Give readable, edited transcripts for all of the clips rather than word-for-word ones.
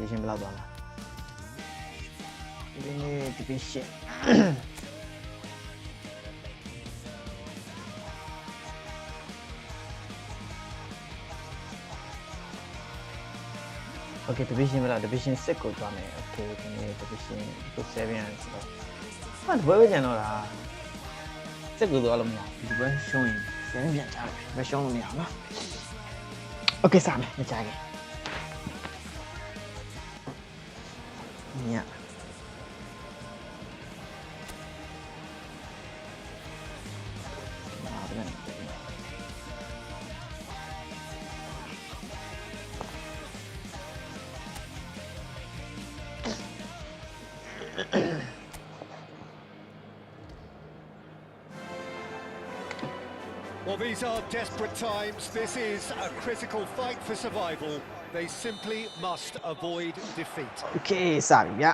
division ဘယ်လောက်သွားမှာဒီနေ့ division Okay, division ဘယ်လောက် division 6ကိုသွားမယ် Okay ဒီနေ့ division 7ရတယ်ဆိုတော့ဘာဘယ်ကျန်တော့လား6ကိုသွားလို့မရဘူးဒီဘက်ရှုံးရင်7ပြန်ချတယ်ဘယ်ရှုံးလို့မရဘူးနော် Okay စမယ်မကြခင်ညWell, these are desperate times. This is a critical fight for survival. They simply must avoid defeat. Okay စပြီဗျ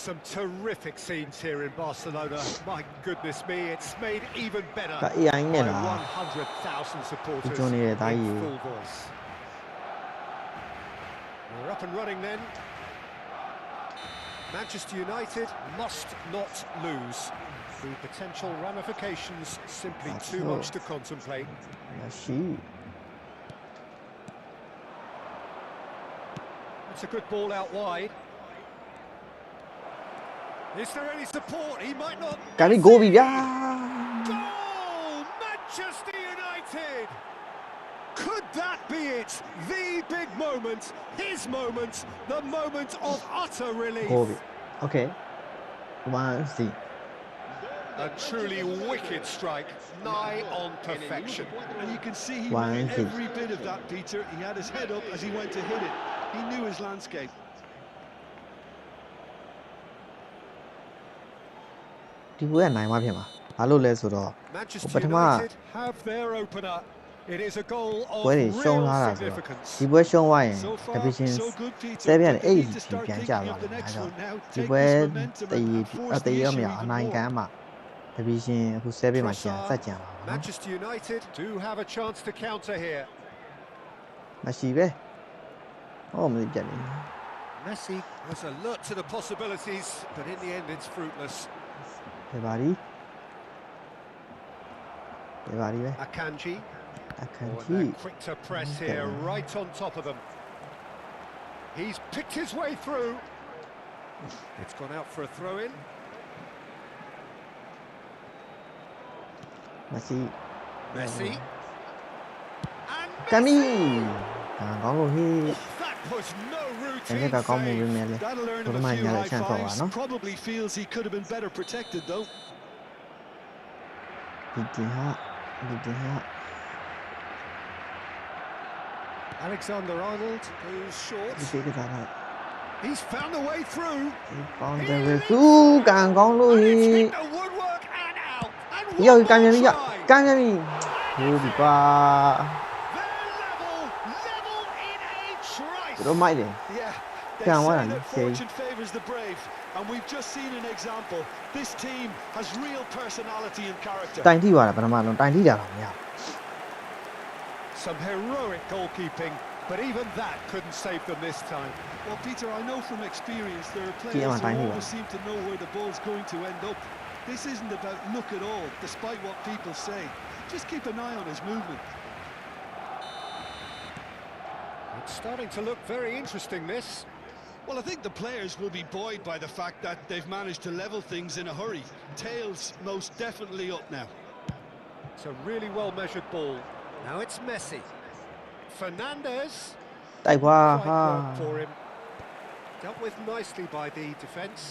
Some terrific scenes here in Barcelona. My goodness me, it's made even better by 100,000 supporters in full voice. We're up and running then. Manchester United must not lose. The potential ramifications simply too much to contemplate. It's a good ball out wide. Is there any support? He might not. Can we go, Vivia? Goal! Manchester United! Could that be it? The big moment, his moment, the moment of utter relief. Okay. 1-0. A truly wicked strike, nigh on perfection. And you can see he made every bit of that, Peter. He had his head up as he went to hit it. He knew his landscape. ဒီပွဲကနိုင်မှာဖြစ်မှာဘာလို့လဲဆိုတော့ပထမ have their opener. It is a goal of ပွဲရှုံးလာတာဆိုတော့ဒီပွဲရှုံးသွားရင် division 7နဲ့8ဒီပြန်ကျသွားတယ်အဲတော့ဒီပွဲတည်ရမရအနိုင်ကန်မှာ division အခု7မှာကျန်ဆက်ကျန်ပါဘူး Manchester United do have a chance to counter here မရှိပဲဟောမသိကြဘူး Messi was alert to the possibilities but in the end it's fruitless ဒီပါရီပဲ Akanji quick to press here right on top of them he's picked his way through it's gone out for a throw in Messi and Kami ကောင်းလို့ဟေး that was no ဒီကကောင်းမှုပဲမယ်လေဘယ်မှာညာလဲချန်တော့ပါနော် Probably feels he could have been better protected though ဒီဟာ Alexander-Arnold who's short he's found a way through found the way through ကန်ကောင်းလို့ဟေး the woodwork and out and ရောက်ကန်ပြန်ပြီဟိုဒီပါ level in a trice တို့မိုက်တယ် Can one fortune favors the brave and we've just seen an example this team has real personality and character တိုင်ထိပါလားပထမလုံးတိုင်ထိတာတော့မရ Some heroic goalkeeping but even that couldn't save them this time Well Peter I know from experience there are players who always seem to know where the ball's going to end up This isn't about luck at all despite what people say Just keep an eye on his movement It's starting to look very interesting this Well, I think the players will be buoyed by the fact that they've managed to level things in a hurry. Tails most definitely up now. It's a really well-measured ball. Now it's Messi. Fernandes. Quite work for him. Dealt with nicely by the defence.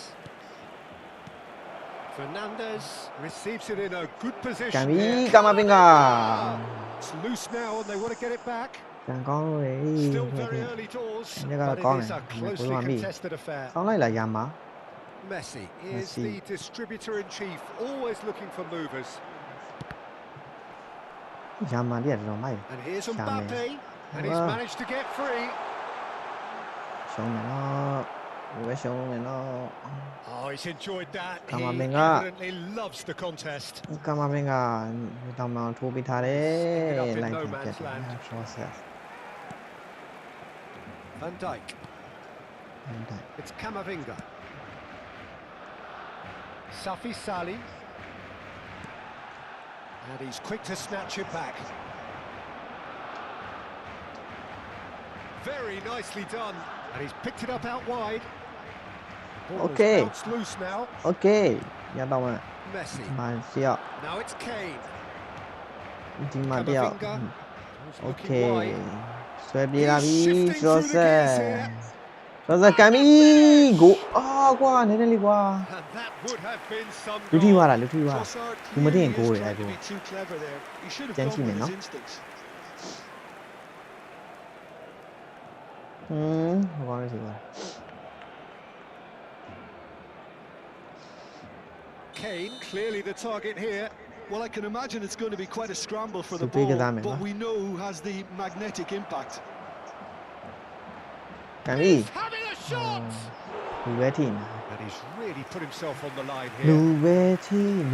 Fernandes receives it in a good position. It's loose now and they want to get it back. Still very early doors, but it is a closely contested affair. Messi is the distributor-in-chief, always looking for movers. And here's Mbappe, and he's managed to get free. Oh, he's enjoyed that. He evidently loves the contest. Van Dijk. It's Camavinga. Safi Sali. And he's quick to snatch it back. Very nicely done. And he's picked it up out wide. Okay. Bounced loose now. Okay. Yeah, that one. Messi. Now it's Kane. Camavinga. Okay. He's Jose Cami go. Oh, go on, nearly go. That would have been some Luthi goal. wala. Trossard You might clearly go is there. trying to be too clever there. He should have Thank gone you, with his no? instincts. What is it? Kane, clearly the target here. Well, I can imagine it's going to be quite a scramble for the Super ball, good, but we know who has the magnetic impact. Cami. Having a shot! Luwetin. And he's really put himself on the line here. Luwetin,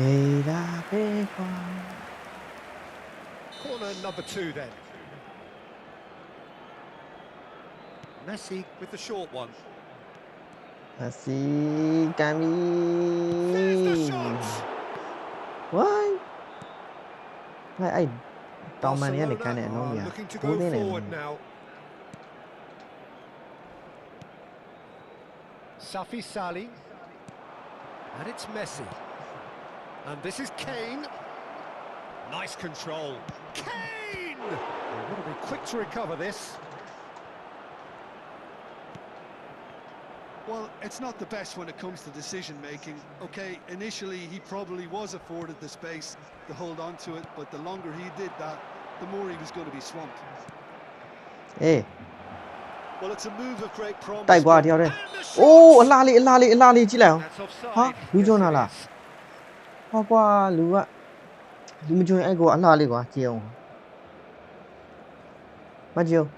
Corner number 2 then. Messi with the short one. Messi, Cami. There's the shot! What? I don't mind any Barcelona kind of are looking to go forward now. Safi Sali. And it's Messi. And this is Kane. Nice control. Kane! They've got to be quick to recover this. Well, it's not the best when it comes to decision-making. Okay, initially he probably was afforded the space to hold on to it, but the longer he did that, the more he was going to be swamped. Hey. Well, it's a move of great promise. တိုက်ကွာတယောက်တည်း။အိုးအလားလေးကြည့်လိုက်အောင် That's offside. ။ဟာလူကျွန်းတာလား။ဟောကွာလူမကျွန်းအဲ့ကွာအလားလေးကွာကြည့်အောင်။မကြည့်အောင်။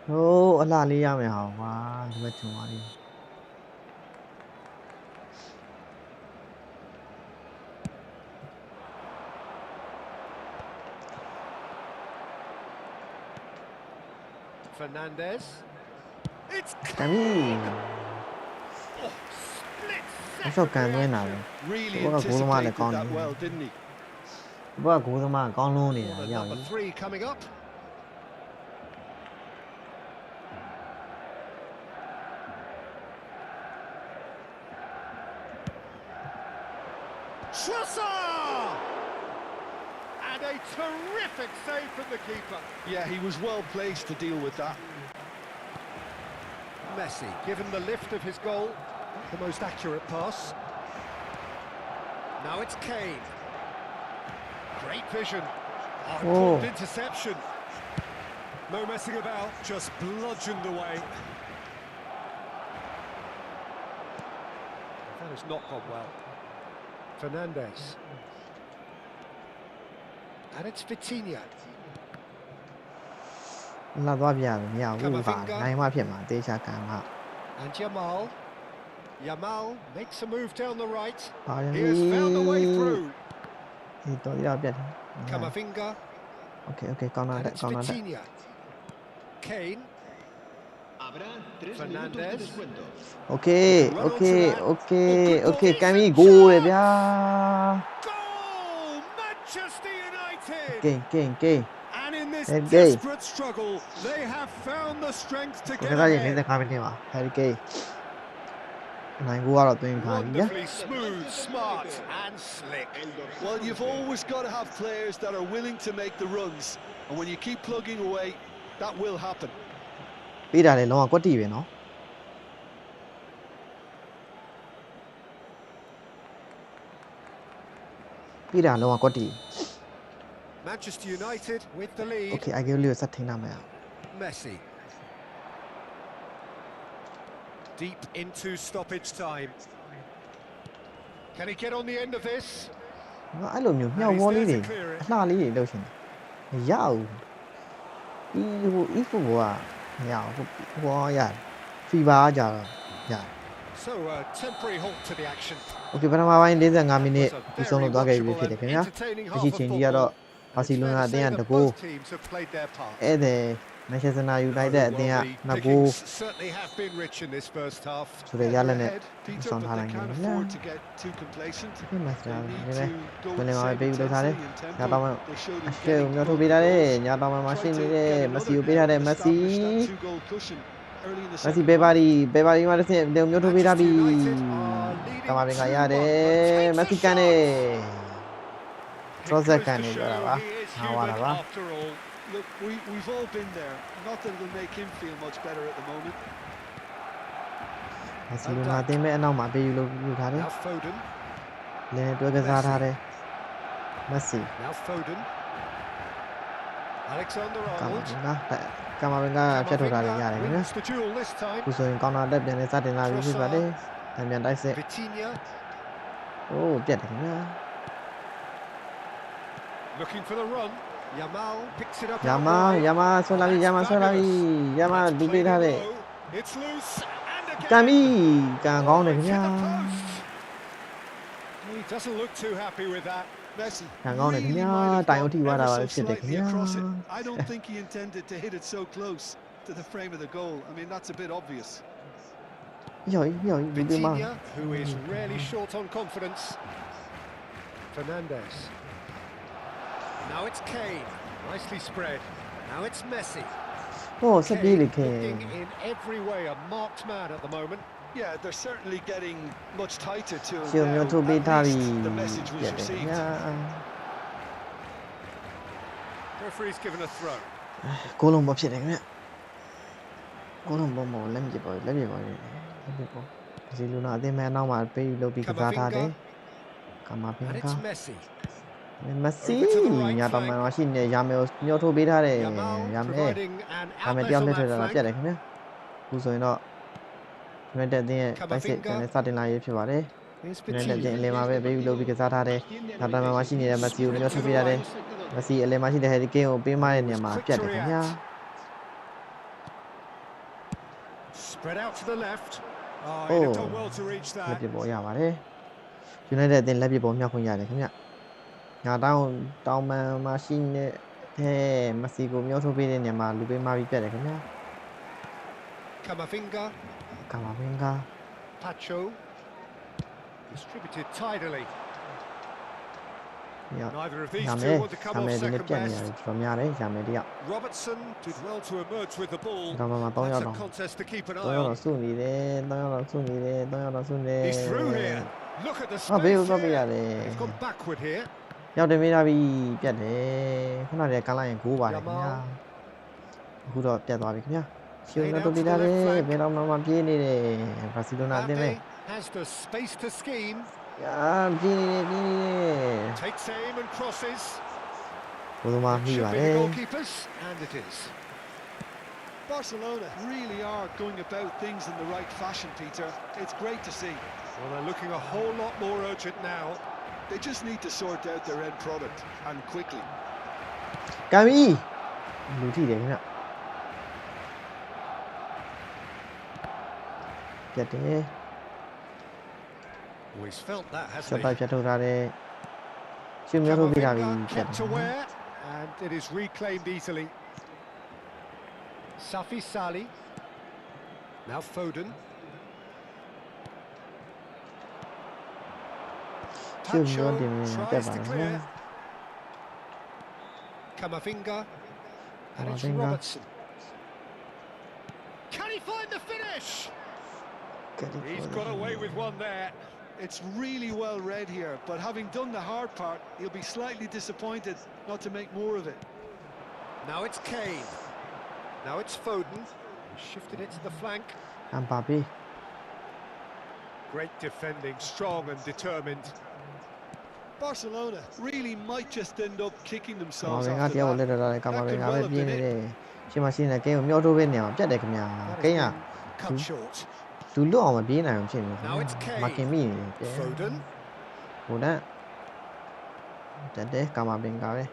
ဟိုးအလားလေးရမယ်ဟာကွာလူမကျွန်းပါလေ။ Fernandez. It's Cami. split Sao càng với nào Really Có cả cú mà lại anticipated còn that well, didn't he? Có cú mà con luôn nè Corner giờ number 3 coming up. Trossard! And a terrific save from the keeper. Yeah, he was well placed to deal with that. Messi, given the lift of his goal, the most accurate pass. Now it's Kane. Great vision. Important interception. No messing about, just bludgeoned away. That has not gone well. Fernandez. And it's Vitinha. là do bây giờ nhiều vụ và ngay hoa phiền mà tê cha càng mà And Yamal. Yamal makes a move down the right. họ He has found a way through. thì tôi đâu biết Camavinga. ok con nào And đấy it's con nào đấy Vitinha. Kane. Fernandez. ok Cami go đấy bia Goal! Manchester United. Kênh And in this Harry Kane. desperate struggle, they have found the strength to get cái ra gì cái ahead. gì bên mà Harry Kane này gua rồi tôi phá nhé Wonderfully smooth, smart and slick. Well, you've always got to have players that are willing to make the runs, and when you keep plugging away, that will happen. bây giờ này nó có tỷ về nó bây giờ nó có tỷ Manchester United with the lead. ok ai kêu lừa sát thế nào mày Messi. Deep into stoppage time. Can he get on the end of this? nó ai lộn nhiều nhau vô lý đi la lý đi đâu chừng giàu ít phút qua giàu qua ya phi ba giờ ya So a temporary halt to the action. ok ပထမပိုင်း45မိနစ်ပြီးဆုံးလို့သွားခဲ့ပြီဖြစ်တယ်ခင်ဗျာ Entertaining အ half ရှိ of ချင်းကြီးကတော့ football. Barcelona အသင်းကတကူဧည့်သည် Manchester United အသင်းက2ဂိုးဆိုတဲ့ရလဒ်နဲ့ဆောင်ထားနိုင်တယ်ဗျာဒီမှာစတာနည်းနည်းမလင်ပါပဲပေးပြီးလောက်ထားတယ်ညတောင်းမှအရှေ့ကိုမျိုးထုတ်ပေးထားတယ်ညတောင်းမှမရှိနေတဲ့မက်ဆီကိုပေးထားတယ်မက်ဆီဘယ်ပါဒီမှာတစ်ဆင့်မျိုးထုတ်ပေးထားပြီကမာပင်ကရတယ်မက်ဆီကန်နေ30ကန်နေပြောတာပါဟာဝါတာပါ Look, we've all been there. Nothing will make him feel much better at the moment. Barcelona အသင်းပဲအနောက်မှာပေးယူလို့ယူထားတယ် လင်းတွဲကစားထားတယ် Messi Now Foden. Alexander Arnold. ကမာပင်ကဖြတ်ထုတ်ထားတယ်ရတယ်ခင်ဗျာခုဆိုရင်ကောင်တာတက်ပြန်နေစတင်လာပြီဖြစ်ပါတယ်တံပြန်တိုက်စစ် Vitinha. အိုးပြတ်တယ်ခင်ဗျာ Looking for the run. Yamal picks it up. Yamal ဆွဲလာပြီYamal လူပေးထားတယ် It's loose and again. ကန်ပြီကန်ကောင်းတယ်ခင်ဗျာ He doesn't look too happy with that. Messi. ကန်ကောင်းတယ်ခင်ဗျာတိုင်အထိဝါတာပါဖြစ်တယ်ခင်ဗျာ I don't think he intended to hit it so close to the frame of the goal. I mean, that's a bit obvious. ယော်ဒီပေးမှာ Vitinha, who is really short on confidence. Fernandes. Now it's Kane, nicely spread. Now it's Messi. ဟိုဆက်ပြေးလေခင် Looking in every way a marked man at the moment. Yeah, they're certainly getting much tighter to him ရှုံမျိုးထုတ်ပေးထားပြီ the message ပြ was တ်တယ်ခင် received. ဗျာ Referee's given a throw. ကိုလုံးပေါ်ဖြစ်တယ်ခင်ဗျကိုလုံးပေါ်လက်မြစ်ပေါ်ဒီလူနာအသင်းမဲနောက်မှာပေးလို့ပြီးကစားထားတယ်ကမာပင် And က it's Messi. မက်ဆီညတောင်မှရှိနေရမယ်ညှို့ထိုးပေးထားတယ်ရမယ် Providing an ဒါမဲ့တ outlet ယောက် on လက်ထွက် that လာ flank. ပြတ်တယ်ခင်ဗျခုဆိုရင်တော့ United အသင်းရဲ့တိုက်စစ်ပြန်စတင်လာရေးဖြစ်ပါတယ် Here's United အသင်း Vitinha. အလယ်မှာပဲပေးလို့ပြီးကစားထားတယ်ညတောင်မှရှိနေတဲ့မက်ဆီကိုညှို့ထိုးပေးထားတယ်မက်ဆီအလယ်မှာရှိတဲ့ Harry Kane ကိုပေးမတဲ့နေရာမှာပြတ်တယ်ခင်ဗျာ Spread out to the left. Oh, Oh. he'd have done well to reach လက် that. ပြပေါ်ရပါတယ် United အသင်းလက်ပြပေါ်မြောက်ခွင့်ရတယ်ခင်ဗျညာတောင်မှမှာရှိနေတဲ့မက်ဆီကိုညှို့ထိုးပေးတဲ့နေရာမှာလူပေးမပြီးပြတ်တယ်ခင်ဗျာ Camavinga. ကမာပင်က Pacho. Distributed tidily. ည Neither of these ရ two မယ် want to come ရ off မယ်ဒီနေ့ second ပြတ်နေရ best. တယ်တော်များတယ်ရမယ်တယောက် Robertson did well to emerge with the ball. တော့မှ3 That's ယောက် a တော့ contest to keep an 3 eye ယောက် on. တော့စုနေတယ်3ယောက်တော့စုနေတယ်3ယောက်တော့စုနေ He's through here. Look at the ဟာဘေး space ကိုသွားပြရ here. တယ် He's gone backward here. ရောက်တယ်မေးတာပြီပြတ်တယ်ခုနကကန်းလိုက်ရင်9ပါတယ်ခင်ဗျာအခုတော့ပြတ်သွားပြီခင်ဗျာရှုံးတော့ပြတာလေဘယ်တော့မှပြေးနေတယ်ဘာစီလိုနာအသင်းပဲ Ade has the space to scheme. အာပြေးနေ Takes aim and crosses. ဘယ်လိုမှမိ Should ပါ be လဲ the goalkeepers, and it is. Barcelona really are going about things in the right fashion, Peter. It's great to see. Well, they're looking a whole lot more urgent now. They just need to sort out their end product, and quickly. ကံပြီလူထိတယ်ခင်ဗျပြတ်တယ် Always felt that, ချက် hasn't ပို he? က်ဖြတ်ထုတ်ထားတယ်ရှုံးမျိုးထုတ်ပြတာပြီ Camavinga ပြတ် kept တယ် aware, and it is reclaimed easily. Safi Sali. Now Foden. ရှုံးမျိုးတင်ပြတ် tries ပါ to လား clear. Camavinga. And it's Camavinga. Robertson. Can he find the finish? He's got away with one there. It's really well read here, but having done the hard part, he'll be slightly disappointed not to make more of it. Now it's Kane. Now it's Foden. He shifted it to the flank. အမ်ပါပီ Great defending, strong and determined. Barcelona really might just end up kicking ကမာ themselves ပင်က after တယောက် that. လက်တော့ကမာပင်ကပဲပြင်းနေတယ်ရှင်းမရှိနေကင်းကိုမြောက်ထုတ်ပေးနေအောင်ပြတ်တယ်ခင်ဗျာ That ကင်းက has been cut short. လူလွတ်အောင်မပြေးနိုင်အောင်ဖြစ်နေတယ် Now it's Kane. မကင်မိနေတယ် Foden. ဟိုတက်တယ်ကမာပင်ကပဲ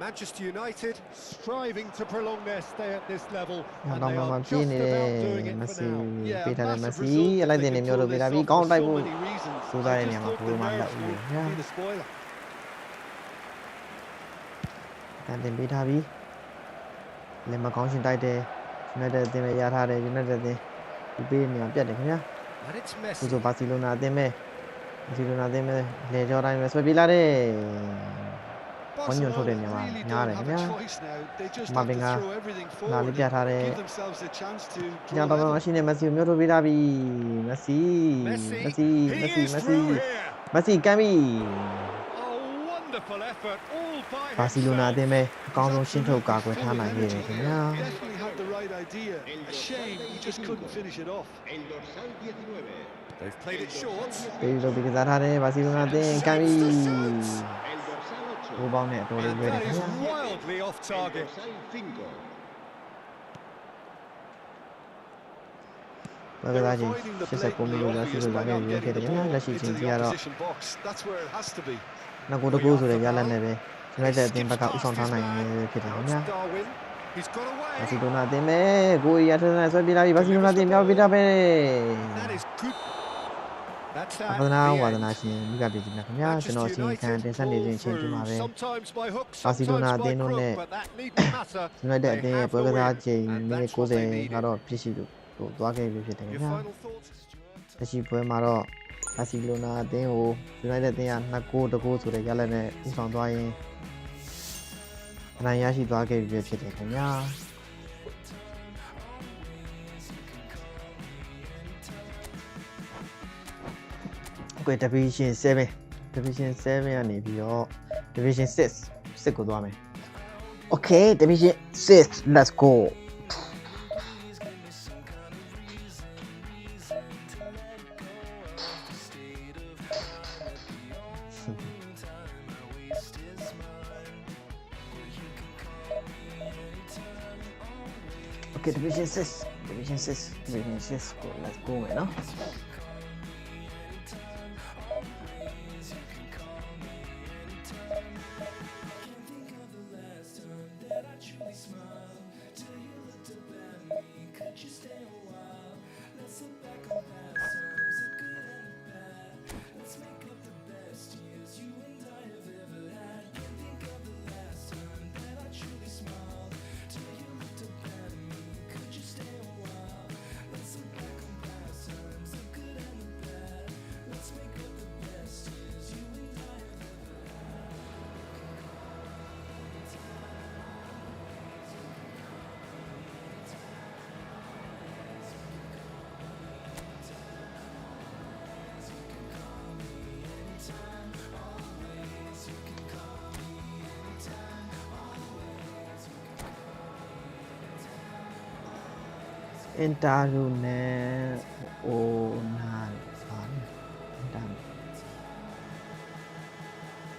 Manchester United striving to prolong their stay at this level, ည and တော့ they မှ are ပြေး just နေတယ် about doing it မ for စီ now. ပေးထားတယ်မ massive စီ result အ if လိုက် they တင်နေ can မျိုး pull တို့ပေး this တာပြီး off ကောင်း for တိုက် so ဖို့ many reasons. စူးစမ်းတဲ့ I နေရာ just မှာ thought ဘယ်လိုမှ the မ nerves လုပ်ဘူး would ညာ be the spoiler. တင်ပေးထားပြီလင်မကောင်းရှင်တိုက်တယ်ယူနိုက်တက်အသင်းပဲရထားတယ်ယူနိုက်တက်အသင်းဒီပေးနေအောင်ပြတ်တယ်ခင်ဗျာအခုဆိုဘာစီလိုနာအသင်းပဲဘာစီလိုနာအသင်းပဲလေကြောတိုင်းပဲဆွဲပြေးလာတယ်ဝညွန်ထုတ်တယ်ညမှာညားတယ်ခင်ဗျာမပင်ကလာလေးပြထားတယ်ညာတော့မရှိနေမက်ဆီကိုမျိုးထုတ်ပေးထားပြီမက်ဆီကမ်းပြီဘာစီလိုနာအသင်းပဲအကောင်းဆုံးရှင်းထုတ်ကာကွယ်ထားနိုင်ခဲ့တယ်ခင်ဗျာပေးလို့ဒီကစားထားတယ်ဘာစီလိုနာအသင်းကမ်းပြီဘိုးပေါင်းနဲ့အတော်လေးရွေးတယ်ခင်ဗျာဘာကစားချင်း89မိနစ်လောက်ရှိလို့လာခဲ့ပြီဖြစ်တယ်ခင်ဗျာလက်ရှိချင်းကြီးကတော့နောက်ကိုတကူဆိုတဲ့ရလက်နဲ့ပဲယူနိုက်တက်အသင်းဘက်ကဥဆောင်ထားနိုင်နေဖြစ်တယ်ခင်ဗျာဘာစီလိုနာအသင်းပဲကိုရီးယားထက်နဲ့ဆွဲပြေးလာပြီဘာစီလိုနာအသင်းမြောက်ပြေးတာပဲဝါသနာရှင်မိကပြည်ကြီးများခင်ဗျာကျွန်တော်အစီအခံတင်ဆက်နေစဉ်အချိန်ဒီမှာပဲဘာစီလိုနာအသင်းတို့နဲ့ယူနိုက်တက်အသင်းရဲ့ပွဲကစားချိန်မိနစ်90ကတော့ဖြစ်ရှိလို့သွားခဲ့ပြီဖြစ်တယ်ခင်ဗျာလက်ရှိပွဲမှာတော့ဘာစီလိုနာအသင်းကိုယူနိုက်တက်အသင်းက2-1ဆိုတဲ့ရလဒ်နဲ့ဥဆောင်သွားရင်အနိုင်ရရှိသွားခဲ့ပြီဖြစ်တယ်ခင်ဗျာOkay, Division 7 ကနေပြီးတော့ Division 6ကိုသွားမယ် Okay, Division 6 let's go Okay, Division 6 go let's go မယ်နော်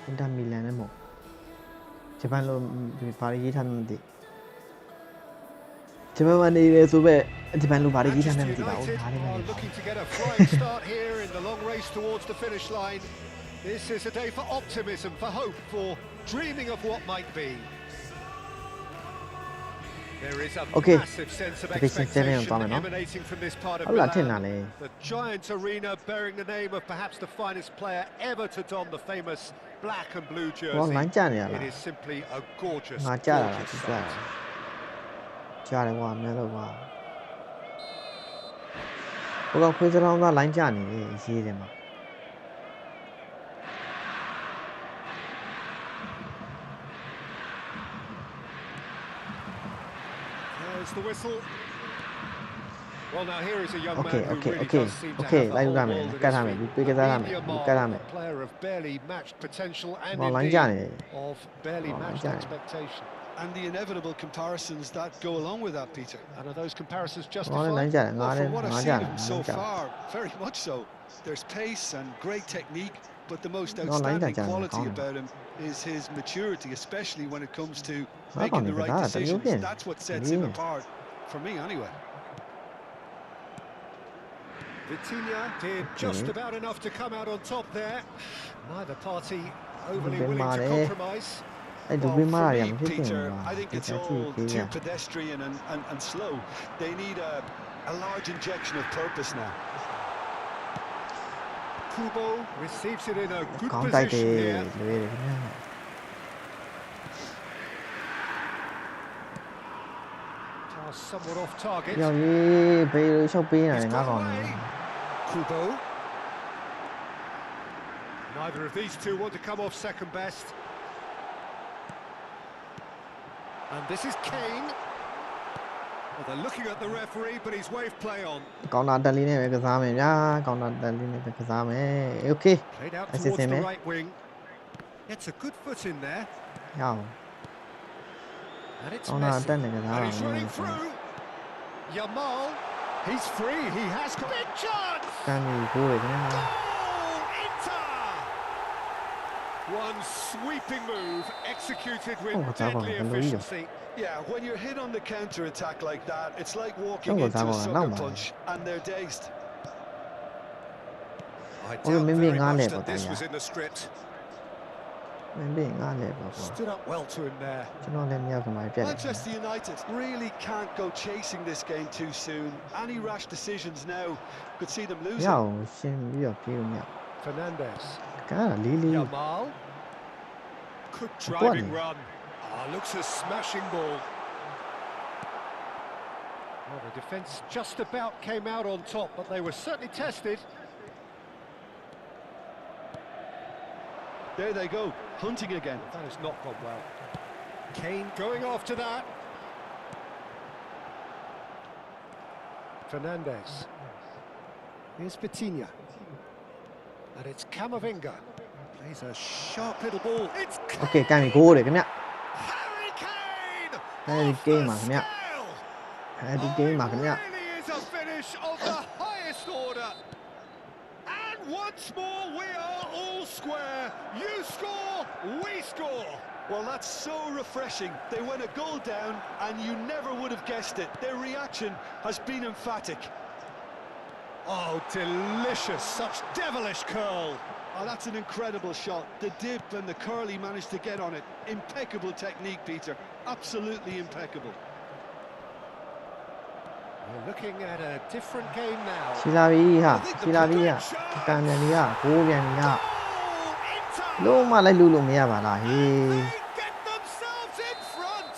Inter Milan နဲ့မဟုတ်ဂျပန်လိုဘာရေးထားမှမသိဂျပန်မှာနေတယ်ဆိုပဲဂျပန်လိုဘာရေးထားမှမသိပါဘူးဒါလည်းမသိဘူး This is a day for optimism, for hope, for dreaming of what might be. There is a massive sense of expectation emanating from this part of Milan. The giant arena bearing the name of perhaps the finest player ever to don the famous black and blue jersey. It is simply a gorgeous sight. ကြားတယ်ကွာအများတော့ကွာဟိုကခွေးစရောင်းသားလိုင်းကြနေရေးတယ်မှာ There's the whistle. Well, now here is a young man who really does seem to have a hold a player of barely matched potential and indeed of barely matched expectation. And the inevitable comparisons that go along with that, Peter. And are those comparisons justified? Well, from what I've seen of him so far, very much so. There's pace and great technique, but the most outstanding quality about him is his maturity, especially when it comes to making the right decisions. That's what sets him apart, for me anyway. Vitinha did just about enough to come out on top there. Neither party overly willing to compromise. Well, for me, Peter, I think it's all too pedestrian and slow. They need a large injection of purpose now. Kubo receives it in a good position here. somewhat off target. ရောက်ရေးဘေးရှုပ်ပေးနေတယ်ငါကောင်နေ Kubo. Neither of these two want to come off second best. And this is Kane. Well, they're looking at the referee, but he's waved play on. ကောင်တာတက်လေးနဲ့ပဲကစားမယ်ဗျာကောင်တာတက်လေးနဲ့ပဲကစားမယ် Okay Played out towards the right wing. Gets a good foot in there. ရအောင် And it's ကောင်တာတက် Messi. နေကစား And ပါ he's မယ် running through. Yamal. He's free. He has got big chance. ကန်ပြီးကိုးရခင်ဗျာ Goal! Inter. One sweeping move executed with deadly efficiency. Yeah, when you're hit on the counter-attack like that, it's like walking into a sucker punch and they're dazed. I doubt very much that this was in the script. မင်းဘေးငါလည်းပေါ့ Stood up well to him there. ကျွန်တော်လည်းမြောက်ကမှပြတ်တယ် Manchester United really can't go chasing this game too soon. Any rash decisions now could see them ရ losing. အောင်ရှင်းပြီးတော့ပြေးလို့မရ Fernandes. ကဲလေးလေး Yamal. Good driving run. Looks a smashing ball. Well, the defence just about came out on top, but they were certainly tested. There they go, hunting again. That has not gone well. Kane going after that. Fernandes. Here's Vitinha. And it's Camavinga. Plays a sharp little ball. It's Okay ကန်ပြီးကိုးတယ်ခင်ဗျ Harry Kane! အဲဒီဂိမ်းမှာခင်ဗျ Scale! အဲဒီဂိမ်းမှာခင်ဗျ Really is a finish of the highest order. And once more we are all square. You score, we score. Well, that's so refreshing. They went a goal down and you never would have guessed it. Their reaction has been emphatic. Oh, delicious. Such devilish curl. Oh, that's an incredible shot. The dip and the curl he managed to get on it. Impeccable technique, Peter. Absolutely impeccable. We're looking at a different game now. ရှီလာပြီဟာရှီလာပြီဟာကန်ပြန်ပြီဟာကိုးပြန်ပြီဟာ Oh, Inter! လုံးမလိုက်လို့မရပါလားဟေး They get themselves in front.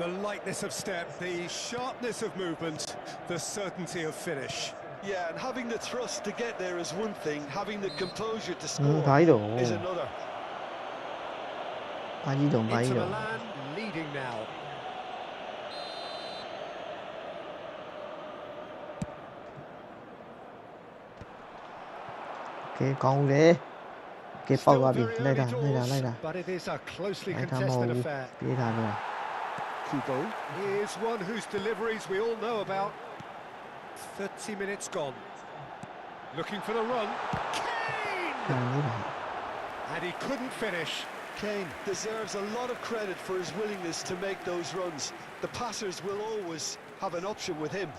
The lightness of step, the sharpness of movement, the certainty of finish. Yeah, and having the thrust to get there is one thing. Having the composure to ဘာ score ကြီးတော့ is another. ဘာကြီးတော့ဘာကြီး Inter တော့ Milan leading now. Okay ကောင်းတယ် Okay ပေါက်သွားပြီလိုက်တာ But it is a closely လိုက်တာမဟုတ် contested ဘူး affair. ပြေးတာတော့ Kubo is one whose deliveries we all know about. 30 minutes gone. Looking for the run. ကန် Kane! နေတာ And he couldn't finish. Kane deserves a lot of credit for his willingness to make those runs. The passers will always have an option with him.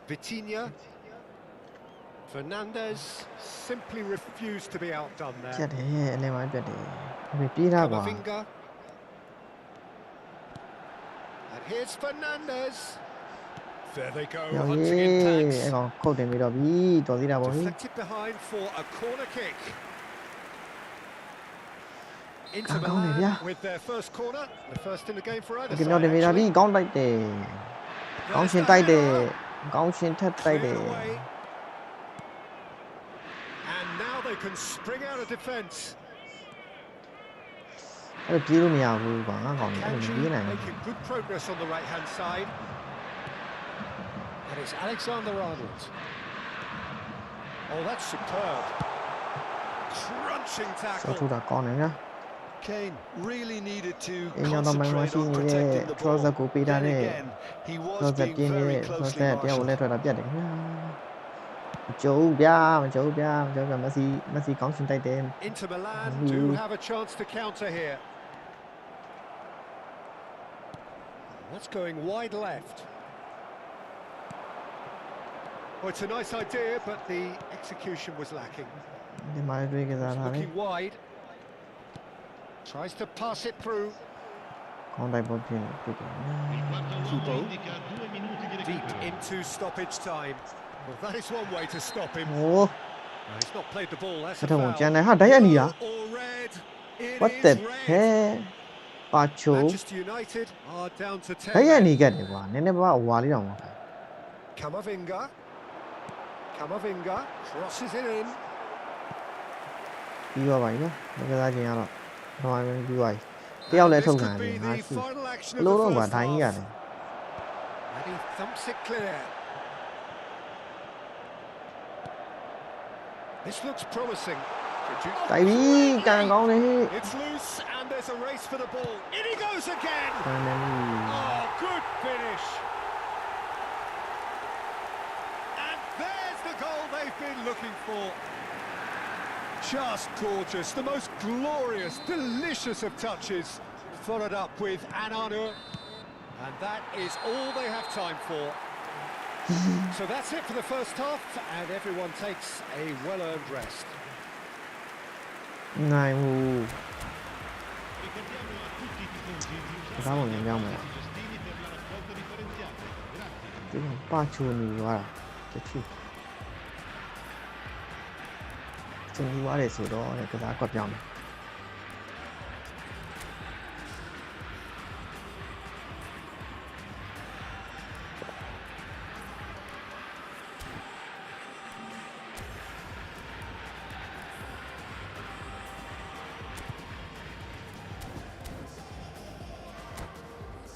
Vitinha. Fernandes simply refused to be outdone ပြတ် there. တယ်အလယ်မှာပြတ်တယ် Okay ပြေးတာကွာ Camavinga. And here's Fernandes. There they go, ရောက် hunting ရေး in အဲ tanks. ကောင်ခုတ်တင်ပြီးတော့ပြီတော်သေးတာပေါ့ဟိ Deflected behind for a corner kick. Inter Cao này Milan nhá. with their first corner, the first in the game for either ဒီ side. မြောက်တင်ပြီးတာပြီ actually. ကောင်းတိုက်တယ်ကောင်း There's ရှင် the တိုက်တယ် header. ကောင်းရှင်ထက်တိုက်တယ် Cleared away. And now they can spring out of defence. အဲ့ပြေးလို့မရဘူးကွာငါကောင်ကြီးအဲ့လို Kanji ပြေးနိုင်ဘူး making good progress on the right-hand side. And it's Alexander-Arnold. Oh, that's superb. Crunching ဆော့ tackle. ထူတာကောင်းတယ်ညာ Kane really needed to အင်းတော့မှန်မှ concentrate ရှိ on နေတဲ့ protecting the trouser ball. ကိုပေးတာ Then နဲ့ again, he was trouser being ပြင်းနေ very တဲ့ trouser closely တရားကို marshaled. လဲထွက်တာပြတ်တယ်ခင်ဗျာမကြုံဘူးဗျာမကြုံဘူးဗျာမက်ဆီကောင်းရှင်တိုက်တယ် Inter Milan do have a chance to counter here. That's going wide left. Well, it's a nice idea, but the execution was lacking. ဒီမှာတွေ့ကြတာလေ Looking wide. Tries to pass it through. ကောင်းတိုက်ပေါ်ပြင်းပြတယ် Kubo. Deep into stoppage time. Well, that is one way to stop him. ဟို No, he's not played the ball. That's စ a တော့ foul. ကျန်တယ်ဟာတိုက်ရနေတာ All red. It What is the red. hell Pacho. Manchester United are down to 10. Hey, any get it one. Never wali don't want. Camavinga crosses it in. You are right, no? Look at that, Giano. No, I mean, you are. They all let This him could go. be the final action of Low the on first what I half. get. And he thumps it clear. This looks promising. Baby, can't go in. It's loose and there's a race for the ball. In he goes again. Oh, good finish. And there's the goal they've been looking for. Just gorgeous, the most glorious, delicious of touches. Followed up with an honour. And that is all they have time for. So that's it for the first half, and everyone takes a well-earned rest. Này sao mà nhau mà cái ba chuồn quá cái gì chuồn quá để sửa đó để cái giá cọp nhau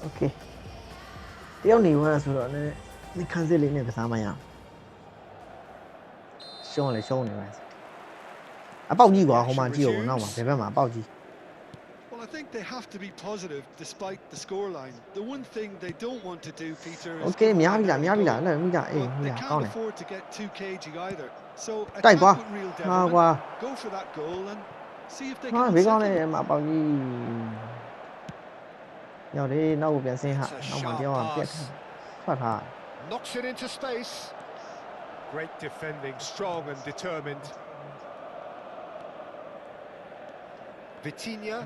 ok တယောက်နေသွားဆိုတော့လည်းဒီခန်းစစ်လေးနဲ့ကစားမရအောင်ရှုံးလေရှုံးနေပါအပေါက်ကြီးကွာဟိုမှာကြည့်အောင်နောက်မှာဘယ်ဘက်မှာအပေါက်ကြီး Well, I think they have to be positive despite the scoreline. The one thing they don't want to do, Peter, is Okay များပြီလားအဲ့ဒါမိတာအေး they ကောင်း can't တယ် afford to get too cagey either. So တိုက် attack ကွာ with real ဟာ devilment, ကွာ go for that goal and see if they ဟာ can ဘေးကောင်း settle တယ် it. မှာအပေါက်ကြီးရောက်တယ်နောက်ကိုပြန်ဆင်းဟာနောက်မှာတယောက်ကပြက်ထွက်ထား Knocks it into space. Great defending, strong and determined. Vitinha,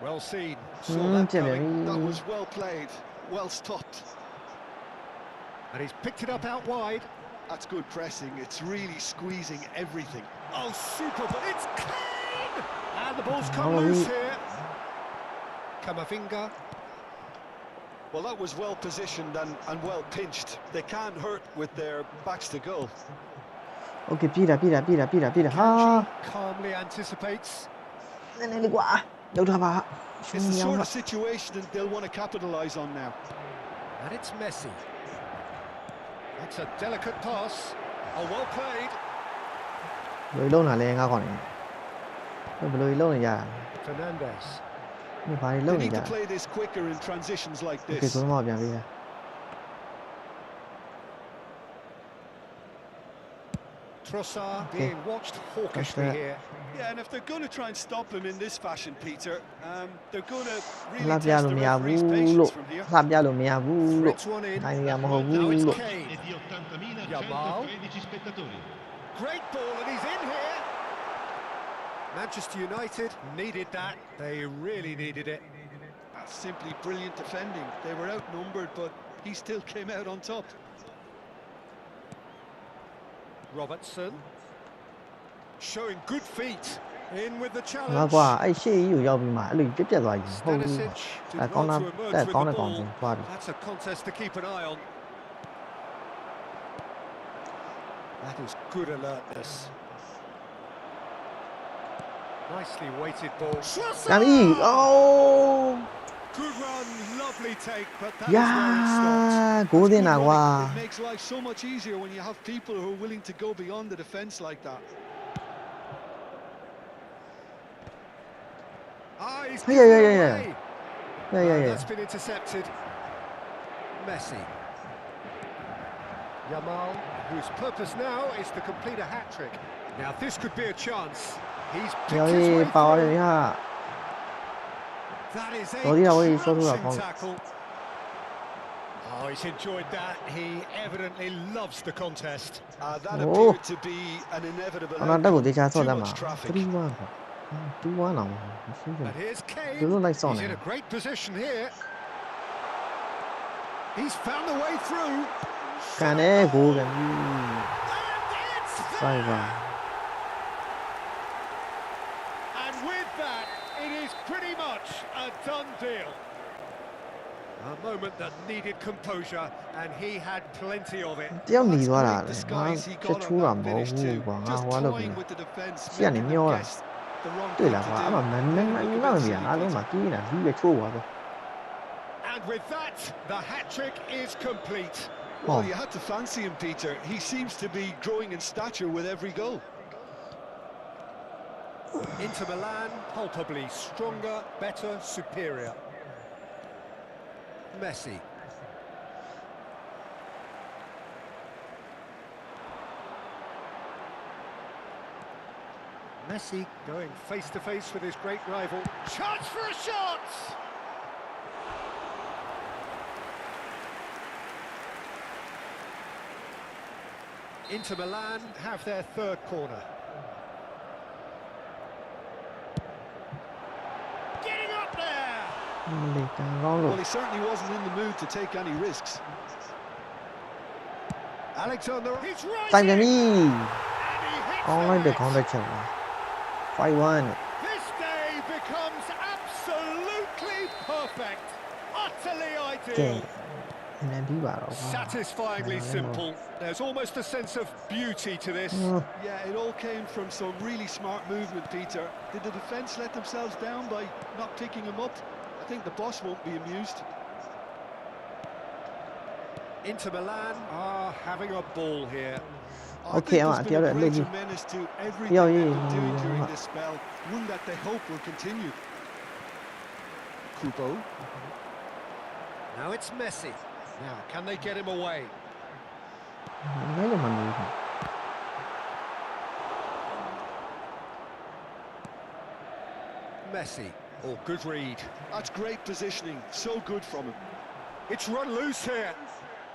well seen. Saw that coming. That was well played, well stopped. And he's picked it up out wide. That's good pressing. It's really squeezing everything. Oh, super! It's clean! And the ball's come loose here. Camavinga. Well, that was well positioned and well pinched. They can't hurt with their backs to goal. Okay ပြေးတာဟာ Calmly anticipates. နည်းနည်းလေးကွာလောက်ထားပါ It's the sort of situation that they'll want to capitalise on now. And it's Messi. That's a delicate pass. Oh, well played. ဘယ်လိုလုံးလာလဲငါကောင်းနေဘယ်လိုလုံးနေကြ Fernandez. ဒီဘာတွေလုံး They နေ need ကြ to play this quicker in transitions like Okay this. ကိုမပြန်ပေးတာ Trossard being watched hawkishly here. Yeah, and if they're going to try and stop him in this fashion, Peter, they're going to လှ really ပြ test လို့ the မရဘူး referee's လို့ patience from here. လှပြလို့မရဘူးလို့ Fritz one in. နိုင်ရမဟုတ်ဘူး Now it's လို့ Kane. e di 80.000 Yamal. 113 spettatori. Great ball and he's in here. Manchester United needed that. They really needed it. That's simply brilliant defending. They were outnumbered, but he still came out on top. Robertson. Showing good feet. In with the ငါ challenge. ကွာအဲ့ရှေ့ကြီးကိုရောက်ပြီးမှအဲ့လိုပြက်ပြက်သွားကြီးဟုတ်ဘူး Stanisic did အဲ့ကောင်း well တာ to emerge တက် with ကောင်း the တဲ့ကောင် ball. ချင်းသွားတယ် That's a contest to keep an eye on. That is good alertness. Nicely weighted ball. ကန်ပြီအိုး Good run, lovely take, but that ယာ is where it stopped. ဂိုးတင်တာကွာ It makes life so much easier when you have people who are willing to go beyond the defence like that. Ah, he's Yeah, given yeah, it yeah, yeah. away. That's been intercepted. Messi. Yamal, whose purpose now is to complete a hat-trick. Now this could be a chance. He's ရော picked his ရေး way ပါသွားတယ် through. ဗျာ That is a Sorry, I was so crunching wrong. tackle. Oh, he's enjoyed that. He evidently loves the contest. That Oh. appeared to be an inevitable အနာတက်ကို outcome. တေချာဆော့ Too တတ်မှာ much traffic. 3-1 ပေါ့2-1အောင်မရှိဘူး But here's Kane. You look like He's Sonny. in a great position here. He's found a way through. ကန်တယ်ဂိုးကန်ပြီ And it's ဆိုင်ပါ there. And with that, it is pretty much a a done deal. A moment that needed composure, and he had plenty of it. တယောက်หนีသွားတာ Great လေ disguise he ချက် got ချိုး on တာ that မဟုတ် finish ဘူး too. ကွာငါ Just ဟွာလို့ toying ပြီ with the defence, ရှေ့ကနေ making မျော them တာ guess the wrong တွေ့ thing လား to ကွာ do. အဲ့မှာမ Made it look a မ bit မပြ silly, အားလုံး Peter. မှာကြီးနေတာလူပဲချိုးသွားတော့ And with that, the hat-trick is complete. Oh. Well, you had to fancy him, Peter. He seems to be growing in stature with every goal. Inter Milan, palpably stronger, better, superior. Messi. Messi going face-to-face with his great rival. Chance for a shot! Inter Milan have their third corner. Getting up there! မလေးကံကောင်းလို့ Well, he certainly wasn't in the mood to take any risks. Alexander, he's စိုက်ပြန် rising! ပြီ And he hits ကောင်း the လိုက်တဲ့ net. ခေါင်းတက်ချက်ပါ5-1 This day becomes absolutely perfect. Utterly ကဲ ideal. နည်းပြီးပါတော့ကွာ Satisfyingly simple. There's almost a sense of beauty to this. Yeah, it all came from some really smart movement, Peter. Did the defence let themselves down by not picking him up? I think the boss won't be amused. Inter Milan are having a ball here. I Okay, think ah, there's been a tía, great look. menace to everything Yeah, they've yeah, been doing yeah, during yeah. this spell, one that they hope will continue. Kubo. Now it's Messi. Now, can they get him away? နိုင်တော့မနေဘူး Messi. Oh, good read. That's great positioning. So good from him. It's run loose here.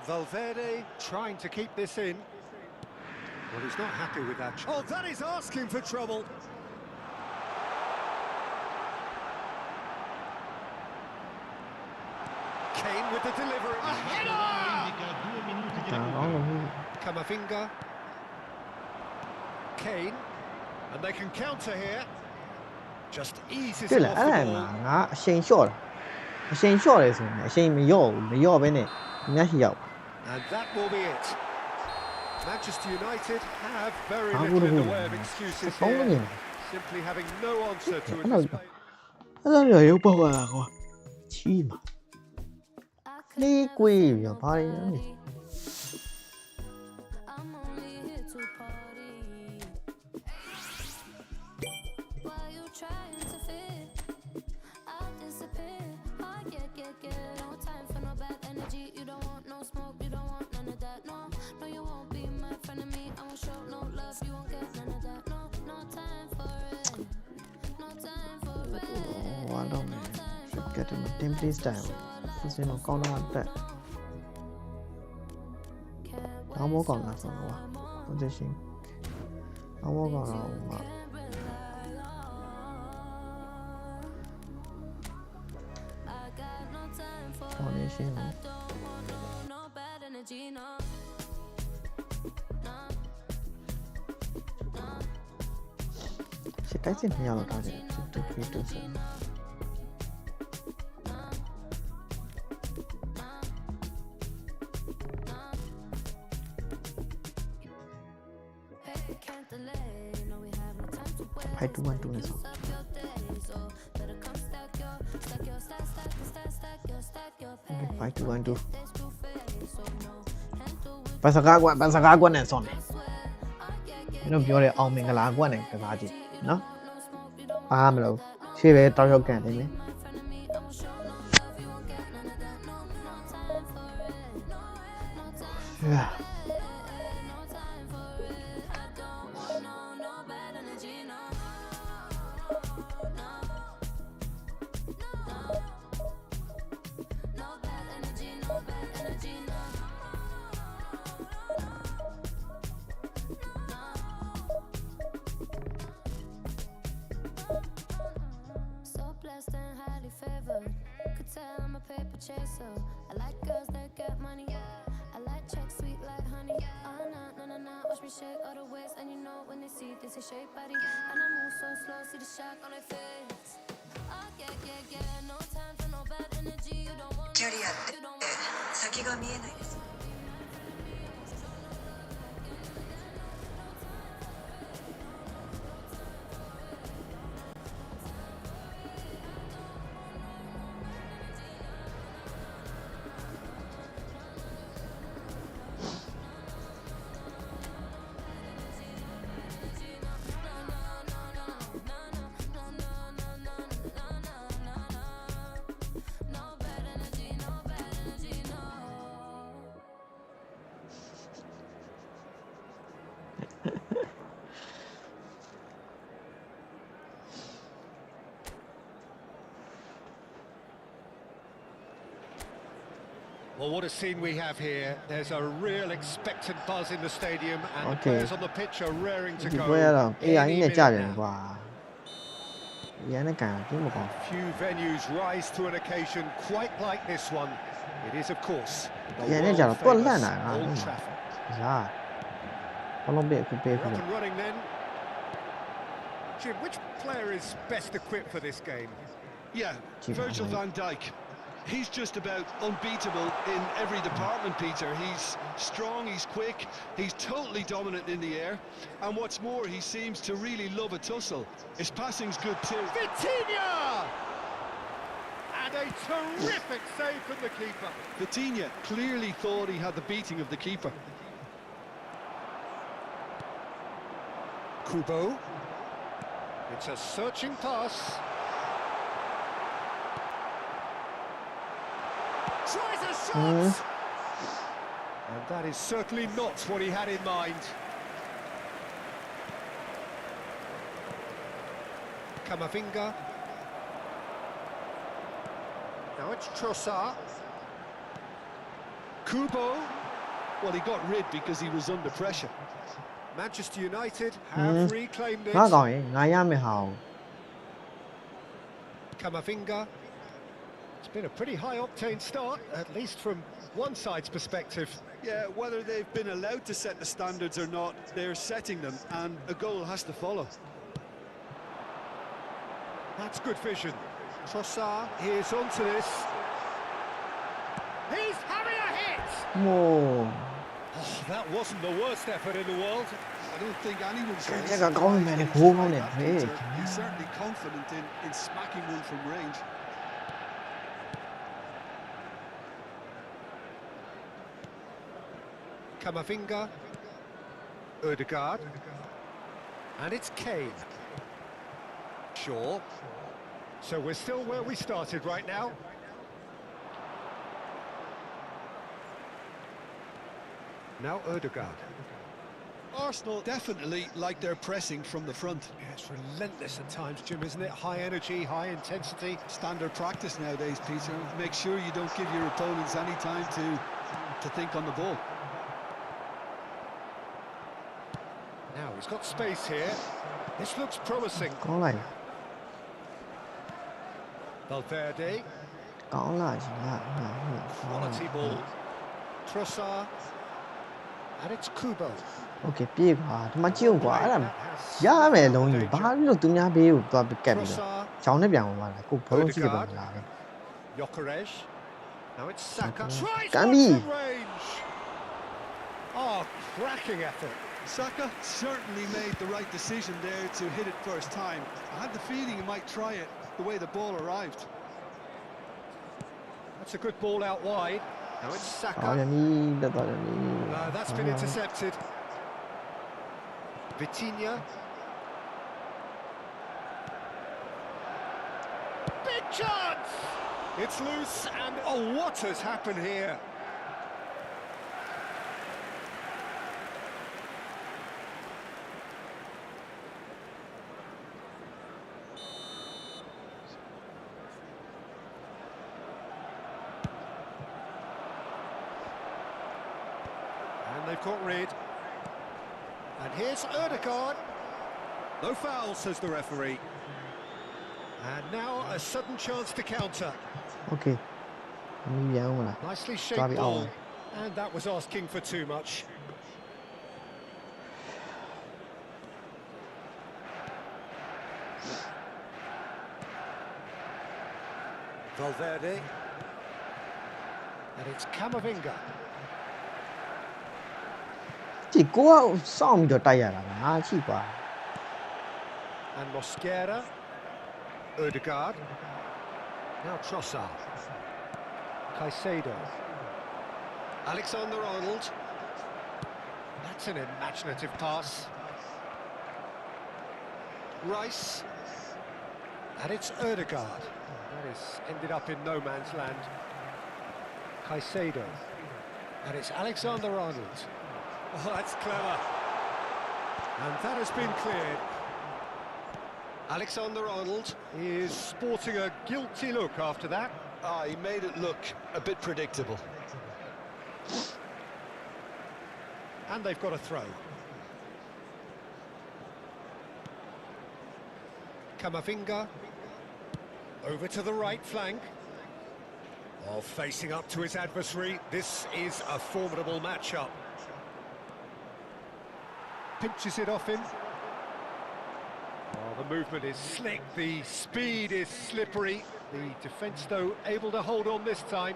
Valverde trying to keep this in. Well, he's not happy with that. Oh, that is asking for trouble. Kane with the delivery. A header! Indica 2 minuti di ကံ recupero. ကောင်းလို့ Camavinga. Kane. And they can counter here. Just eases တွေ့ him လား off အဲ့ the ဒါ ball. ငါအရှိန်လျှော့တာအရှိန်လျှော့တယ်ဆိုရင်အရှိန်မလျော့ဘူးမလျော့ဘဲနဲ့အများကြီးရောက် And that will be it. Manchester United have very Ah, little in the good. way of excuses Phone here. again. Simply having no answer to a Hello. display. အဲ့ဒါရောရုပ်ပေါက်လာတာကွာချီးမှာလေးကွေးပြီးတော့ဘာတွေလဲ I'm only here to party. Why you trying to fit? I'll disappear. Oh, yeah. No time for no bad energy. You don't want no smoke. You don't want none of that. No, you won't be my friend of me. I won't show no love. You won't get none of that. No time for it. No time for it. ဟောတော့မယ်ကတ်တယ်တင်ပလေးစတိုင်ကိုစင်တော့ကောင်းတာတက်ဘာမောကောင်းတာဆိုတော့ position ဘာမောကောင်းတာဟိုမှာ foundation ကို No bad energy. No. ရှစ်တိုက်စစ်မြောက်တော့ထားတယ်2 3 2 Hey, can't delay. No, we have no time to wait. 5 2 1 2နဲ့ဆို Up your days, so better come stack your stack your pay. 5 2 1 2 Days to face, so no handle with ဘာစကားကွာဘာစကားကွာနဲ့ဆောင်းတယ် sweat. Yeah. မင်းတို့ပြောတဲ့အောင်မင်္ဂလာကွာနဲ့ကစားကြည့်နော်အားမလို့ရှေ့ပဲတောက်ရောက်ကန်နေမယ် My friend of me, I won't show no love. You won't get none of that. No time for it. No time. No time for it. I don't want no bad energy. No. No bad energy. No bad energy. No. So blessed and highly favored. Could tell I'm a paper chaser. I like girls that get money. I like checks sweet like honey. Oh, no. Watch me shake all the ways. And you know when they see this, they shake body. And I move so slow, see the shock on their face. キャリアって先が見えないです。Well, what a scene we have here. There's a real expectant buzz in the stadium, and the players on the pitch are raring to go. Any minute now. Few venues rise to an occasion quite like this one. It is, of course, the world-famous Old Trafford. We're up and running then. Jim, which player is best equipped for this game? Yeah, Virgil van Dijk. He's just about unbeatable in every department, Peter. He's strong, he's quick, he's totally dominant in the air. And what's more, he seems to really love a tussle. His passing's good too. Vitinha! And a terrific save from the keeper. Vitinha clearly thought he had the beating of the keeper. Kubo. It's a searching pass. Tries a shot! And that is certainly not what he had in mind. Camavinga. Now it's Trossard. Kubo. Well, he got rid because he was under pressure. Manchester United have reclaimed it. Camavinga. It's been a pretty high-octane start, at least from one side's perspective. Yeah, whether they've been allowed to set the standards or not, they're setting them, and a goal has to follow. That's good vision. Trossard, here's onto this. He's having a hit! Whoa. Oh, that wasn't the worst effort in the world. I don't think anyone's going He's certainly confident in smacking one from range. Camavinga, Ødegaard, and it's Kane. Shaw. So we're still where we started right now. Now Ødegaard. Arsenal definitely like their pressing from the front. Yeah, it's relentless at times, Jim, isn't it? High energy, high intensity. Standard practice nowadays, Peter. Make sure you don't give your opponents any time to think on the ball. Now he's got space here. This looks promising. Valverde. Quality ball. Trossard. And it's Kubo. Okay, big hard. Machiung quá là giá mẹ luôn nhiều bao nhiêu tụi nhà biểu toàn bị kẹp rồi. Cháu nó biển mà là cũng phổ thông chỉ bằng là. Gyökeres. Now it's Saka. Can be. Oh, cracking effort. Saka certainly made the right decision there to hit it first time. I had the feeling he might try it the way the ball arrived. That's a good ball out wide. Now it's Saka. That's been intercepted. Vitinha. Big chance! It's loose, and oh, what has happened here? And they've got rid. And here's Ødegaard. No foul, says the referee. And now a sudden chance to counter. Okay. Nicely shaped ball. And that was asking for too much. Valverde. And it's Camavinga. ဒီကိုကစောင့်ပြီးတော့တိုက်ရတာငါချိကွာ And Mosquera. Ødegaard. Now Trossard. Caicedo. Alexander-Arnold. That's an imaginative pass. Rice. And it's Ødegaard. That has ended up in no man's land. Caicedo. And it's Alexander-Arnold. Oh, that's clever. And that has been cleared. Alexander-Arnold is sporting a guilty look after that. He made it look a bit predictable. And they've got a throw. Camavinga. Over to the right flank. Oh, facing up to his adversary. This is a formidable matchup. Pinches it off him. Oh, the movement is slick, the speed is slippery. The defence, though, able to hold on this time.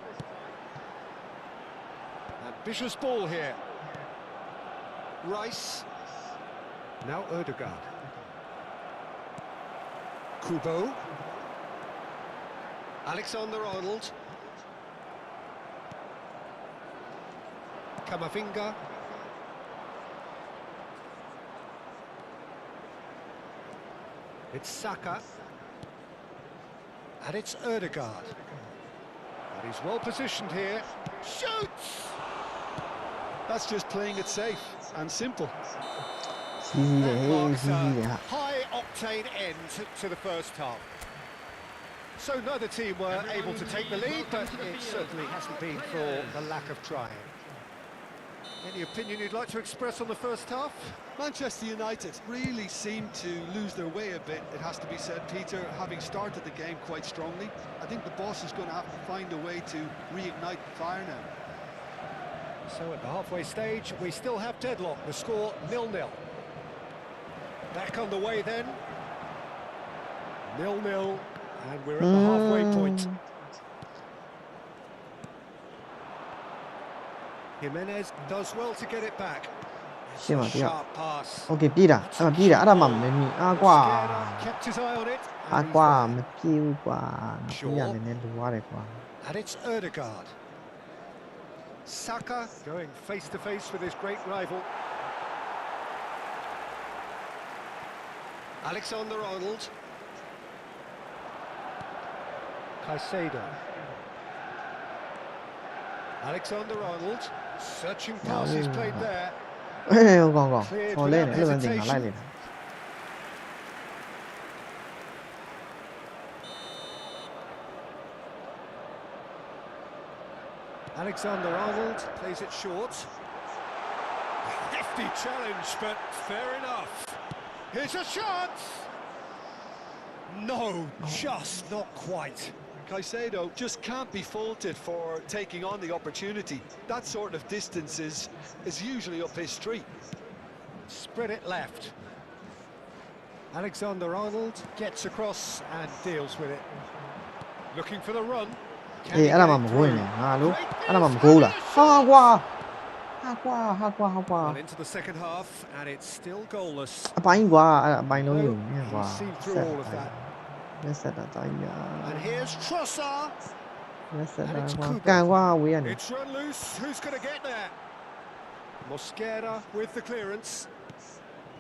Ambitious ball here. Rice. Now Ødegaard. Kubo. Alexander-Arnold. Camavinga. It's Saka. And it's Ødegaard. But he's well positioned here. Shoots! That's just playing it safe and simple. That marks a high-octane end to the first half. So neither team were able to take the lead, but it certainly hasn't been for the lack of trying. Any opinion you'd like to express on the first half? Manchester United really seemed to lose their way a bit, it has to be said, Peter, having started the game quite strongly. I think the boss is going to have to find a way to reignite the fire now. So at the halfway stage, we still have deadlock, the score 0-0. Back on the way then. 0-0, and we're at the halfway point. Jimenez does well to get it back. Sharp pass. Okay ပြေးတာပြေးတာအဲ့ဒါမှမမြင်ကွာ Kept his eye on it. ကွာမပြေးဘူးကွာပြေးရတယ်နည်းလိုရတယ်ကွာ And it's Ødegaard. Saka going face to face with his great rival. Alexander-Arnold. Caicedo. Alexander-Arnold. Searching passes played there. ကောင်းဟောလဲနေအဲ့လိုတင်ငါလိုက်နေတာ Alexander-Arnold plays it short. Hefty challenge, but fair enough. Here's a shot! No, just not quite. Caicedo just can't be faulted for taking on the opportunity. That sort of distance is usually up his street. Spread it left. Alexander-Arnold gets across and deals with it. Looking for the run. အဲ့ဒါမှမဝင်နဲ့ငါလို့အဲ့ဒါမှမကိုးလားဟာကွာ Well, into the second half, and it's still goalless. အပိုင်းကွာအဲ့အပိုင်းလုံးယူနေကွာ Seen through all of that. လက်ဆက်တာတိုင်းရ And here's Trossard. လက်ဆက်တာကွာကန်ကွာဝေးရနေ It's run loose. Who's going to get there? Mosquera with the clearance.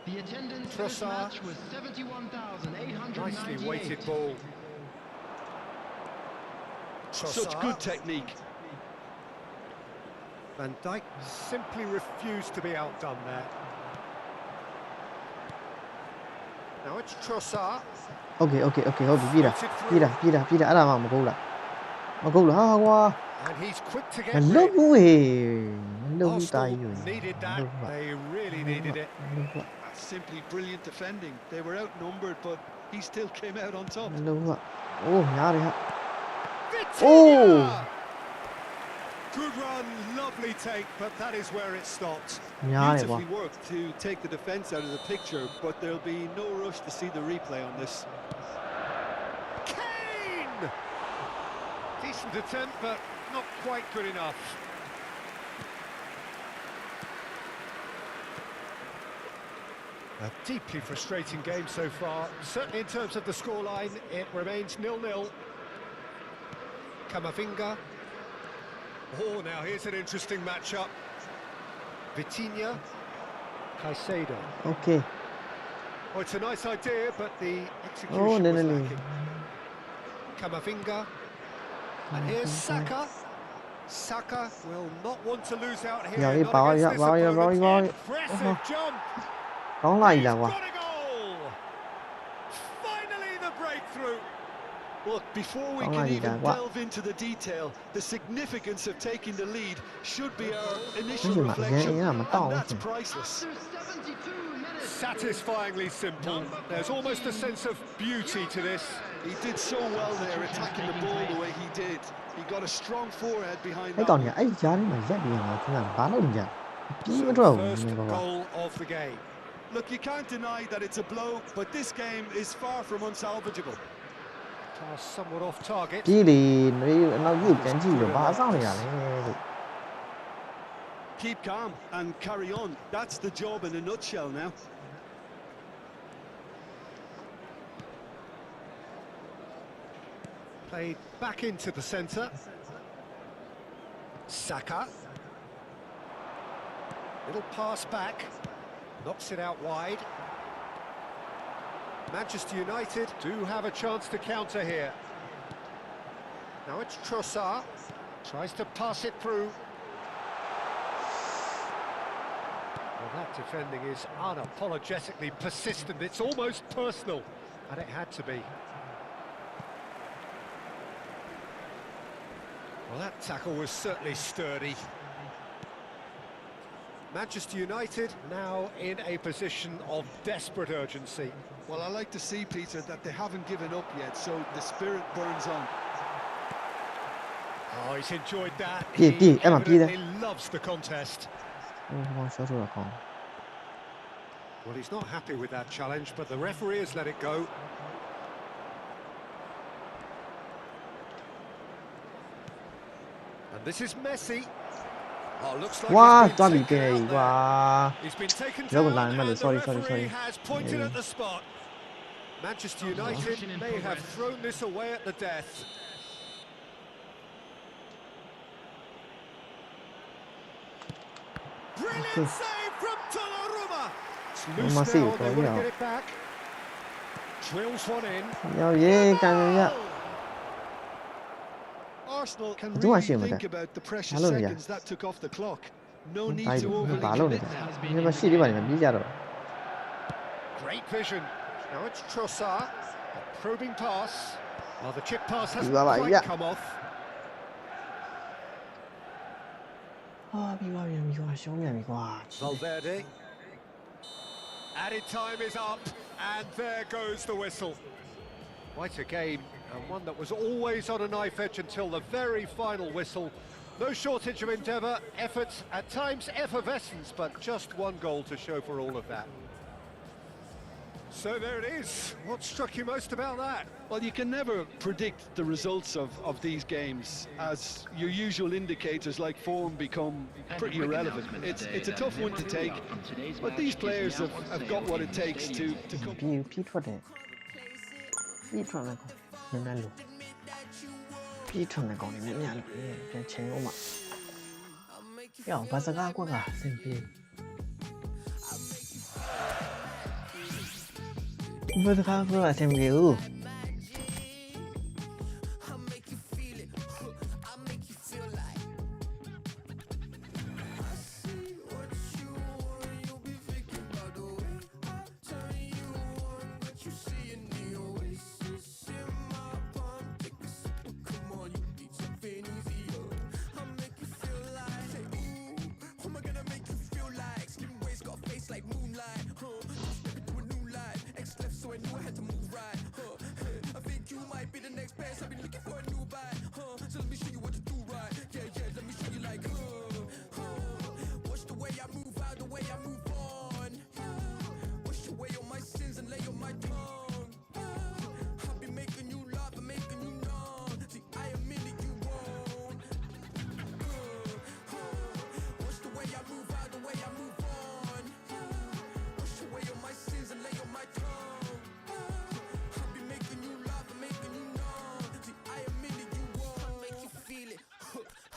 The attendance for this match was 71,898. Nicely weighted ball. Such good technique. Van Dijk simply refused to be outdone there. Now it's Trossard. Okay ဟုတ်ပြီပြေးတာအဲ့ဒါမှမကိုးလားဟာကွာ And he's quick to get မလုပ်ဘူးဟေးမလုပ်ဘူးတာ Arsenal ကြီး needed that. They really needed it. Simply brilliant defending. They were outnumbered, but he still came out on top. မလုပ်ဘူးအိုးညားတယ်ဟာ Vitinha! Good run, lovely take, but that is where it stopped. ညားတယ်ကွာ Beautifully worked to take the defence out of the picture, but there'll be no rush to see the replay on this. Kane! Good attempt, but not quite good enough. A deeply frustrating game so far. Certainly in terms of the scoreline, it remains 0-0. Camavinga. Oh, now here's an interesting matchup. Vitinha. Caicedo. Okay. Oh, it's a nice idea, but the execution Oh, was nearly. lacking. Camavinga. And here's Saka. Saka will not want to lose out here. Yeah, Not against this opponent. Impressive jump. Không lại He's là got a goal. Finally the breakthrough. Look, before we can even delve into the detail, the significance of taking the lead should be our initial reflection, and that's priceless. Satisfyingly simple. There's almost a sense of beauty to this. He did so well there, attacking the ball the way he did. He got a strong forehead behind that. First goal of the game. Look, you can't deny that it's a blow, but this game is far from unsalvageable. Pass somewhat off target. Keep calm and carry on. That's the job in a nutshell now. Played back into the centre. Saka. Little pass back. Knocks it out wide. Manchester United do have a chance to counter here. Now it's Trossard. Tries to pass it through. Well, that defending is unapologetically persistent. It's almost personal, and it had to be. Well, that tackle was certainly sturdy. Manchester United now in a position of desperate urgency. Well, I like to see, Peter, that they haven't given up yet, so the spirit burns on. Oh, he's enjoyed that. He evidently loves the contest. Well, he's not happy with that challenge, but the referee has let it go. And this is Messi. Oh, looks like he's been taken down, and the referee has pointed at the spot. Manchester United may have thrown this away at the death. Brilliant save from Donnarumma. It's loose now, they want to get it back. Drills one in. Arsenal can really think about the precious seconds that took off the clock. No need to overly commit now. Great vision. Now it's Trossard. A probing pass. Well, the chip pass hasn't quite come off. Valverde. Added time is up, and there goes the whistle. Quite a game, and one that was always on a knife edge until the very final whistle. No shortage of endeavour, effort, at times effervescence, but just one goal to show for all of that. So there it is. What struck you most about that? Well, you can never predict the results of these games, as your usual indicators like form become pretty irrelevant. It's a tough one to take, but these players have got what it takes to come.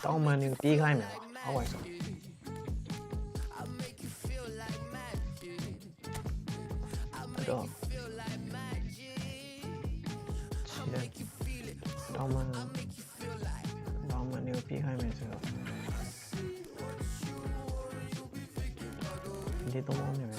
တောင်းမှန်နေပြေးခိုင်းမယ်ကွာအောက်ဝိုင်းဆိုတော့တောင်းမှန်နေပြေးခိုင်းမယ်ဆိုတော့ဒီတော့မှမရဘူး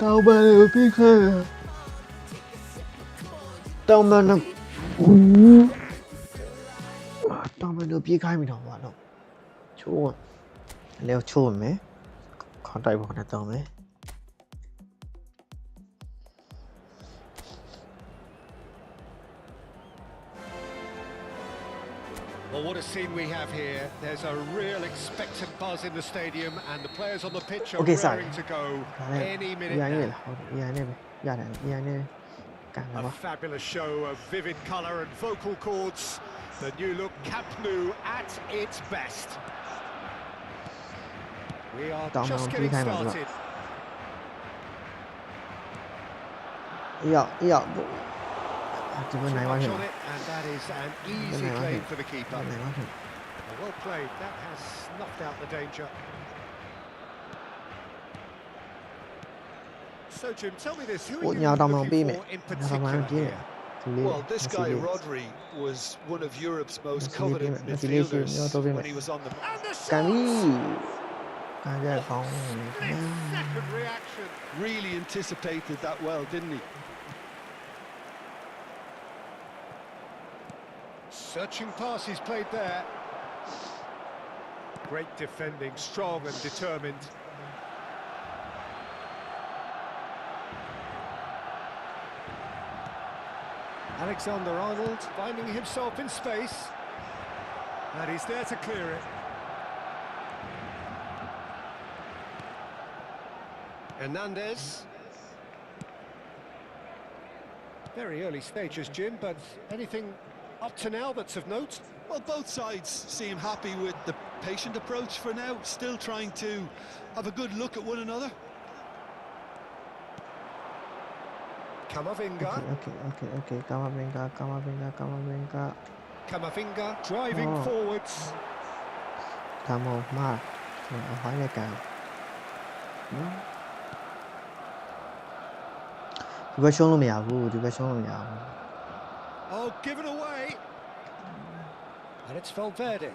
တောင်းပန်လို့ပြီးခဲ့တောင်းပန်လို့ပြေးခိုင်းမိတော့ဘာလို့ချိုးလဲချိုးမယ်ခေါင်းတိုက်ပေါ်နဲ့တောင်းမယ် Well, what a scene we have here. There's a real expectant buzz in the stadium, and the players on the pitch are raring to go any minute now. A fabulous show of vivid colour and vocal cords. The new look Camp Nou at its best. We are just getting started. So much on it, and that is an easy claim for the keeper. Well played, that has snuffed out the danger. So Jim, tell me this, who are you looking for in particular here? Well, this guy Rodri was one of Europe's most coveted midfielders when he was on the... And the shot! Split-second reaction. Really anticipated that well, didn't he? Searching pass he's played there. Great defending, strong and determined. Alexander-Arnold finding himself in space. And he's there to clear it. Hernandez. Very early stages, Jim, but anything up to now that's of note? Well, both sides seem happy with the patient approach for now, still trying to have a good look at one another. Camavinga. Okay. Camavinga. Camavinga driving forwards. Camo Mark. Hỏi lại cả. Đi xuống luôn mày à? Oh, given away. And it's Valverde.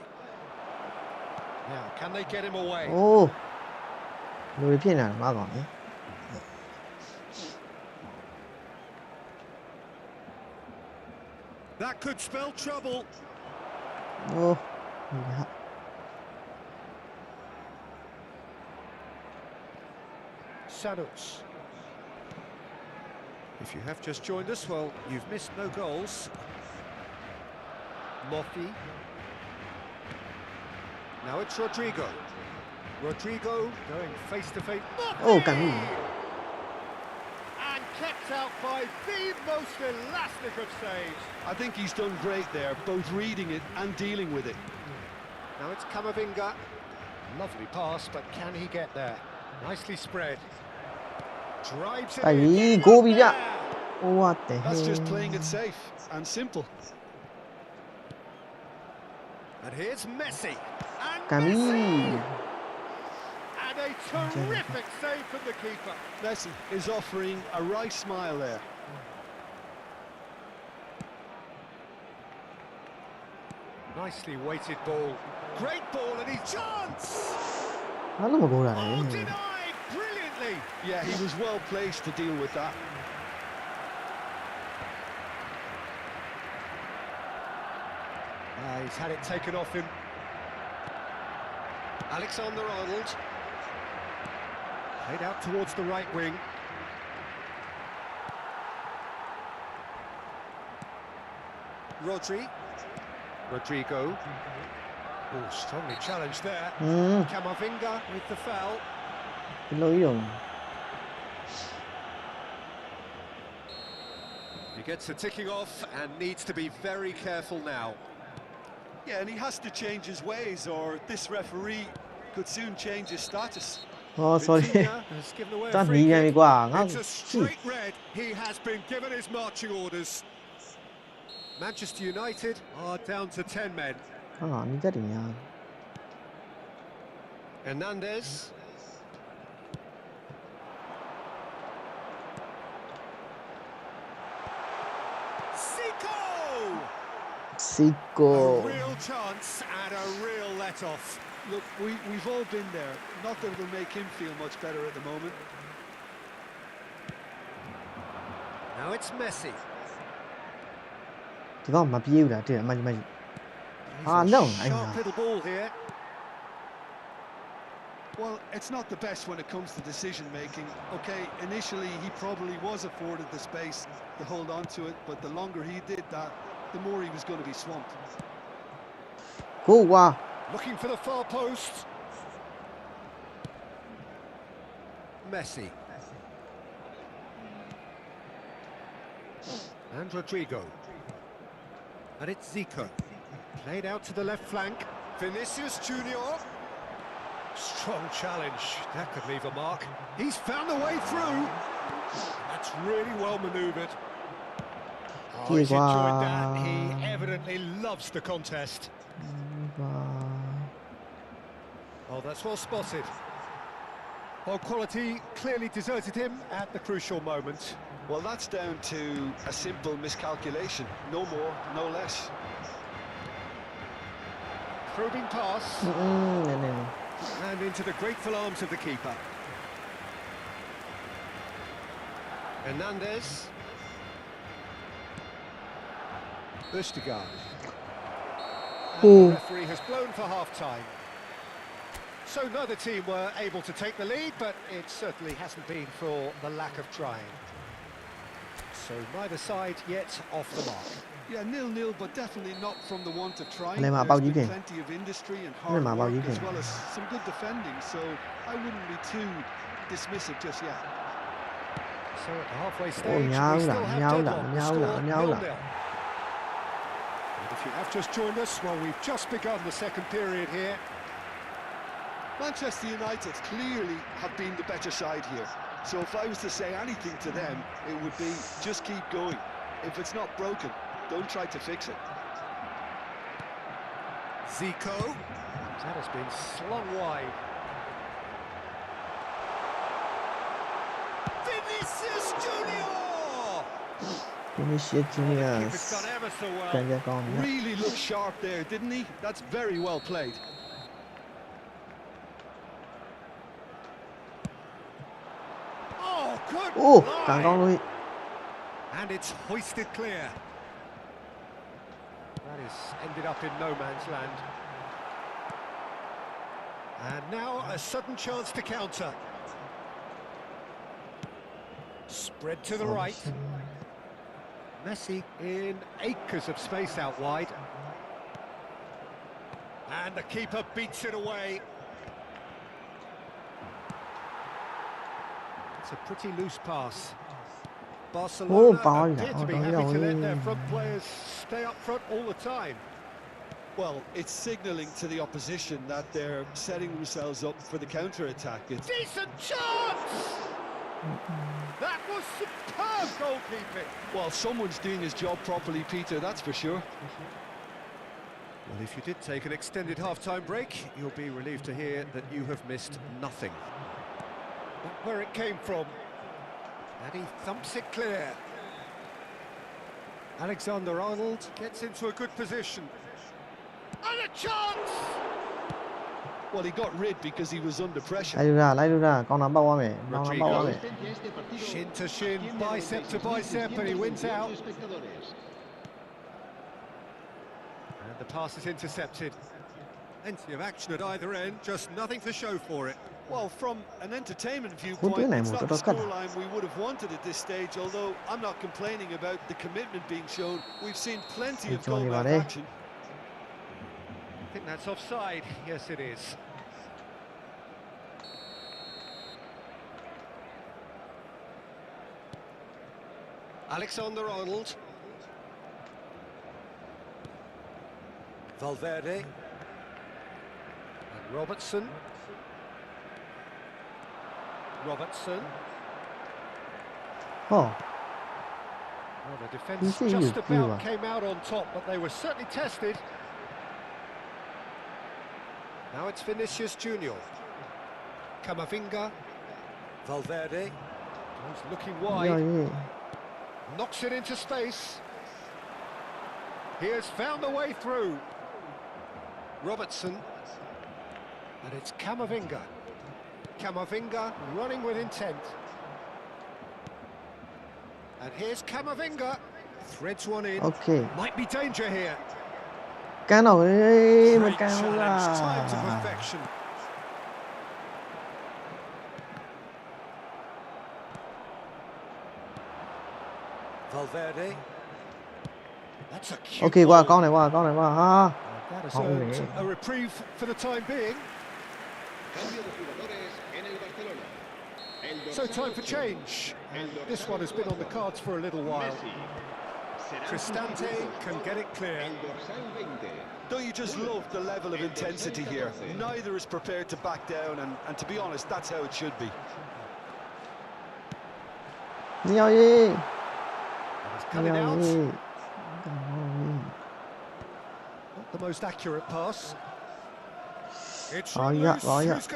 Now, can they get him away? Oh. Người phiền à, má gọi. That could spell trouble. Oh. Yeah. Sanuts. If you have just joined us, well, you've missed no goals. Mofi. Now it's Rodrigo. Rodrigo going face to face. Oh, Camille. And kept out by the most elastic of saves. I think he's done great there, both reading it and dealing with it. Now it's Camavinga. Lovely pass, but can he get there? Nicely spread. Drives it in. Go bija. What the hell? That's just playing it safe and simple. And here's Messi. And Camille. Messi. And a terrific save from the keeper. Messi is offering a right smile there. Nicely weighted ball. Great ball and his chance. Nó là một goal Oh, này. denied brilliantly. Yeah, he was well placed to deal with that. He's had it taken off him. Alexander-Arnold. Played out towards the right wing. Rodrigo. Oh, strongly challenged there. Camavinga with the foul. Lỗi rồi. He gets the ticking off and needs to be very careful now. Yeah, and he has to change his ways, or this referee could soon change his status. Oh, sorry. Has given away a free kick. It's a straight red. He has been given his marching orders. Manchester United are down to 10 men. Hernandez. Zico. A real chance and a real let-off. Look, we've all been there. Not that it'll make him feel much better at the moment. Now it's Messi. Sharp little ball here. Well, it's not the best when it comes to decision-making. Okay, initially he probably was afforded the space to hold on to it, but the longer he did that, the more he was going to be swamped. Looking for the far post. Messi. And Rodrigo. And it's Zico. Played out to the left flank. Vinicius Junior. Strong challenge. That could leave a mark. He's found a way through. That's really well manoeuvred. Oh, he's enjoyed that. He evidently loves the contest. Oh, that's well spotted. Well, quality clearly deserted him at the crucial moment. Well, that's down to a simple miscalculation. No more, no less. Probing pass. And into the grateful arms of the keeper. Hernandez. Østigard. And the referee has blown for half-time. So neither team were able to take the lead, but it certainly hasn't been for the lack of trying. So neither side yet off the mark. Yeah, 0-0, but definitely not from the want of trying. There's been plenty of industry and hard work, as well as some good defending, so I wouldn't be too dismissive just yet. So at the halfway stage, we still have deadlock. The score 0-0. And if you have just joined us, well, we've just begun the second period here. Manchester United clearly have been the better side here. So if I was to say anything to them, it would be just keep going. If it's not broken, don't try to fix it. Zico. That has been slung wide. Vinicius Junior! He's done ever so well. Really looked sharp there, didn't he? That's very well played. Oh, good! And it's hoisted clear. That has ended up in no man's land. And now a sudden chance to counter. Spread to the right. Messi in acres of space out wide. And the keeper beats it away. It's a pretty loose pass. Barcelona appear to be happy to let their front players stay up front all the time. Well, it's signalling to the opposition that they're setting themselves up for the counter-attack. Decent chance! That was superb goalkeeping. Well, someone's doing his job properly, Peter, that's for sure. Well, if you did take an extended half-time break, you'll be relieved to hear that you have missed nothing. That's where it came from. And he thumps it clear. Alexander-Arnold gets into a good position. And a chance! Well, he got rid because he was under pressure. Rodrigo. Shin to shin, bicep to bicep, and he wins out. And the pass is intercepted. Plenty of action at either end, just nothing to show for it. Well, from an entertainment viewpoint, it's not the scoreline we would have wanted at this stage, although I'm not complaining about the commitment being shown. We've seen plenty of goal-mouth action. I think that's offside. Yes, it is. Alexander-Arnold. Valverde. And Robertson. Oh. Well, the defence just about came out on top, but they were certainly tested. Now it's Vinicius Junior. Camavinga. Valverde. He's looking wide. Knocks it into space. He has found the way through. Robertson. And it's Camavinga. Camavinga running with intent. And here's Camavinga. Threads one in. Okay. Might be danger here. Can Great challenge, time to perfection. Valverde. That's a cute Okay, ball. qua ha. That has earned a reprieve for the time being. So time for change. And this one has been on the cards for a little while. Cristante can get it clear. Don't you just love the level of intensity here? Neither is prepared to back down, and to be honest, that's how it should be. He's coming out. Not the most accurate pass. It's who's going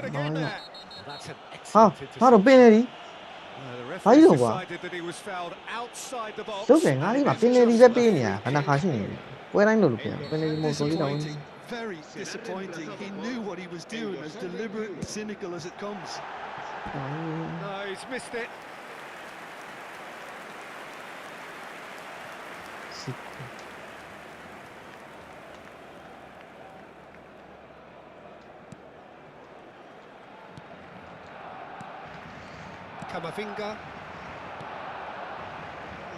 to get that? That's an excellent interception. The referee decided that he was fouled outside the box. Disappointing, very disappointing. He knew what he was doing, as deliberate and cynical as it comes. No, he's missed it. Camavinga.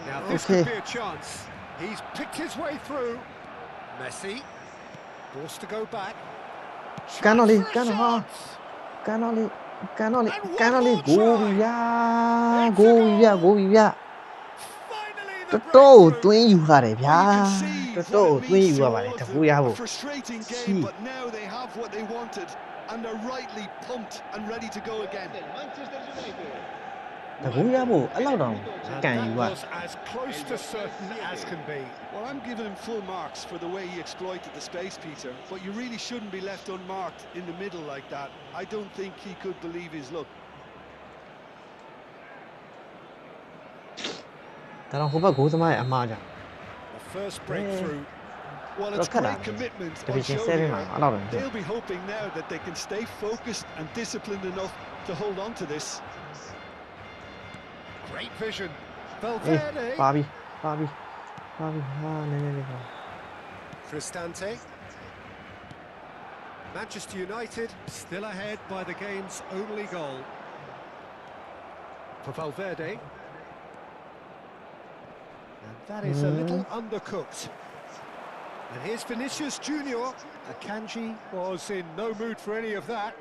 Now this could be a chance. He's picked his way through. Messi forced to go back. Canoli. Frustrating game, but now they have what they wanted, and they're rightly pumped and ready to go again. That was as close to certain as can be. Well, I'm giving him full marks for the way he exploited the space, Peter, but you really shouldn't be left unmarked in the middle like that. I don't think he could believe his luck. The first breakthrough. Well, it's great commitment on show here. They'll be hoping now that they can stay focused and disciplined enough to hold on to this. Great vision. Valverde. Cristante. Manchester United still ahead by the game's only goal. For Valverde. And that is a little undercooked. And here's Vinicius Junior. Akanji was in no mood for any of that.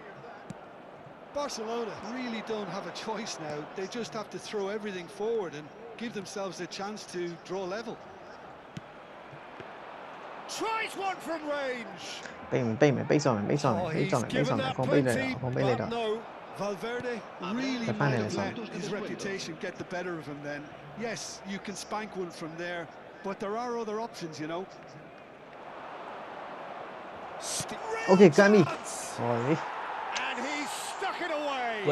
Barcelona really don't have a choice now. They just have to throw everything forward and give themselves a chance to draw level. Tries one from range. He's given that plenty, but no. Valverde really might have let his reputation get the better of him then. Yes, you can spank one from there, but there are other options, you know. Okay, Gami. And he's stuck it away.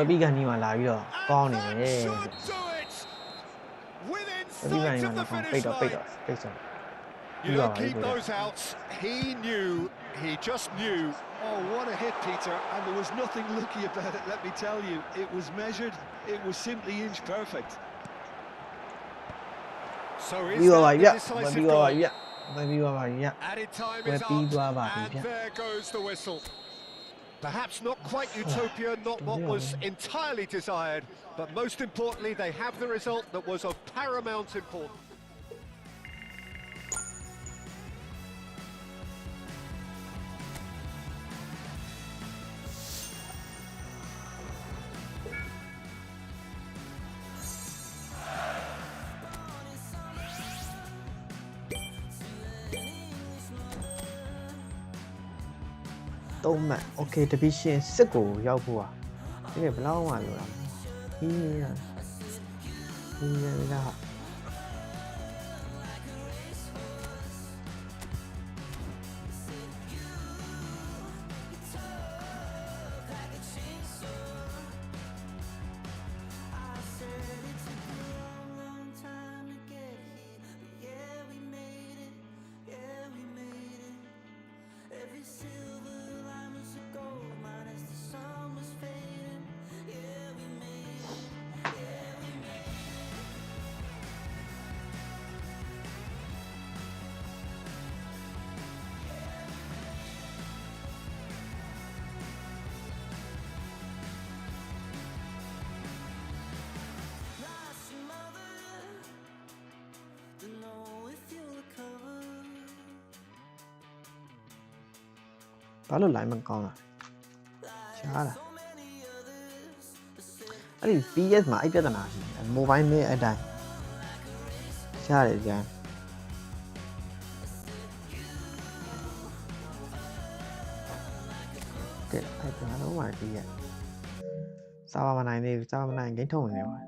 Within sight of the finish line. You don't keep those outs. He knew, he just knew. Oh, what a hit, Peter, and there was nothing lucky about it, let me tell you. It was measured, it was simply inch perfect. So is that the decisive goal? Added time is up, and there goes the whistle. Perhaps not quite utopia, not what was entirely desired, but most importantly, they have the result that was of paramount importance. 3မှတ် okay division 6ကိုရောက်ဖို့อ่ะဒီကဘယ်လောက်မှလို့လားဒီလား ဘာလို့ line မကောင်းလားရှားလားအဲ့ဒီ PS မှာအဲ့ပြဿနာရှိတယ် mobile နဲ့အတိုင်းရှားတယ်ကြမ်းကဲအဲ့ဒါတော့မှဒီရစာပါမနိုင်သေးဘူးစာပါမနိုင်ဂိမ်းထုံနေတယ်ပါ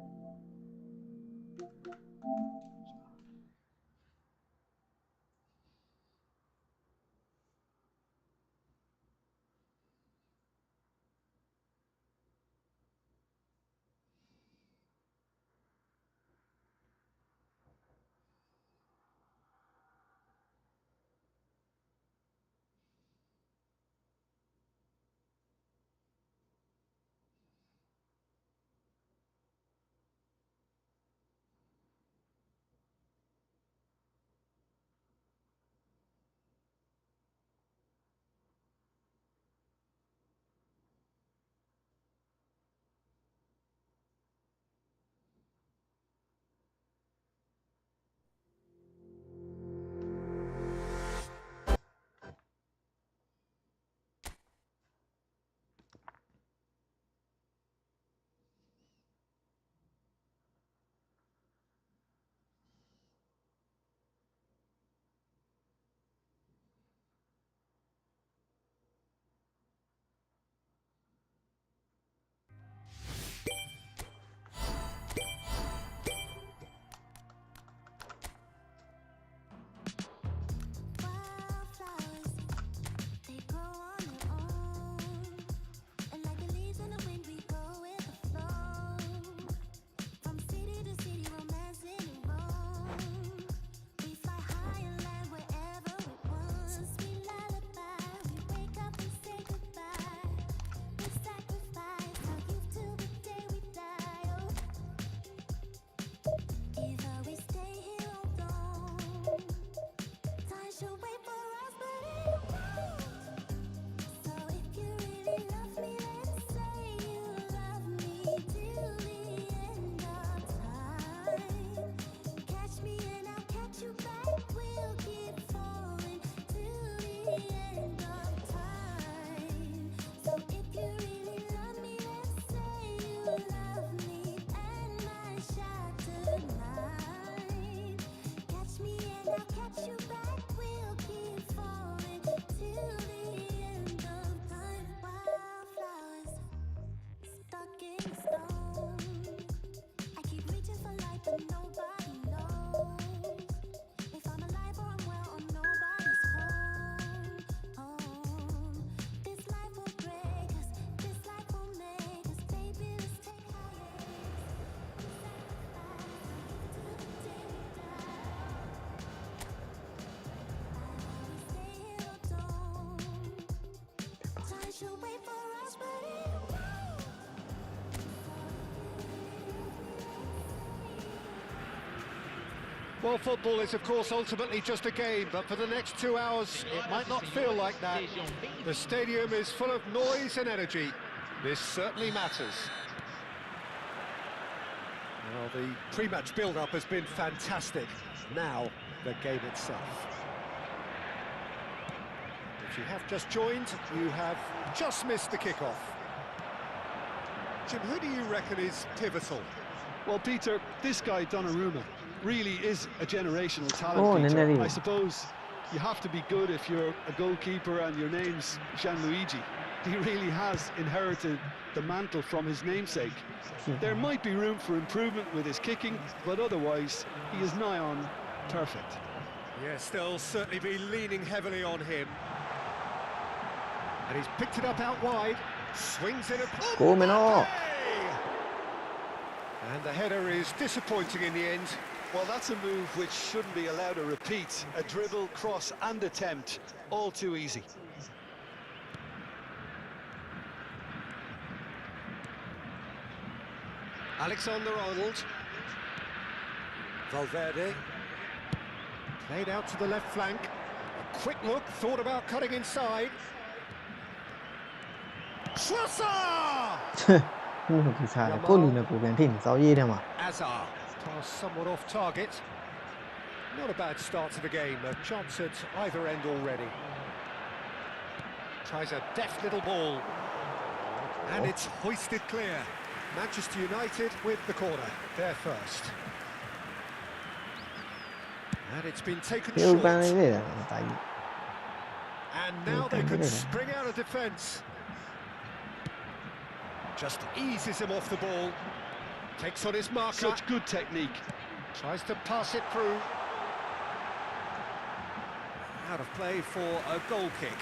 Well, football is, of course, ultimately just a game, but for the next 2 hours, it might not feel like that. The stadium is full of noise and energy. This certainly matters. Well, the pre-match build-up has been fantastic. Now, the game itself. If you have just joined, you have just missed the kickoff. Jim, who do you reckon is pivotal? Well, Peter, this guy, Donnarumma, really is a generational talent, Peter. I suppose you have to be good if you're a goalkeeper and your name's Gianluigi. He really has inherited the mantle from his namesake. There might be room for improvement with his kicking, but otherwise, he is nigh on perfect. Yes, they'll certainly be leaning heavily on him. And he's picked it up out wide. Swings in a... Gómez. And the header is disappointing in the end. Well, that's a move which shouldn't be allowed to repeat. A dribble, cross and attempt, all too easy. Alexander-Arnold. Valverde. Played out to the left flank. A quick look, thought about cutting inside. Trossard! Azar. Pass somewhat off target. Not a bad start to the game. A chance at either end already. Tries a deft little ball. And it's hoisted clear. Manchester United with the corner. They're first. And it's been taken short. And now they could spring out of defence. Just eases him off the ball. Takes on his marker. Such good technique. Tries to pass it through. Out of play for a goal kick.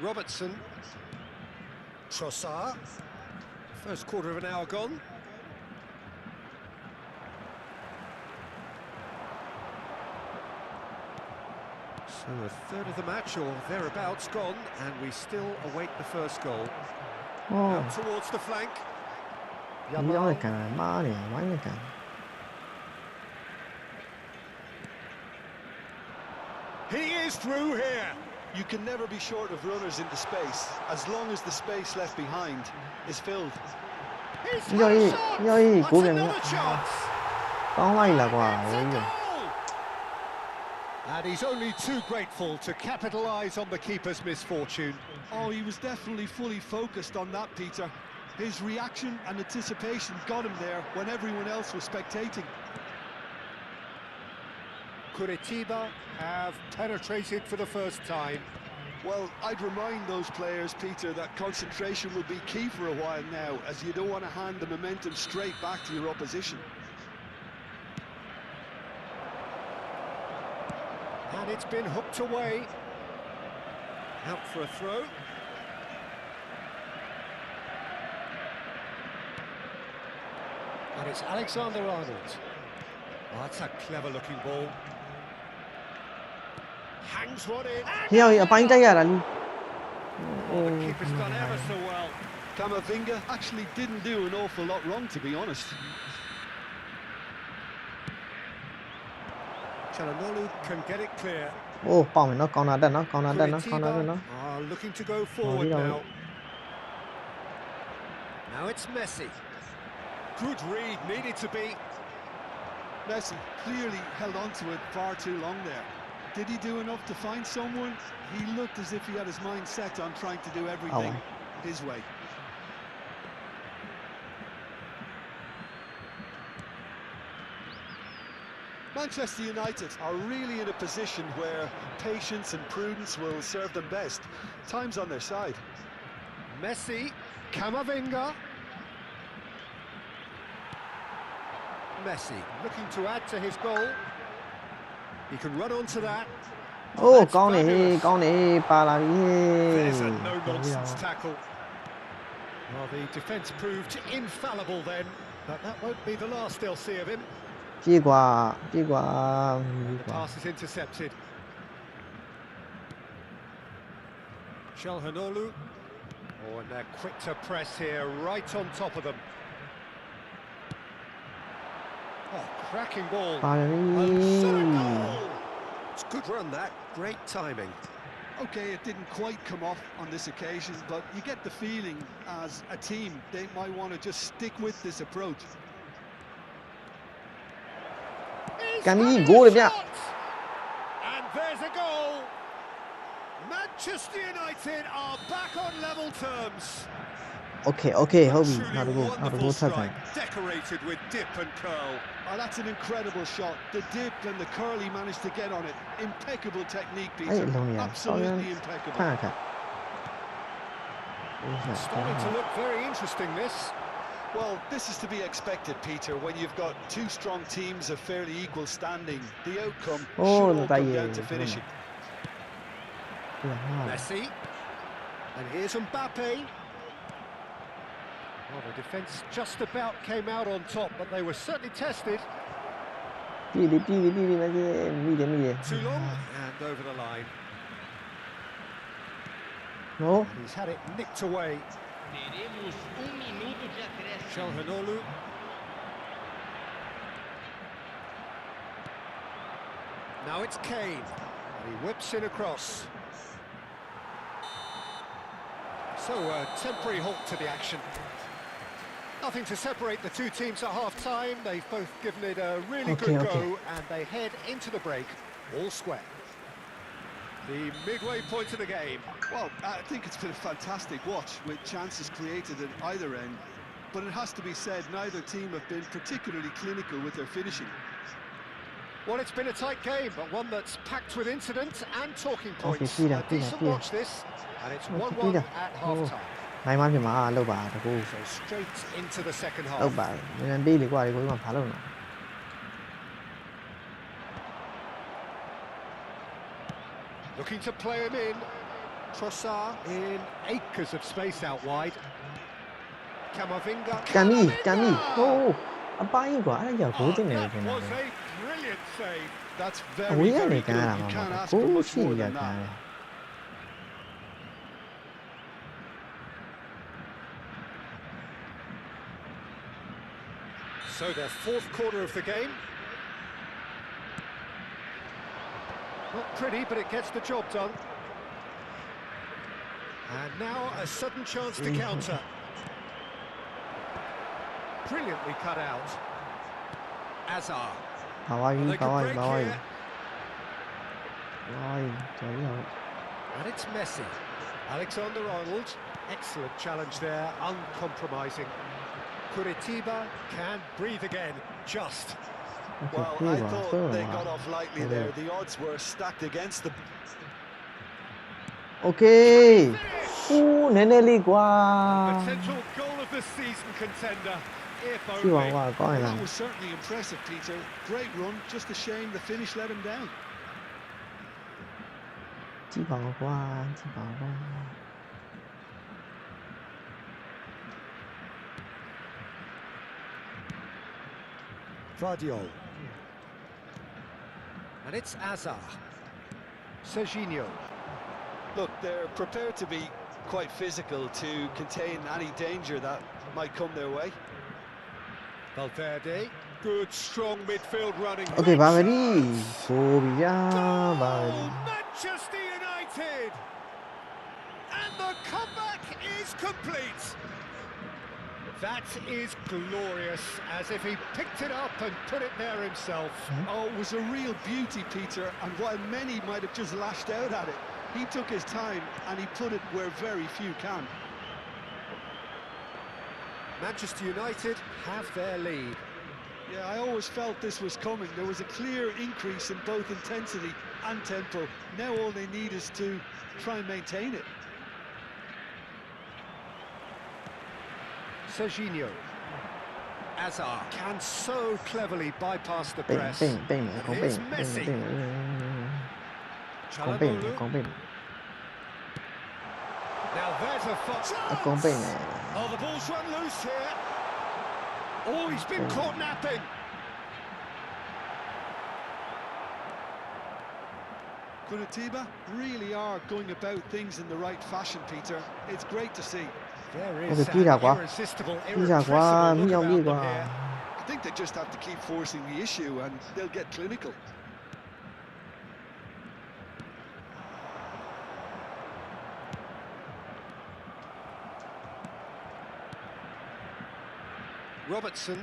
Robertson. Trossard. First quarter of an hour gone. So a third of the match or thereabouts gone, and we still await the first goal. Out towards the flank. He is through here. You can never be short of runners into space, as long as the space left behind is filled. He's had a shot. That's another chance. And he's only too grateful to capitalise on the keeper's misfortune. Oh, he was definitely fully focused on that, Peter. His reaction and anticipation got him there when everyone else was spectating. Curitiba have penetrated for the first time. Well, I'd remind those players, Peter, that concentration will be key for a while now, as you don't want to hand the momentum straight back to your opposition. And it's been hooked away. Out for a throw. And it's Alexander-Arnold. Oh, that's a clever-looking ball. Hangs one in. The Oh, the keeper's done ever so well. Camavinga actually didn't do an awful lot wrong, to be honest. Çalhanoğlu can get it clear. Curitiba Are looking to go forward now. Now it's Messi. Good read, needed to be. Messi clearly held on to it far too long there. Did he do enough to find someone? He looked as if he had his mind set on trying to do everything his way. Manchester United are really in a position where patience and prudence will serve them best. Time's on their side. Messi, Camavinga. Messi looking to add to his goal. He can run onto that. There's a no-nonsense tackle. Well, the defence proved infallible then, but that won't be the last they'll see of him. The pass is intercepted. Çalhanoğlu. Oh, and they're quick to press here, right on top of them. Oh, cracking ball. It's a good run, that. Great timing. Okay, it didn't quite come off on this occasion, but you get the feeling as a team they might want to just stick with this approach. And there's a goal. Manchester United are back on level terms. Okay, okay, hold me. Not to go, decorated with dip and curl. Oh, that's an incredible shot. The dip and the curl he managed to get on it. Impeccable technique, Peter. Absolutely impeccable. It's starting to look very interesting, this. Well, this is to be expected, Peter, when you've got two strong teams of fairly equal standing. The outcome should all come down to finishing. Messi. And here's Mbappe. Well, the defence just about came out on top, but they were certainly tested. Too long and over the line. No. And he's had it nicked away. Calhanoglu. Now it's Kane. And he whips it across. So a temporary halt to the action. Nothing to separate the two teams at half-time. They've both given it a really good go, and they head into the break, all square. The midway point of the game. Well, I think it's been a fantastic watch, with chances created at either end. But it has to be said, neither team have been particularly clinical with their finishing. Well, it's been a tight game, but one that's packed with incident and talking points. A decent watch this, and it's 1-1 at half-time. So straight into the second half. Looking to play him in. Trossard in acres of space out wide. Camavinga. Cami. Oh, that was a brilliant save. That's very, very good. You can't ask for much more than that. So the fourth quarter of the game. Not pretty, but it gets the job done. And now a sudden chance to counter. Brilliantly cut out. Azar. And it's Messi. Alexander-Arnold. Excellent challenge there, uncompromising. Curitiba can breathe again, just. Well, I thought they got off lightly there. The odds were stacked against them. Okay. Potential goal of the season contender. If only. That was certainly impressive, Peter. Great run, just a shame the finish let him down. Vardiol. And it's Azar. Serginho. Look, they're prepared to be quite physical to contain any danger that might come their way. Valverde. Good, strong midfield running. Okay, Bavary. Manchester United! And the comeback is complete. That is glorious, as if he picked it up and put it there himself. Oh, it was a real beauty, Peter, and while many might have just lashed out at it, he took his time and he put it where very few can. Manchester United have their lead. Yeah, I always felt this was coming. There was a clear increase in both intensity and tempo. Now all they need is to try and maintain it. Serginho. Azar can so cleverly bypass the press. Here's Messi. Calhanoglu. Now there's a chance. Oh, the ball's run loose here. Oh, he's been caught napping. Curitiba really are going about things in the right fashion, Peter. It's great to see. There is an irresistible, irrepressible look about them here. I think they just have to keep forcing the issue and they'll get clinical. Robertson.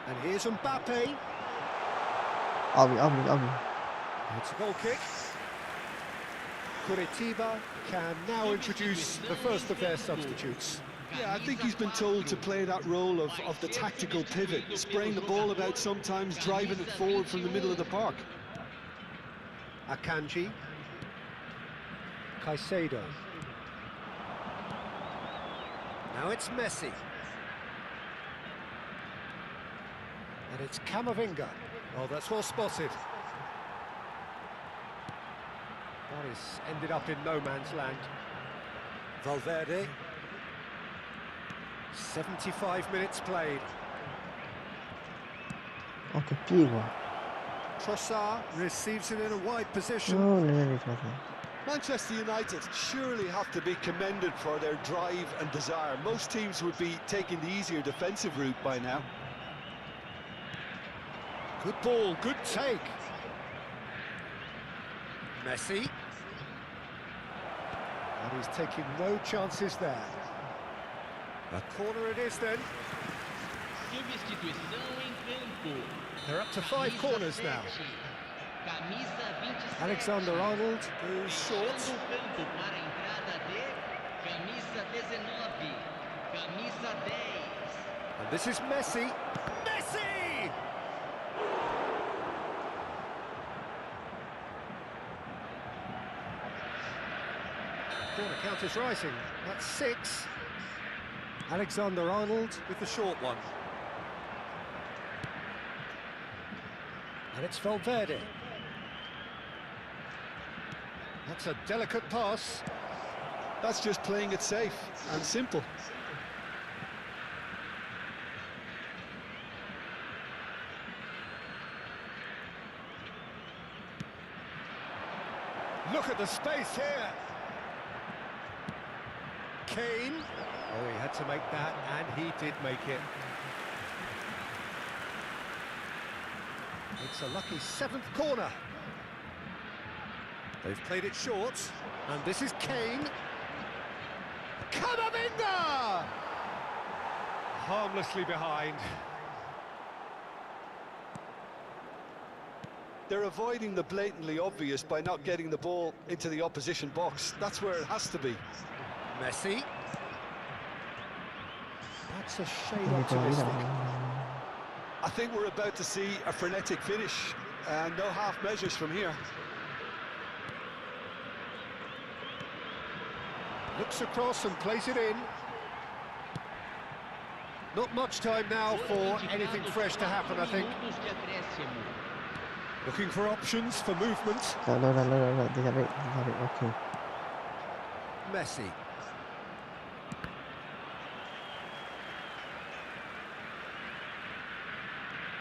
And here's Mbappe. It's a goal kick. Curitiba can now introduce the first of their substitutes. Yeah, I think he's been told to play that role of the tactical pivot, spraying the ball about sometimes, driving it forward from the middle of the park. Akanji. Caicedo. Now it's Messi. And it's Camavinga. Oh, that's well spotted. That is ended up in no man's land. Valverde. 75 minutes played. Okay, Pigo. Trossard receives it in a wide position. No, no. Manchester United surely have to be commended for their drive and desire. Most teams would be taking the easier defensive route by now. Good ball, good take. Messi. And he's taking no chances there. A corner it is then. They're up to 5 corners now. Alexander-Arnold goes short. And this is Messi. Messi! Corner count is rising. That's 6. Alexander-Arnold with the short one. And it's Valverde. That's a delicate pass. That's just playing it safe and simple. Look at the space here. Kane. Oh, he had to make that, and he did make it. It's a lucky 7th corner. They've played it short, and this is Kane. Camavinga! Harmlessly behind. They're avoiding the blatantly obvious by not getting the ball into the opposition box. That's where it has to be. Messi. That's a shade optimistic. I think we're about to see a frenetic finish, and no half measures from here. Looks across and plays it in. Not much time now for anything fresh to happen, I think. Looking for options for movement. No. Okay. Messi.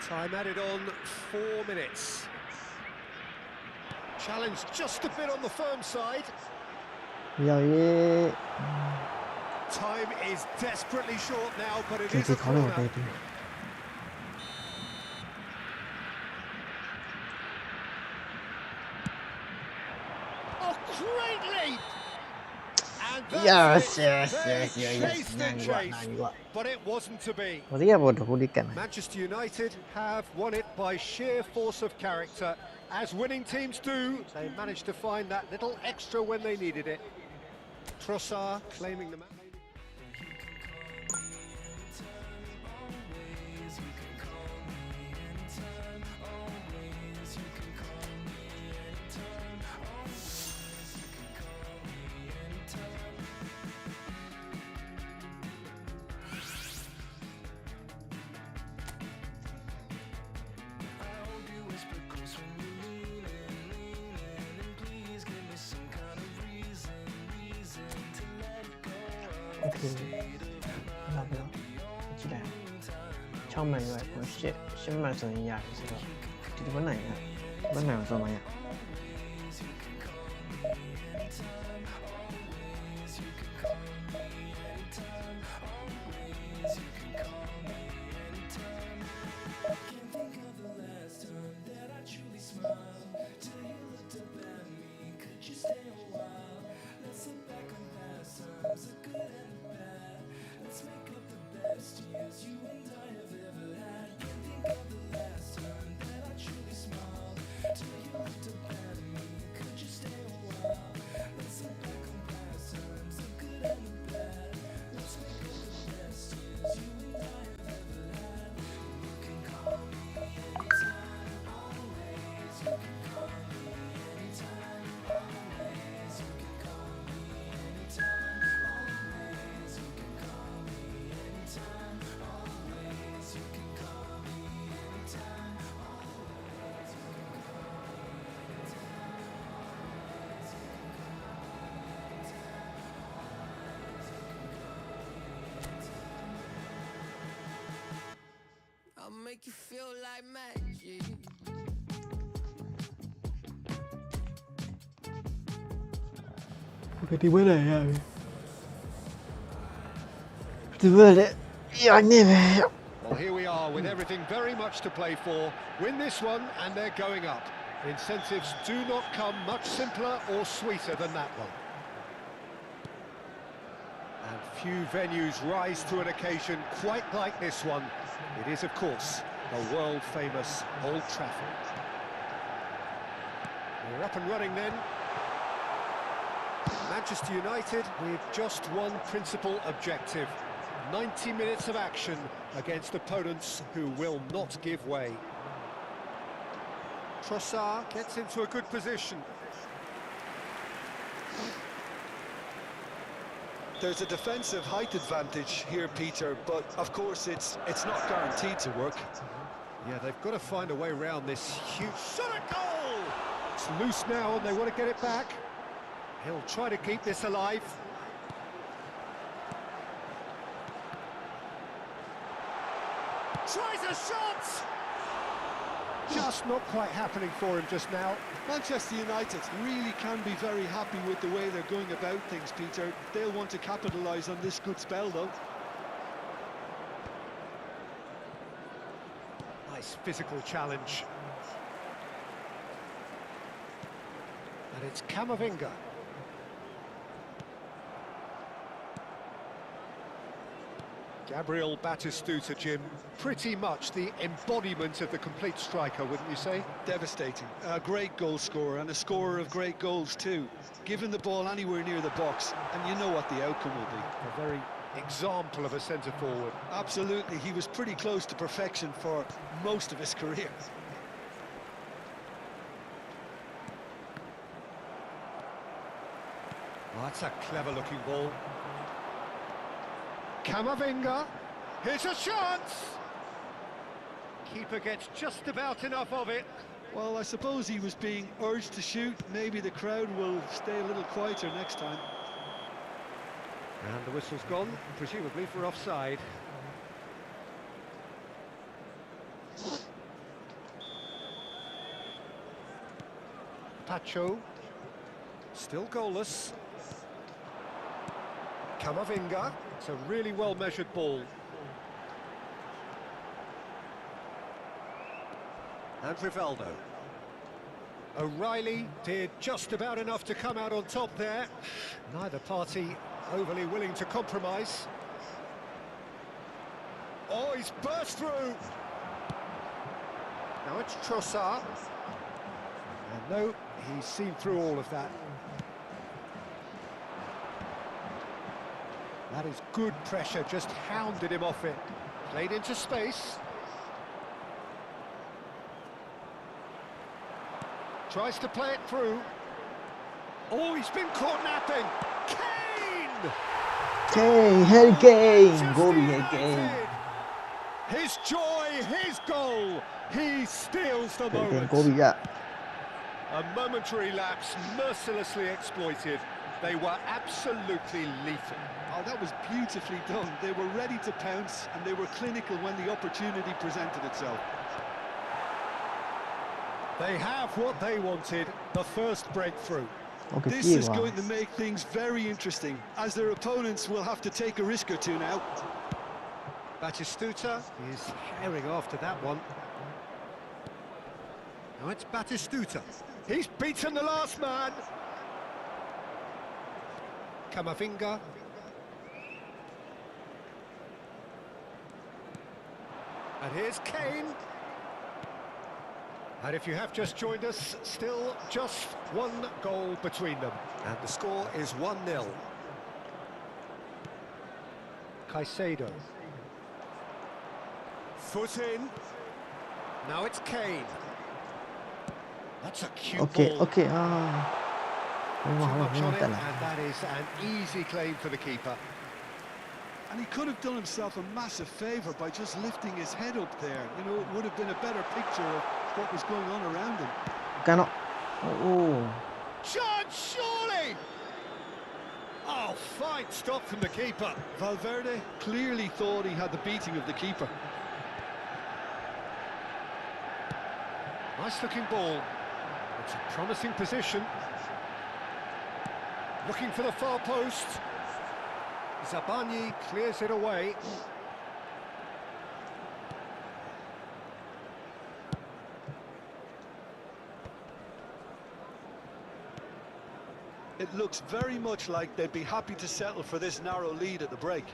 Time added on 4 minutes. Challenge just a bit on the firm side. Yeah. Time is desperately short now, but it Can is a take corner, corner. baby. Oh, great leap! And Yes. chased and chased, but it wasn't to be. Manchester United have won it by sheer force of character. As winning teams do, they managed to find that little extra when they needed it. Trossard claiming the match. 오케이. 하나고요. 지금 처음에 이거 10만 선 이하 있어서 뒤도 만나요. 좀 많이. make you feel like magic. Ok, tí bữa này à. Tí bữa này. Anh em. Well, here we are with everything very much to play for. Win this one and they're going up. Incentives do not come much simpler or sweeter than that one. And few venues rise to an occasion quite like this one. It is, of course, the world-famous Old Trafford. We're up and running then. Manchester United with just one principal objective. 90 minutes of action against opponents who will not give way. Trossard gets into a good position. There's a defensive height advantage here, Peter, but of course it's not guaranteed to work. Yeah, they've got to find a way around this huge shot at goal! It's loose now and they want to get it back. He'll try to keep this alive. Tries a shot! Just not quite happening for him just now. Manchester United really can be very happy with the way they're going about things, Peter. They'll want to capitalise on this good spell, though. Nice physical challenge. And it's Camavinga. Gabriel Batistuta, Jim, pretty much the embodiment of the complete striker, wouldn't you say? Devastating. A great goal scorer and a scorer of great goals too. Given the ball anywhere near the box, and you know what the outcome will be. A very example of a centre-forward. Absolutely, he was pretty close to perfection for most of his career. Oh, that's a clever-looking ball. Camavinga, here's a chance! Keeper gets just about enough of it. Well, I suppose he was being urged to shoot. Maybe the crowd will stay a little quieter next time. And the whistle's gone, presumably for offside. Pacho, still goalless. Camavinga, it's a really well-measured ball. And Rivaldo. O'Reilly did just about enough to come out on top there. Neither party overly willing to compromise. Oh, he's burst through! Now it's Trossard. And no, he's seen through all of that. That is good pressure, just hounded him off it. Played into space. Tries to play it through. Oh, he's been caught napping. Kane! Kane, Harry Kane, Gobi Harry Kane. His joy, his goal. He steals the moment. Gobi, yeah. A momentary lapse, mercilessly exploited. They were absolutely lethal. Oh, that was beautifully done. They were ready to pounce and they were clinical when the opportunity presented itself. They have what they wanted, the first breakthrough. Okay, this is going to make things very interesting, as their opponents will have to take a risk or two now. Batistuta is herring after that one. Now it's Batistuta. He's beaten the last man. Camavinga. And here's Kane. And if you have just joined us, still just one goal between them. And the score is 1-0. Caicedo. Foot in. Now it's Kane. That's a cute ball. Okay. Too much on it, and that is an easy claim for the keeper. And he could have done himself a massive favour by just lifting his head up there. You know, it would have been a better picture of what was going on around him. Cannot. Oh. Judge, surely! Oh, fine stop from the keeper. Valverde clearly thought he had the beating of the keeper. Nice looking ball. It's a promising position. Looking for the far post. Zabani clears it away. It looks very much like they'd be happy to settle for this narrow lead at the break.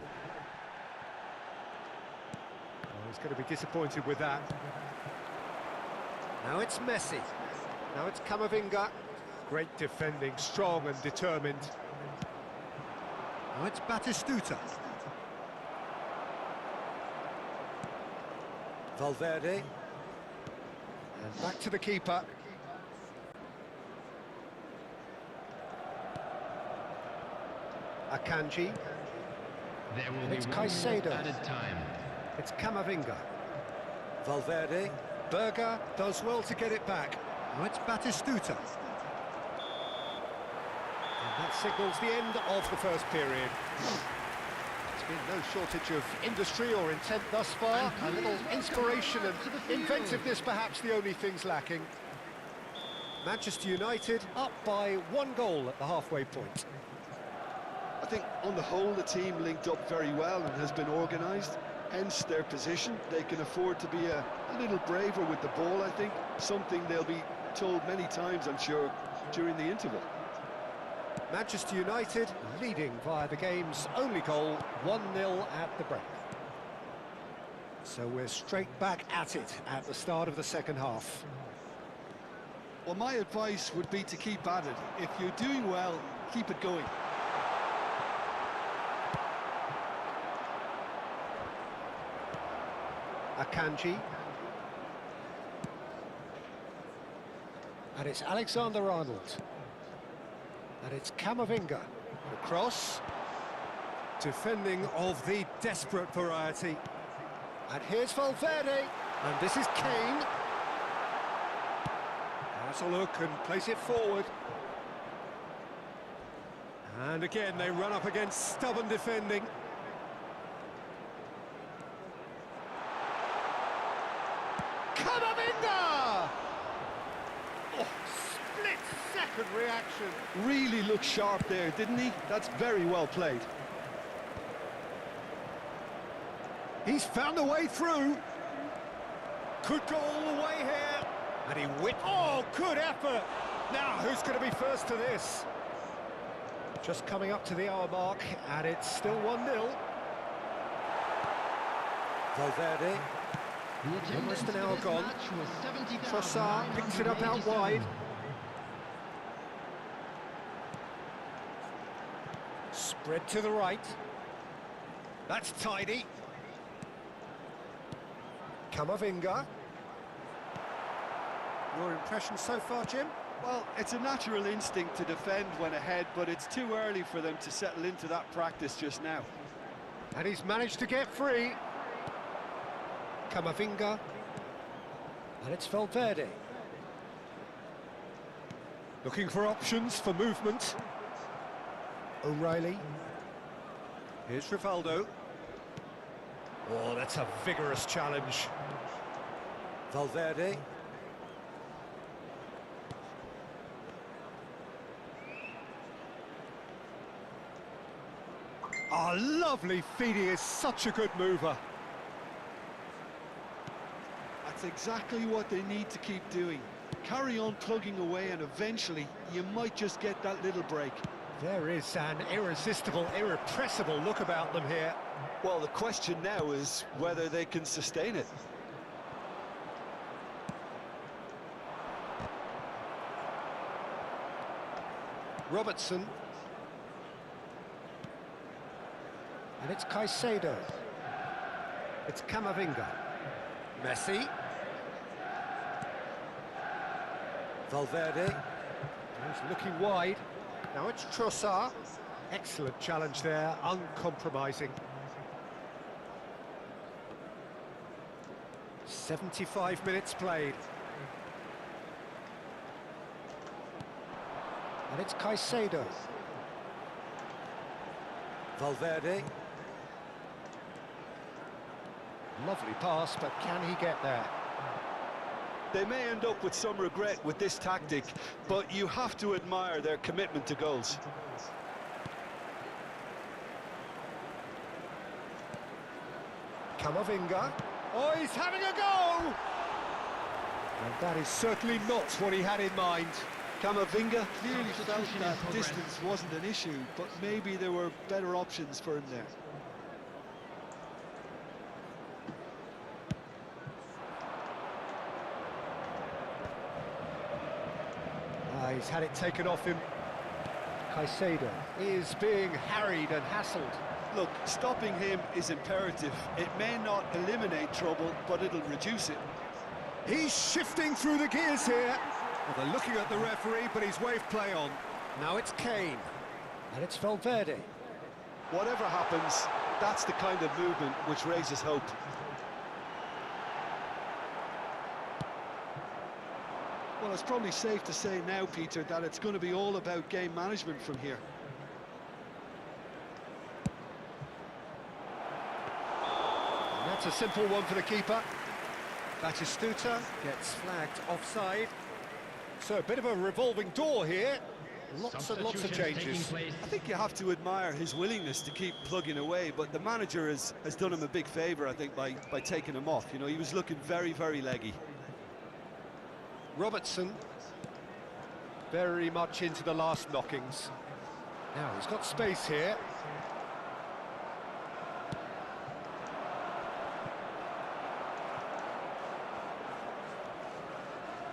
Oh, he's going to be disappointed with that. Now it's Messi. Now it's Camavinga. Great defending, strong and determined. Now it's Batistuta. Valverde. And back to the keeper. Akanji. There will It's be Caicedo. added time. It's Camavinga. Valverde. Berger does well to get it back. Now it's Batistuta. And that signals the end of the first period. There's been no shortage of industry or intent thus far. A little inspiration and inventiveness perhaps the only things lacking. Manchester United up by 1 goal at the halfway point. I think on the whole the team linked up very well and has been organised, hence their position. They can afford to be a little braver with the ball, I think, something they'll be told many times, I'm sure, during the interval. Manchester United leading via the game's only goal, 1-0 at the break. So we're straight back at it at the start of the second half. Well, my advice would be to keep at it. If you're doing well, keep it going. Akanji. And it's Alexander-Arnold. And it's Camavinga. The cross. Defending of the desperate variety. And here's Valverde. And this is Kane. Has a look and plays it forward. And again, they run up against stubborn defending. Camavinga! Oh, split-second reaction. Really looked sharp there, didn't he? That's very well played. He's found a way through. Could go all the way here. And he oh, good effort. Now, who's going to be first to this? Just coming up to the hour mark, and it's still 1-0. Valverde. Almost an hour gone. Trossard picks it up out wide. Spread to the right. That's tidy. Camavinga. Your impression so far, Jim? Well, it's a natural instinct to defend when ahead, but it's too early for them to settle into that practice just now. And he's managed to get free. Camavinga. And it's Valverde. Looking for options for movement. O'Reilly. Here's Rivaldo. Oh, that's a vigorous challenge. Valverde. Oh, lovely feed. He is such a good mover. That's exactly what they need to keep doing. Carry on plugging away and eventually you might just get that little break. There is an irresistible, irrepressible look about them here. Well, the question now is whether they can sustain it. Robertson. And it's Caicedo. It's Camavinga. Messi. Valverde. He's looking wide. Now it's Trossard. Excellent challenge there, uncompromising. 75 minutes played. And it's Caicedo. Valverde. Lovely pass, but can he get there? They may end up with some regret with this tactic, but you have to admire their commitment to goals. Camavinga. Oh, he's having a go! And that is certainly not what he had in mind. Camavinga clearly felt that distance wasn't an issue, but maybe there were better options for him there. He's had it taken off him. Caicedo is being harried and hassled. Look, stopping him is imperative. It may not eliminate trouble, but it'll reduce it. He's shifting through the gears here. Well, they're looking at the referee, but he's waved play on. Now it's Kane, and it's Valverde. Whatever happens, that's the kind of movement which raises hope. Well, it's probably safe to say now, Peter, that it's going to be all about game management from here. And that's a simple one for the keeper. Batistuta gets flagged offside. So a bit of a revolving door here. Lots and lots of changes. I think you have to admire his willingness to keep plugging away, but the manager has done him a big favour, I think, by taking him off. You know, he was looking very, very leggy. Robertson, very much into the last knockings. Now he's got space here.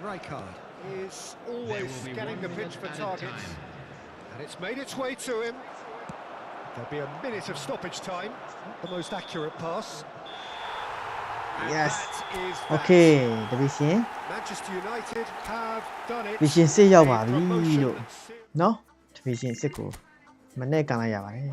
Rijkaard is always scanning the pitch for targets. And it's made its way to him. There'll be a minute of stoppage time. The most accurate pass. And Yes. that is that. Okay, division. Manchester United have done it. Division 6ရောက်ပါပြီလို့เนาะ Division 6ကိုမနေ့ကန်လိုက်ရပါတယ်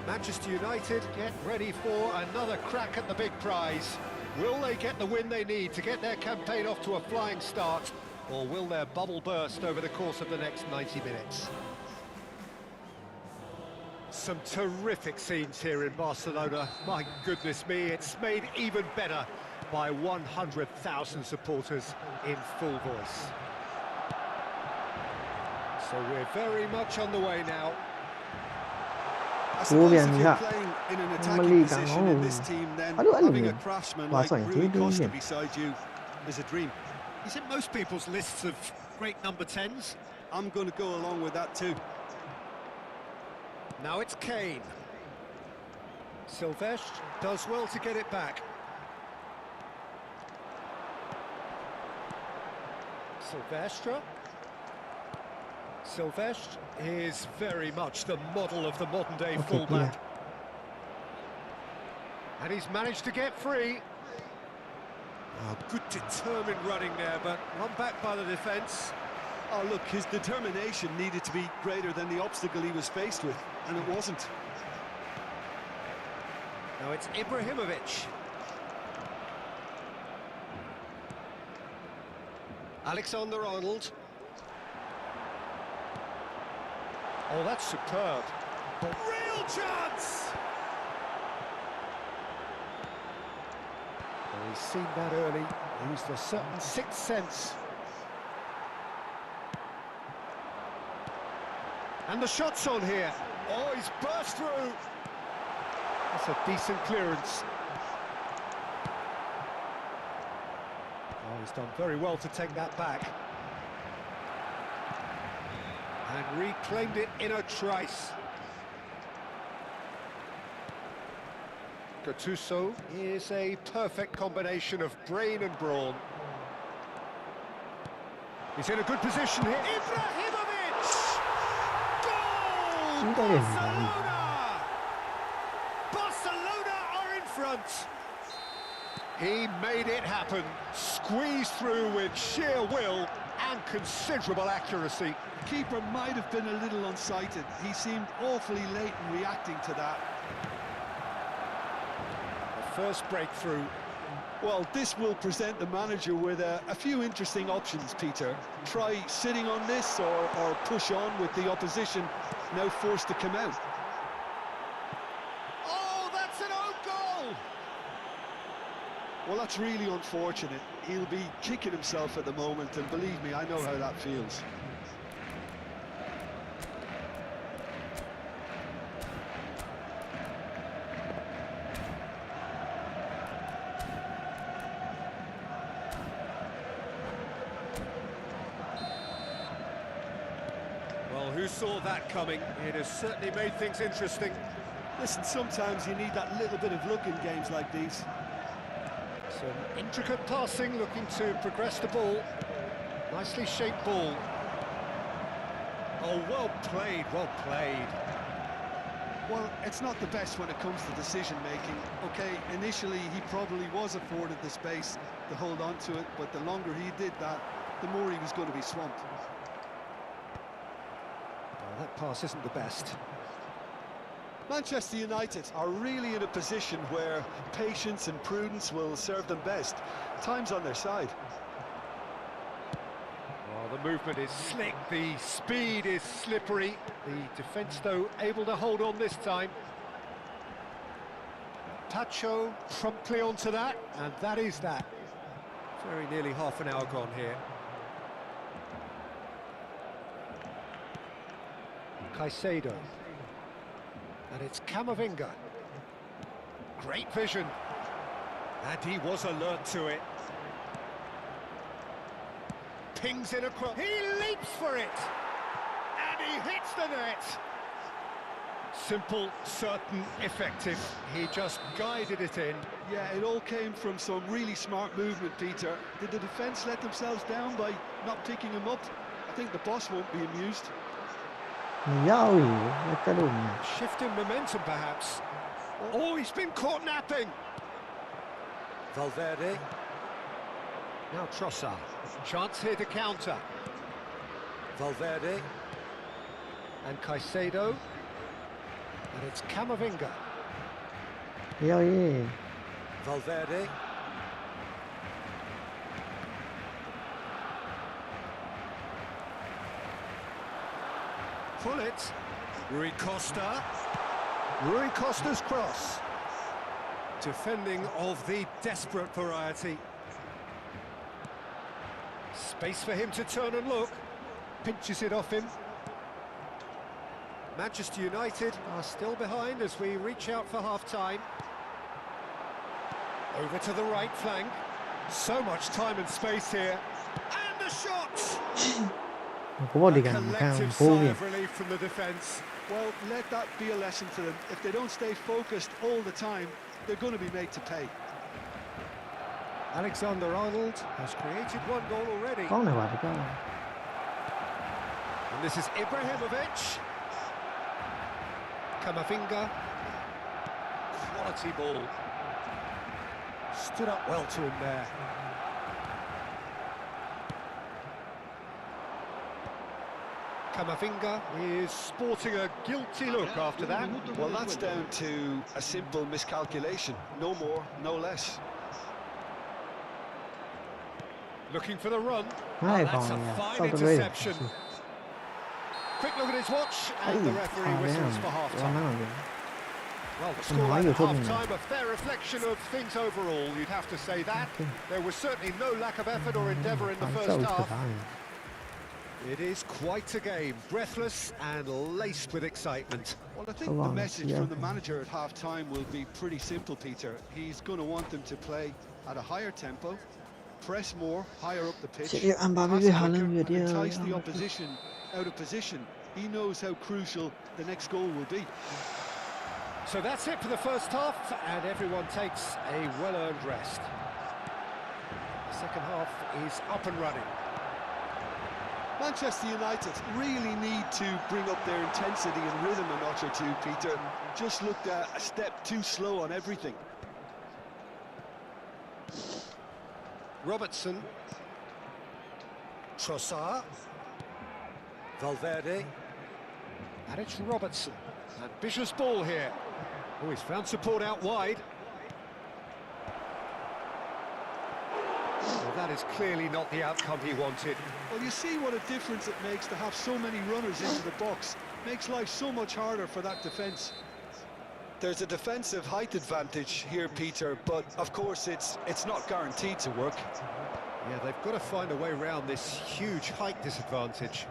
Manchester United get ready for another crack at the big prize. Will they get the win they need to get their campaign off to a flying start, or will their bubble burst over the course of the next 90 minutes? Some terrific scenes here in Barcelona. My goodness me, it's made even better by 100,000 supporters in full voice. So we're very much on the way now. I suppose if you're playing in an attacking position in this team, then having a craftsman like Rui Costa beside you is a dream. He's in most people's lists of great number 10s. I'm going to go along with that too. Now it's Kane. Silvestre does well to get it back. Silvestre. Silvestre is very much the model of the modern-day fullback. And he's managed to get free. Oh, good determined running there, but run back by the defence. Oh, look, his determination needed to be greater than the obstacle he was faced with, and it wasn't. Now it's Ibrahimovic. Alexander-Arnold. Oh, that's superb. Real chance! Well, he's seen that early, used a certain sixth sense. And the shot's on here. Oh, he's burst through. That's a decent clearance. Oh, he's done very well to take that back. And reclaimed it in a trice. Gattuso is a perfect combination of brain and brawn. He's in a good position here. Ibrahimovic! Goal! Barcelona! Barcelona are in front. He made it happen. Squeezed through with sheer will and considerable accuracy. The keeper might have been a little unsighted. He seemed awfully late in reacting to that. First breakthrough. Well, this will present the manager with a few interesting options, Peter. Try sitting on this or push on with the opposition now forced to come out. Oh, that's an own goal! Well, that's really unfortunate. He'll be kicking himself at the moment, and believe me, I know how that feels. Well, who saw that coming? It has certainly made things interesting. Listen, sometimes you need that little bit of luck in games like these. Some intricate passing, looking to progress the ball. Nicely shaped ball. Oh, well played, well played. Well, it's not the best when it comes to decision-making. OK, initially he probably was afforded the space to hold on to it, but the longer he did that, the more he was going to be swamped. Well, that pass isn't the best. Manchester United are really in a position where patience and prudence will serve them best. Time's on their side. Oh, the movement is slick, the speed is slippery. The defence, though, able to hold on this time. Pacho promptly onto that, and that is that. Very nearly half an hour gone here. Caicedo. And it's Camavinga. Great vision. And he was alert to it. Pings in across. He leaps for it. And he hits the net. Simple, certain, effective. He just guided it in. Yeah, it all came from some really smart movement, Peter. Did the defence let themselves down by not picking him up? I think the boss won't be amused. Shifting momentum, perhaps. Oh, he's been caught napping. Valverde. Now Trossard. Chance here to counter. Valverde. And Caicedo. And it's Camavinga. Valverde. Pull it. Rui Costa. Rui Costa's cross. Defending of the desperate variety. Space for him to turn and look. Pinches it off him. Manchester United are still behind as we reach out for half-time. Over to the right flank. So much time and space here. And the shot! A collective sigh of relief from the defence. Well, let that be a lesson to them. If they don't stay focused all the time, they're going to be made to pay. Alexander-Arnold has created one goal already. And this is Ibrahimovic. Camavinga. Quality ball. Stood up well to him there. Camavinga is sporting a guilty look after that. Well, that's down to a simple miscalculation. No more, no less. Looking for the run. Hai That's còn a nhà fine sau tôi đây. interception. Quick look at his watch, and the referee whistles for half-time. Well, the scoreline at half-time, a fair reflection of things overall, you'd have to say that. There was certainly no lack of effort or endeavour in the first half. It is quite a game, breathless and laced with excitement. Well, I think the message from the manager at half-time will be pretty simple, Peter. He's going to want them to play at a higher tempo, press more, higher up the pitch, pass quicker, and entice the opposition out of position. He knows how crucial the next goal will be. So that's it for the first half, and everyone takes a well-earned rest. The second half is up and running. Manchester United really need to bring up their intensity and rhythm a notch or two, Peter. Just looked a step too slow on everything. Robertson. Trossard. Valverde. And it's Robertson. Ambitious ball here. Oh, he's found support out wide. Well, that is clearly not the outcome he wanted. Well, you see what a difference it makes to have so many runners into the box. Makes life so much harder for that defence. There's a defensive height advantage here, Peter, but of course it's not guaranteed to work. Yeah, they've got to find a way around this huge height disadvantage.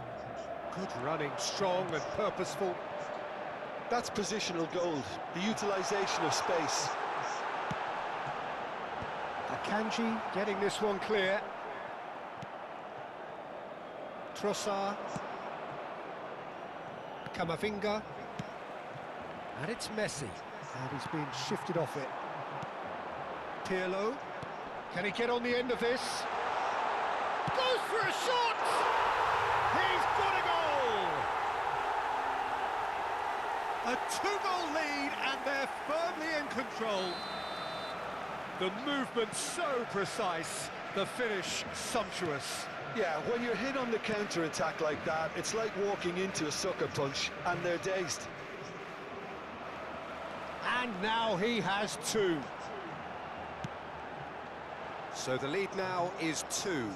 Good running, strong and purposeful. That's positional gold, the utilisation of space. Akanji getting this one clear. Trossard. Camavinga. And it's Messi. And he's been shifted off it. Pirlo. Can he get on the end of this? Goes for a shot! He's got a goal! A two-goal lead, and they're firmly in control. The movement so precise, the finish sumptuous. Yeah, when you're hit on the counter-attack like that, it's like walking into a sucker punch, and they're dazed. And now he has two. So the lead now is 2.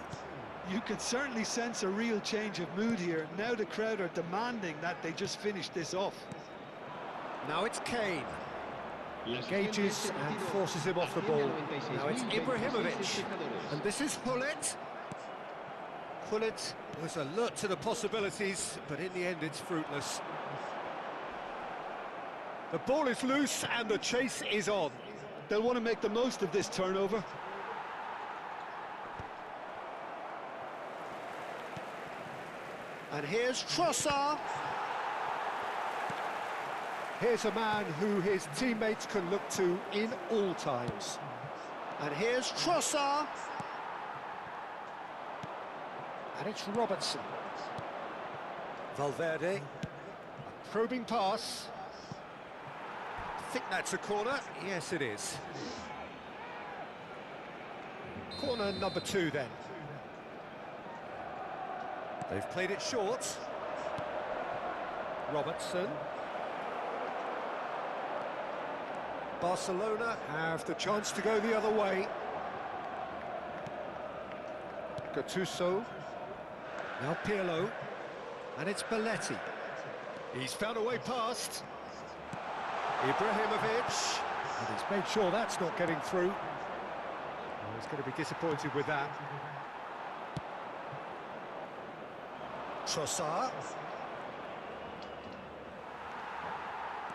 You can certainly sense a real change of mood here. Now the crowd are demanding that they just finish this off. Now it's Kane. Engages and forces him off the ball. Now it's Ibrahimovic. And this is Hullet. Hullet was alert to the possibilities, but in the end it's fruitless. The ball is loose and the chase is on. They'll want to make the most of this turnover. And here's Trossard. Here's a man who his teammates can look to in all times. And here's Trossard. And it's Robertson. Valverde. A probing pass. I think that's a corner. Yes, it is. Corner number 2 then. They've played it short. Robertson. Barcelona have the chance to go the other way. Gattuso. Now Pirlo. And it's Belletti. He's found a way past. Ibrahimovic. And he's made sure that's not getting through. Oh, he's going to be disappointed with that. Trossard.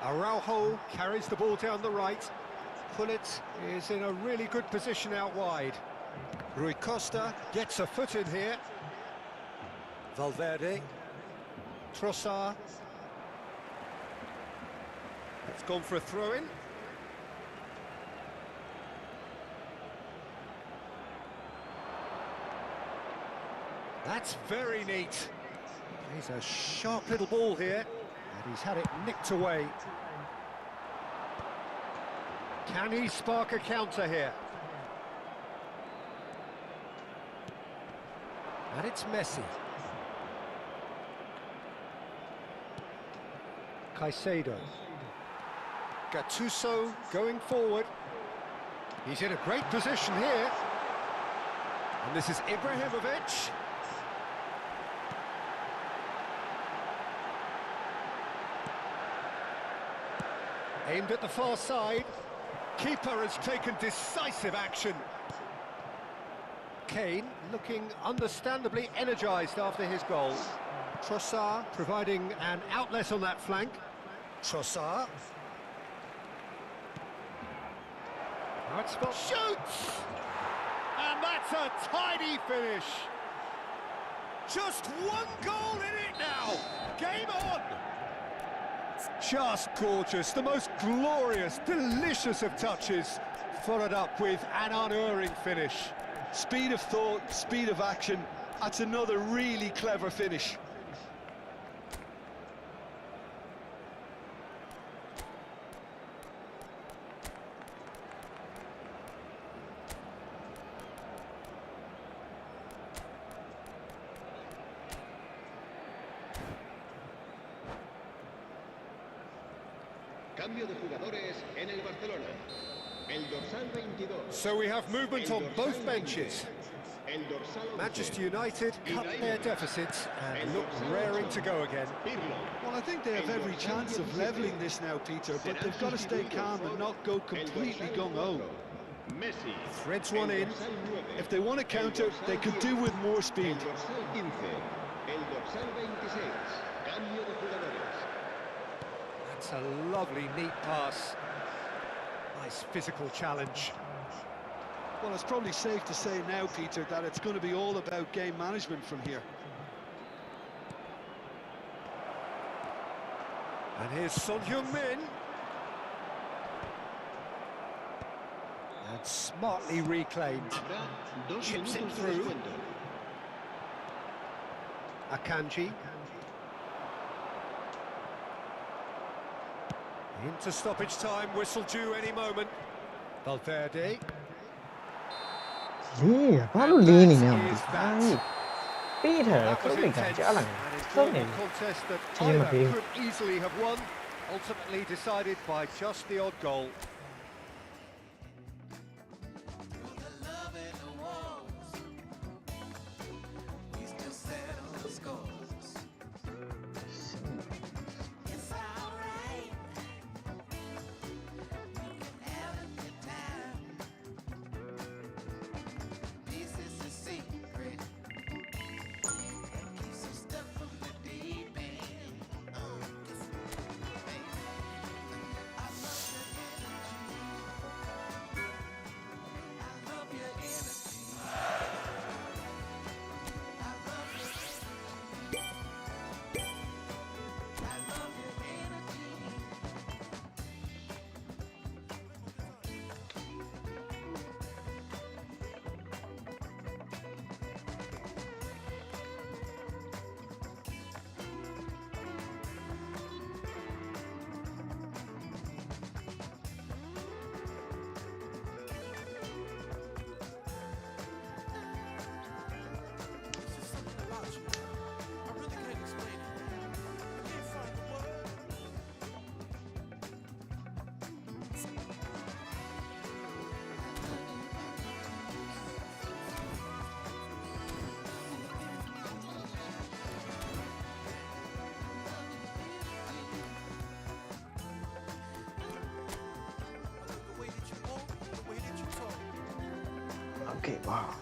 Araujo carries the ball down the right. Hullet is in a really good position out wide. Rui Costa gets a foot in here. Valverde. Trossard. It's gone for a throw-in. That's very neat. He's a sharp little ball here, and he's had it nicked away. Can he spark a counter here? And it's Messi. Caicedo. Gattuso going forward. He's in a great position here. And this is Ibrahimovic. Aimed at the far side. Keeper has taken decisive action. Kane looking understandably energised after his goal. Trossard providing an outlet on that flank. Trossard. Right spot. Shoots! And that's a tidy finish. Just one goal in it now. Game on. Just gorgeous. The most glorious, delicious of touches. Followed up with an unerring finish. Speed of thought, speed of action. That's another really clever finish. Cambio de jugadores en el Barcelona. El dorsal 22. So we have movement on both benches. Manchester United cut their deficits and look raring to go again. Well, I think they have every chance of levelling this now, Peter, but they've got to stay calm and not go completely gung-ho. Threads one in. If they want to counter, they could do with more speed. That's a lovely, neat pass. Nice physical challenge. Well, it's probably safe to say now, Peter, that it's going to be all about game management from here. And here's Son Heung-min. And smartly reclaimed. Chips it through. Akanji. Into stoppage time, whistle due any moment. Valverde. Yeah,ဘာလို့လေးနေလဲမသိဘူး။ပေးထားတယ် That ခု was တ်လိုက်တာ intense, ကြားလာ and တယ် it's သုံး been နေ a contest that Change my either view. could easily have won, ultimately decided by just the odd goal. Okay, wow.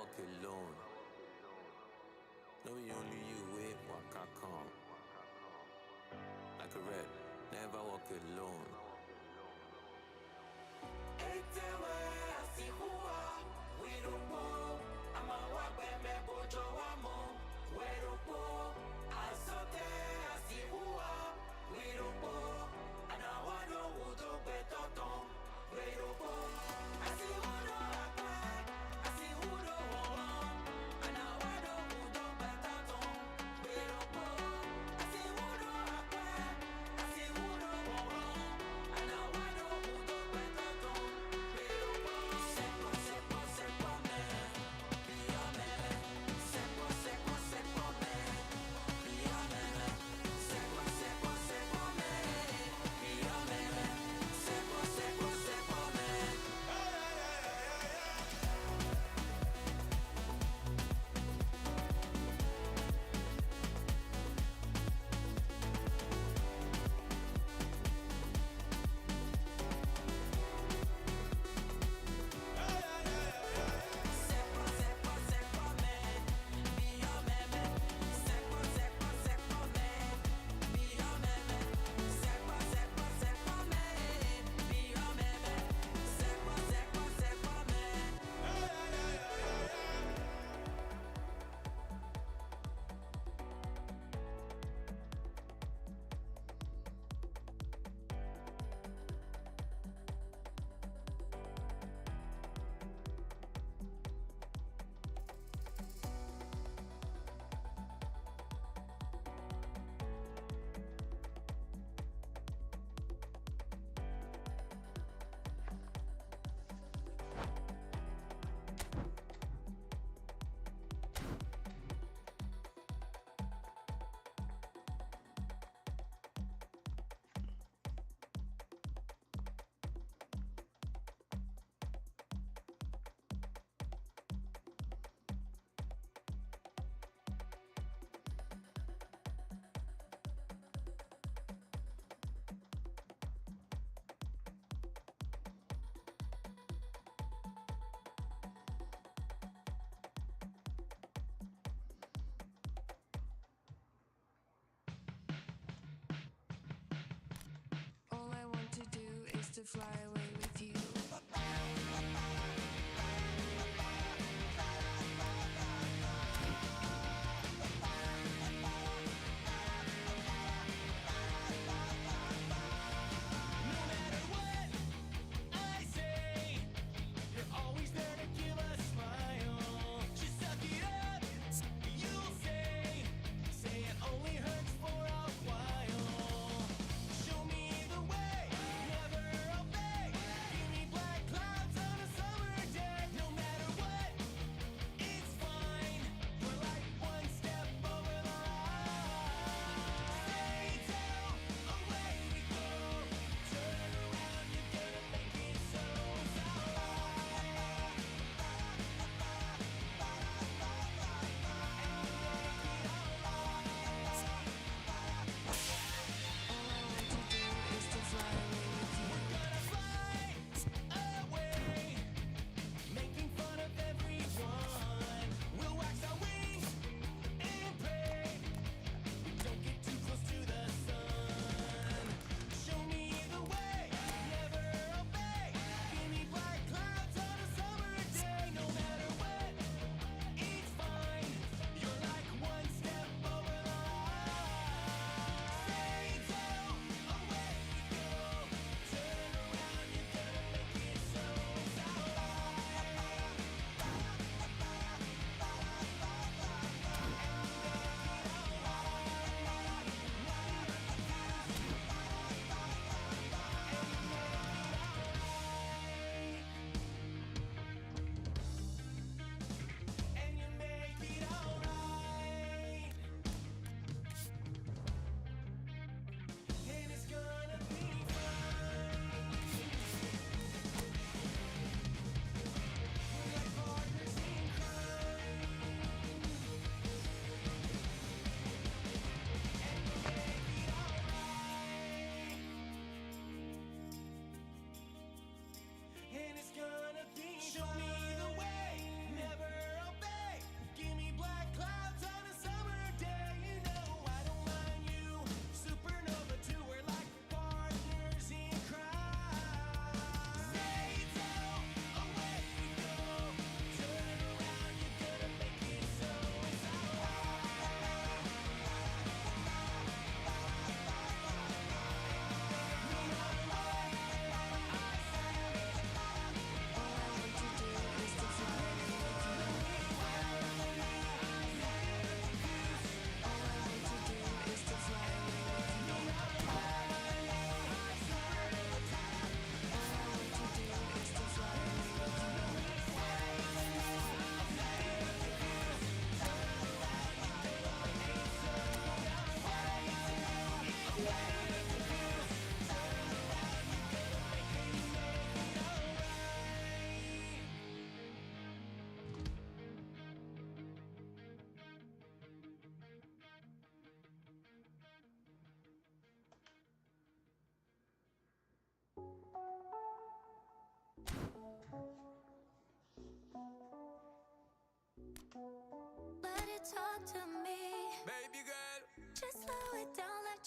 walk alone. Knowing only you wait, walk I come. Like a red, never walk alone. Etewe asihua, wirupo, ama wabeme bojo wamo, wirupo, asote asihua, wirupo, anawado udo betoton, wirupo, asihudo akwa, asihudo wawa, anawado udo betoton, wirupo, asihudo akwa, asihudo wawa, anawado udo betoton, wirupo, sepo, sepo, sepo me, biya me, sepo, sepo, sepo me, biya me, sepo, sepo, sepo me, biya me, sepo, sepo, sepo me. Sepo, sepo, sepo me, biya me, sepo, sepo, sepo me, biya me, sepo, sepo, sepo me, biya me, sepo, sepo, sepo me. All I want to do is to fly away with you. No matter what I say, you're always there to give a smile. Just suck it up, you'll say it only hurts for a while. Show me the way, never obey.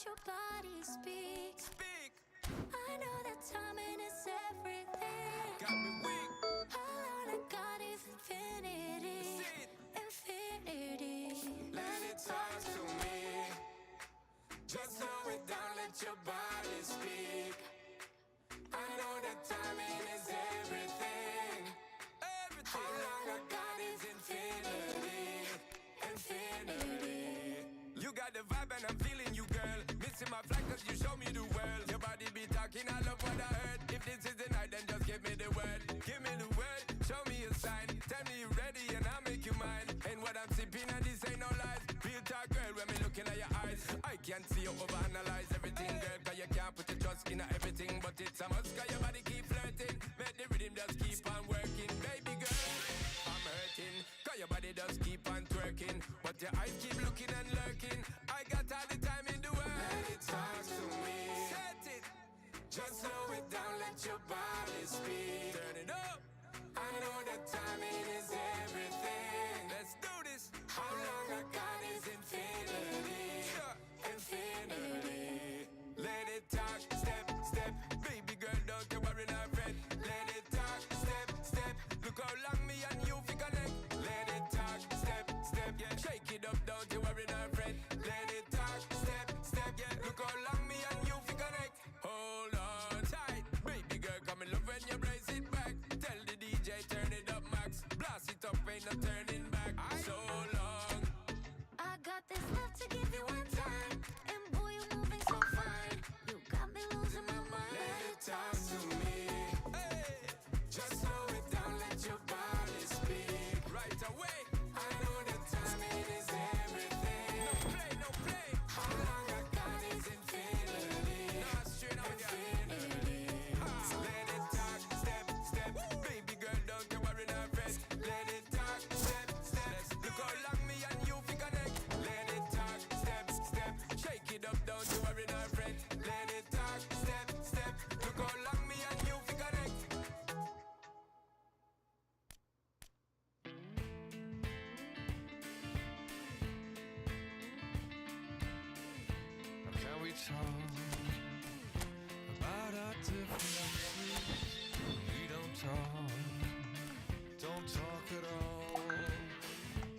your body speak. Speak. I know that timing is everything. Got me weak. All I got is infinity. See it. Infinity. Let it talk to me. Just slow it down, let your body speak. I know that timing is everything. Everything. How long I got is infinity. Infinity. You got the vibe and I'm feeling you, girl. Missing my flight cause you show me the world. Your body be talking, I love what I heard. If this is the night, then just give me the word. Give me the word, show me a sign. Tell me you're ready and I'll make you mine. And what I'm sipping and this ain't no lies. Real talk, girl, when me looking at your eyes. I can't see you overanalyze everything, girl. Cause you can't put your trust in everything. But it's a must cause your body keep flirting. Make the rhythm just keep on working. Baby girl, I'm hurting. Cause your body just keep on twerking. But your eyes keep looking and lurking. I got all the time in the world. Let it talk to me. Set it. Just slow it down, let your body speak. Turn it up. I know that timing is everything. Let's do this. How long I got is infinity. Infinity. Let it talk, step, step. Baby girl, don't you worry, not fret. Let it talk, step, step. Look how long me and you fi connect. Let it talk, step, step. Yeah, shake it up, don't you worry, not fret. Let it talk, step, step. Yeah, look how long me and you fi connect. Hold on tight, baby girl, come in love when you brace it back. Tell the DJ turn it up max. Blast it up, ain't no turning back. So long. I got this love to give you one time. And boy, you're moving so fine. You got me losing my mind. Let it talk to me. Hey. Just slow it down, let your body speak. Right away. I know that timing is everything. No play, no play. How long I got is infinity. Nah, straight on infinity. Let it talk, step, step. Woo. Baby girl, don't you worry, not fret. Let it talk, step, step. Look how long me and you fi connect. Let it talk, step, step. Shake it up, don't you worry, not fret. Let it talk, step, step. Look how long me and you fi connect. Can we talk about our differences? We don't talk at all.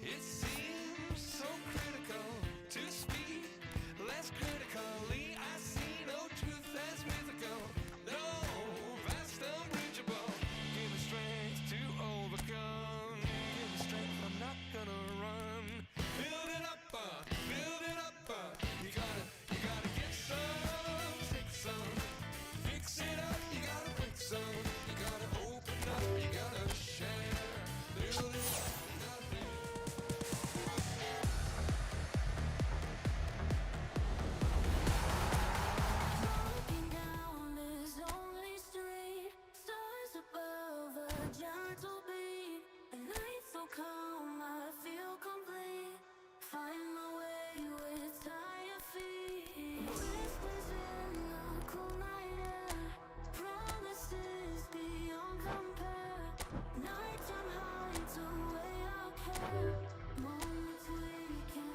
It seems so critical to speak less critically. I see no truth as mythical, no vast unbridgeable. Give me strength to overcome. Give me strength, I'm not gonna run. Build it up, build it up. You gotta get some, take some, fix it up. You gotta break some, you gotta open up, you gotta share. Build it up, you gotta Looking down this only street. Stars above a gentle beat. A night so calm, I feel complete. Find my way with tired feet. Whispers in the cool night air. Promises beyond compare. Nighttime hides away our care. Moments we can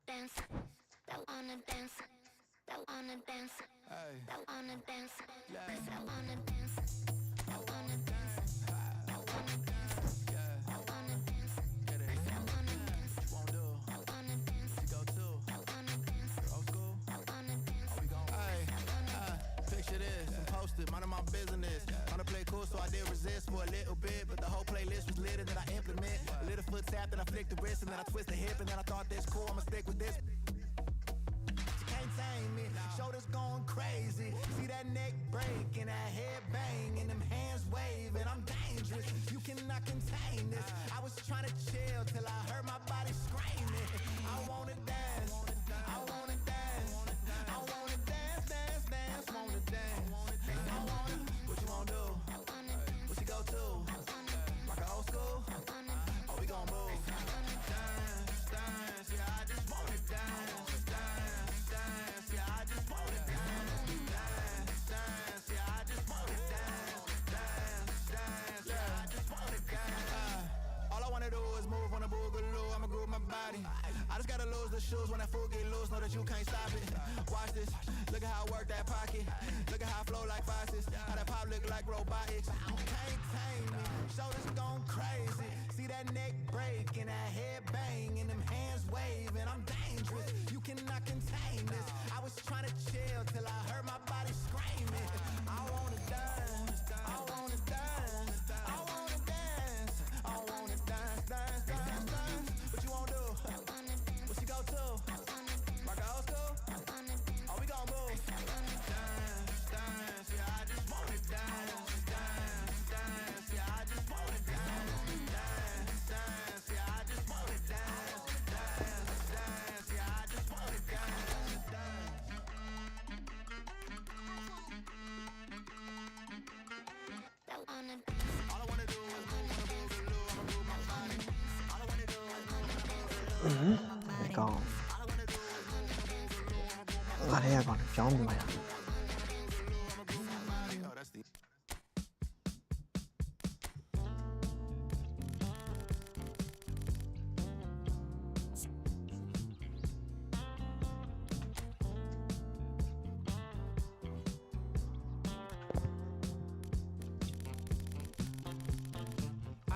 dance, that wanna dance, that wanna dance, that wanna dance, 'cause I wanna dance, that wanna dance, that wanna dance, that wanna dance, 'cause I wanna dance, that wanna dance, that wanna dance, that wanna dance. Picture this, I'm posted, minding my business. Wanna play cool, so I did resist for a little bit. But the whole playlist was lit and then I implement. A little foot tap, then I flick the wrist, and then I twist the hip, and then I thought this cool, I'ma stick with this. You can't tame me, shoulders going crazy. See that neck break and that head bang and them hands waving. I'm dangerous, you cannot contain this. I was trying to chill till I heard my body screaming. I wanna dance, I wanna dance, I wanna dance, dance, dance, wanna dance. I wanna, what you wanna do? What you go to? Rock a old school? Oh, we gon' move. Dance, dance, yeah, I just wanna dance, dance, dance, yeah, I just wanna dance, dance, dance, yeah, I just wanna dance, dance, dance, yeah, I just I just gotta lose the shoes when that fool get loose. Know that you can't stop it. Watch this. Look at how I work that pocket. Look at how I flow like faucets. How that pop look like robotics. Can't tame me. Shoulders gone crazy. See that neck break and that head bang and them hands waving. I'm dangerous. You cannot contain this. I was trying to chill till I heard my body screaming. I wanna dance. I wanna dance. I wanna dance. I wanna dance, dance, dance, dance. What you wanna do? What you go to? Rock old school? Oh, we gon' move. Dance, dance, yeah, I just wanna dance, dance, dance, yeah, I just wanna dance, dance, dance, yeah, I just wanna dance, dance, dance, yeah, I just wanna dance, dance. All I wanna do is move, I'ma move my body. All I wanna do is move, ကောင်းငါလည်းရကောင်းကြောင်းပြပါရ oh, that's the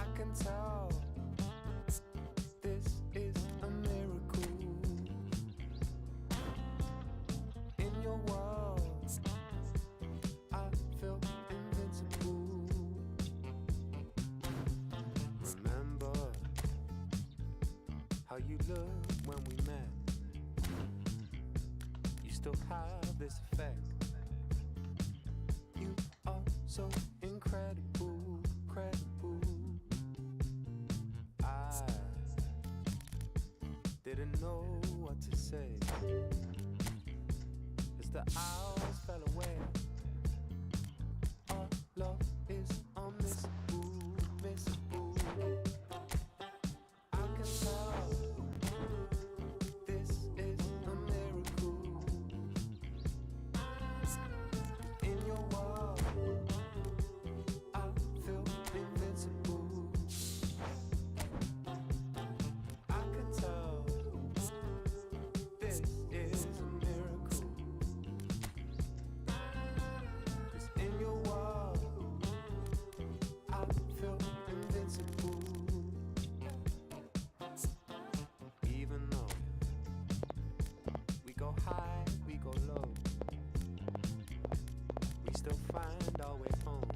I can tell this is a miracle. In your world, I feel invincible. Remember how you looked when we met. You still have this effect. You are so incredible, credible. I didn't know what to say as the hours fell away. Our love is unmissable, missable. I can tell this is a miracle. In your world, I feel invincible. I can tell this is a miracle. 'Cause in your world, I feel invincible. Even though we go high, we go low, we still find our way home.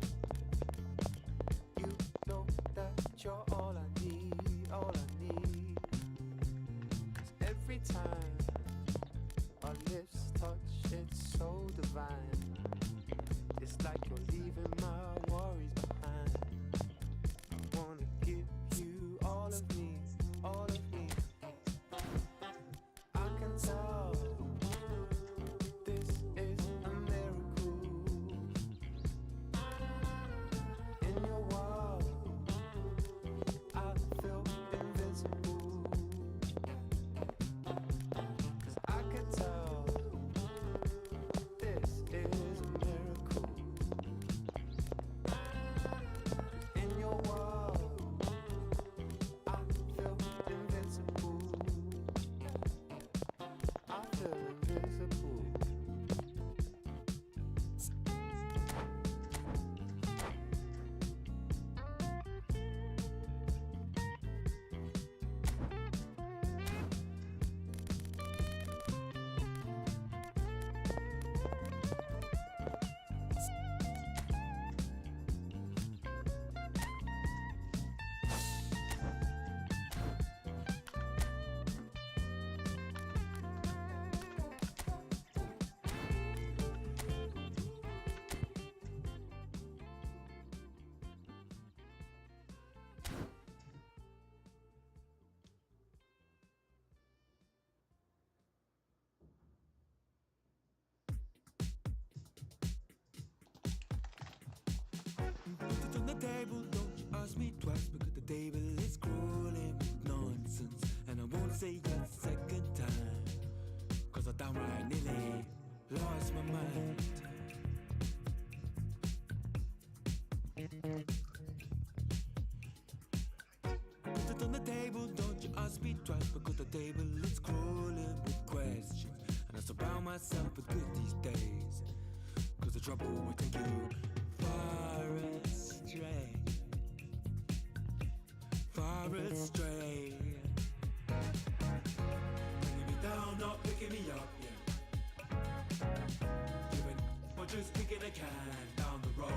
You know that you're all I need, all I need. 'Cause every time our lips touch, it's so divine. It's like you're leaving my worries behind. I wanna give you all of me, all of me. I can tell this is a miracle. In your world, I feel invincible. 'Cause I can tell this is a miracle. In your world, I feel invincible. I feel invisible. Put it on the table, don't you ask me twice, because the table is crawling with nonsense. And I won't say yes second time, cause I downright nearly lost my mind. Put it on the table, don't you ask me twice, because the table is myself a good these days, cause the trouble will take you far astray. Far astray. Bringing me down, not picking me up, yeah. Giving, or just kicking a can down the road.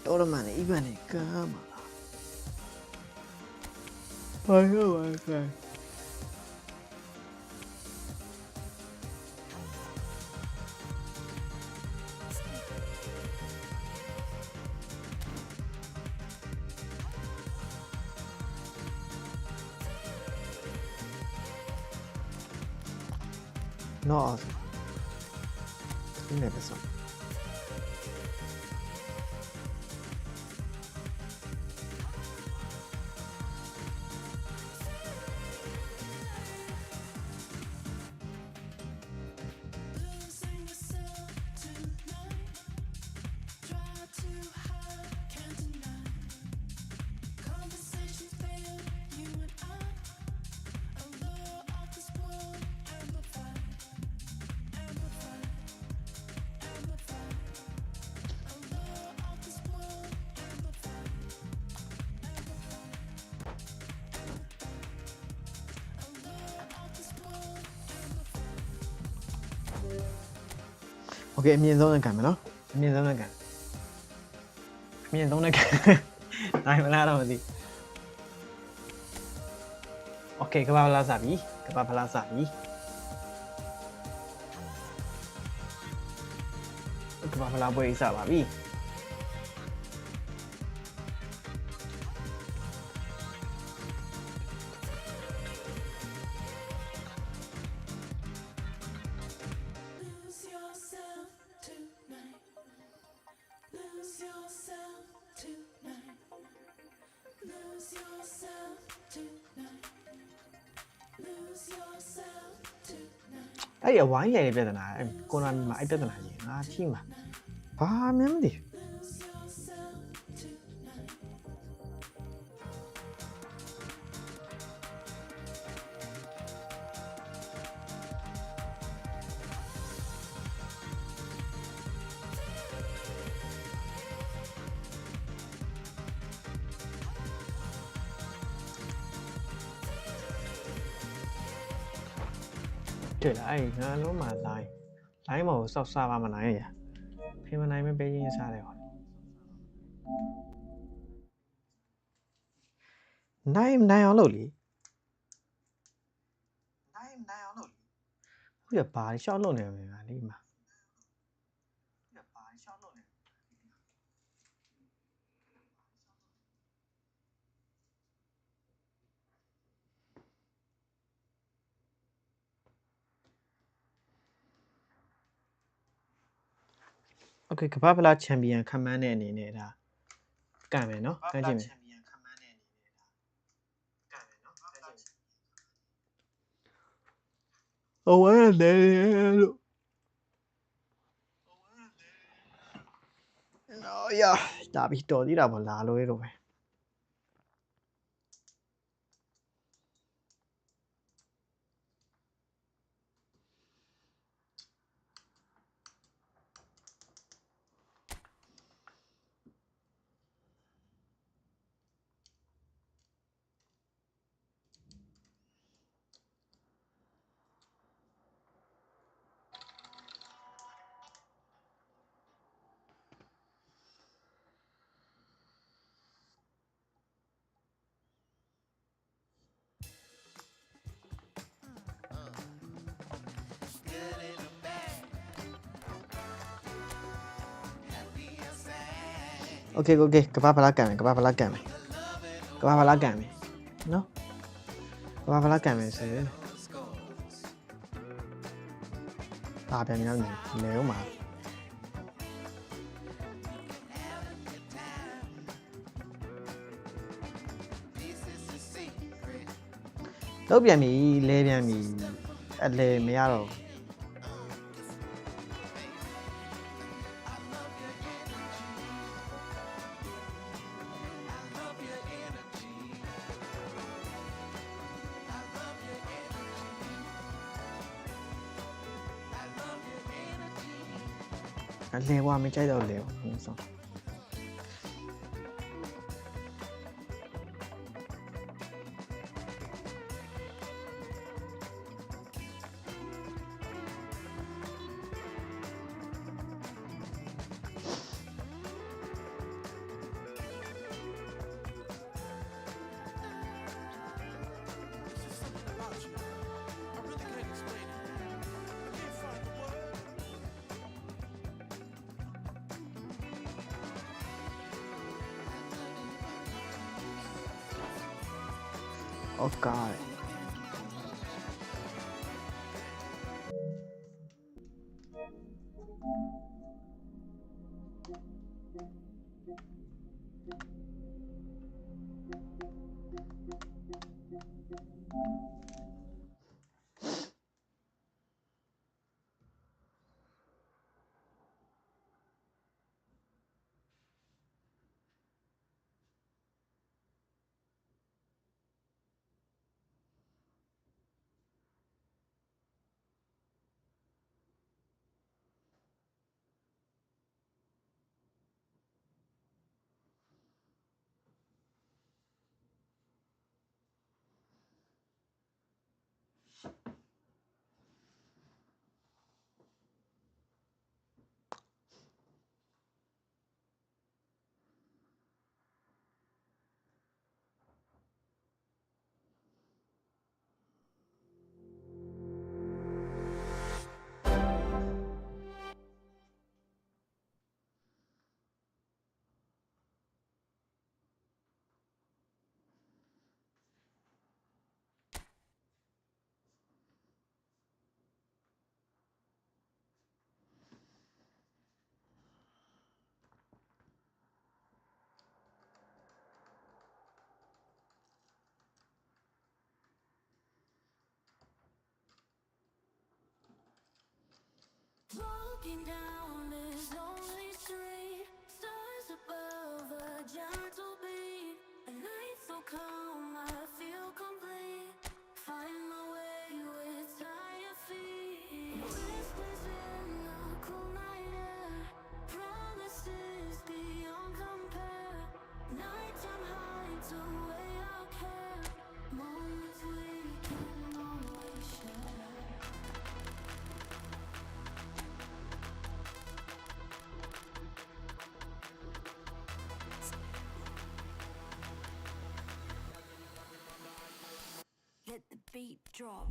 Todo man, even a camera. I know, okay. No, never saw. Okay, အမြင့်ဆုံးနဲ့ခံမယ်နော်အမြင့်ဆုံးနဲ့ခံအမြင့်ဆုံးနဲ့ခံနိုင်မလားတော့မသိ Okay ကဘာဖလားစပြီကဘာဖလားစပြီကဘာဖလားပွဲစပါပြီအဲ့ဒီအဝိုင်းလေပြဿနာကိုနာမီမှာအဲ့ပြဿနာကြီးငါချိမှာဘာမှမသိ对了，哎，那罗马来，来冇收沙巴嘛来呀，偏嘛来没被人杀了，来唔来我老哩？ ရဘာရှောက်လုပ်နေမှာလေမှာโอเคကမ္ဘာဖလားချန်ပီယံခန့်မှန်းတဲ့အနေနဲ့ဒါကန့်မယ်နော်ကန့်ကြည့်မယ်အဝဲနေလို့နော်ရဒါပြီးတော်သေးတာပေါ့လာလို့ရတော့ပဲโอเคโอเคကမ္ဘာဖလားကန်မယ်ကမ္ဘာဖလားကန်မယ်ကမ္ဘာဖလားကန်မယ်နော်ကမ္ဘာဖလားကန်မယ်ဆိုရင်ဒါပြန်ပြန်လဲဦးမှာတော့ပြန်ပြီလဲပြန်ပြီအလဲမရတော့လဲဝါမကြိုက်တော့လဲဟိုဆောင်Oh God. Walking down this lonely street, stars above a gentle beat. A night so calm, I feel complete. Find my way with tired feet. Whispers in the cool night air, promises beyond compare. Nighttime hides away our care, moments we can always share. Let the beat drop.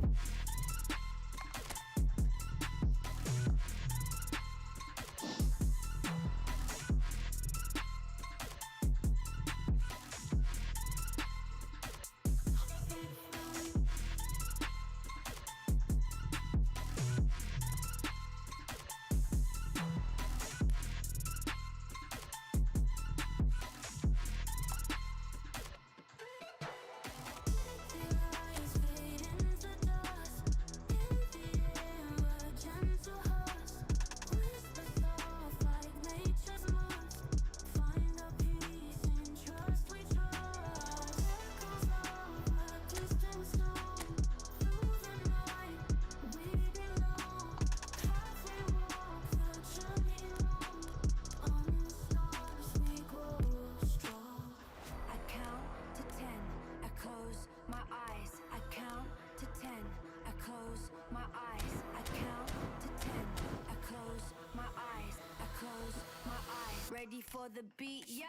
ready for the beat, yeah.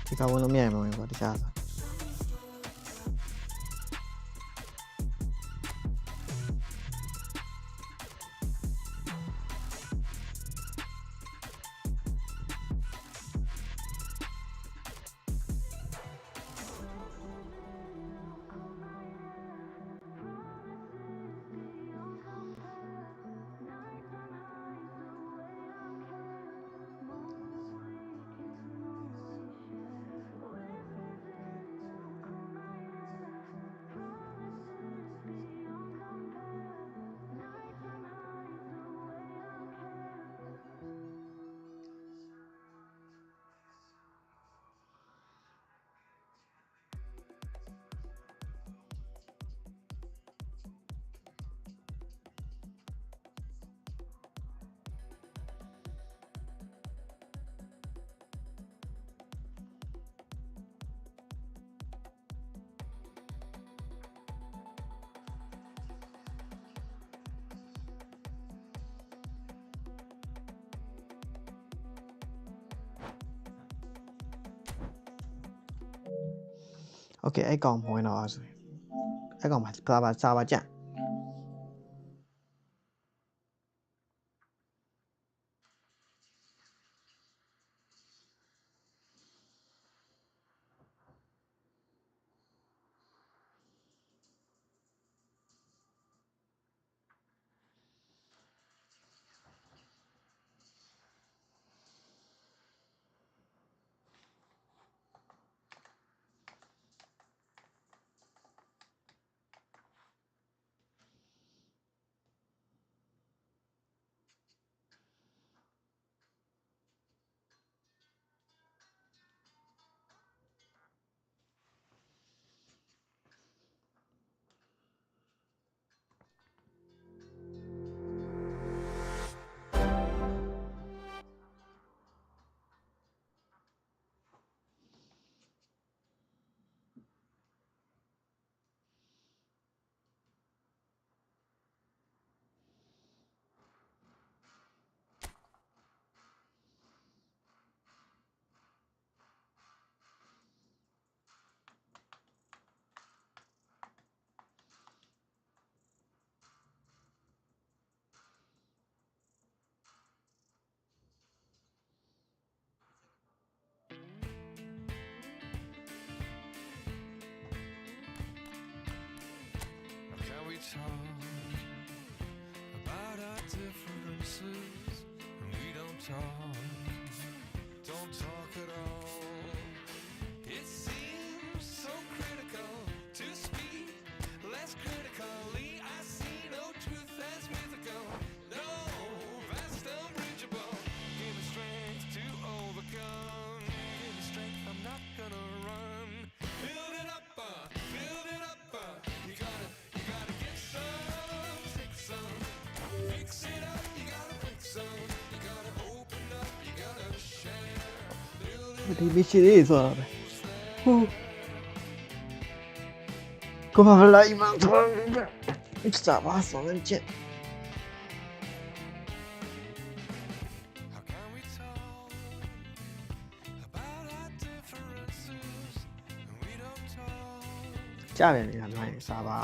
ဒီကဝင်လို့မရမှာပဲကွာတခြားဆို โอเคအဲ့ကောင်မဝင်တော့ဆိုအဲ့ကောင်မှာစာပါကြံ့ Can we talk about our differences when we don't talk at all? It seems so critical to speak less critically. I see no truth as mythical, no vast unbridgeable. Give me strength to overcome, give me strength, I'm not gonna run. Build it up, you gotta get some, take some, fix it up, you gotta break some, you gotta open up, you gotta share. Build it ဒီမရှိသေးဆိုတာပဲဟိုကိုမလိုက်မှတော့စာပါဆောင်ကြည့် How can we talk about our differences when we don't talk? ကြားတယ်နေတာမှန်စာပါ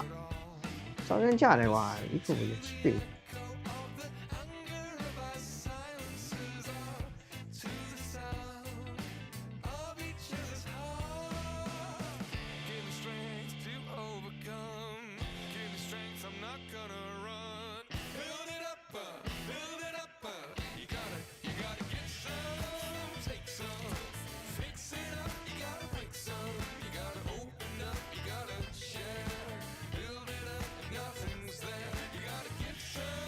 ဆောင်ရမ်းကြတယ်ကွာဒီကိုပဲကြည့် Of the hunger of our silences are to the sound of each other's heart. Give me strength to overcome, give me strength, I'm not gonna run. Build it up, you gotta get some, take some, fix it up, you gotta break some, you gotta open up, you gotta share. Build it up, nothing's there, you gotta get some.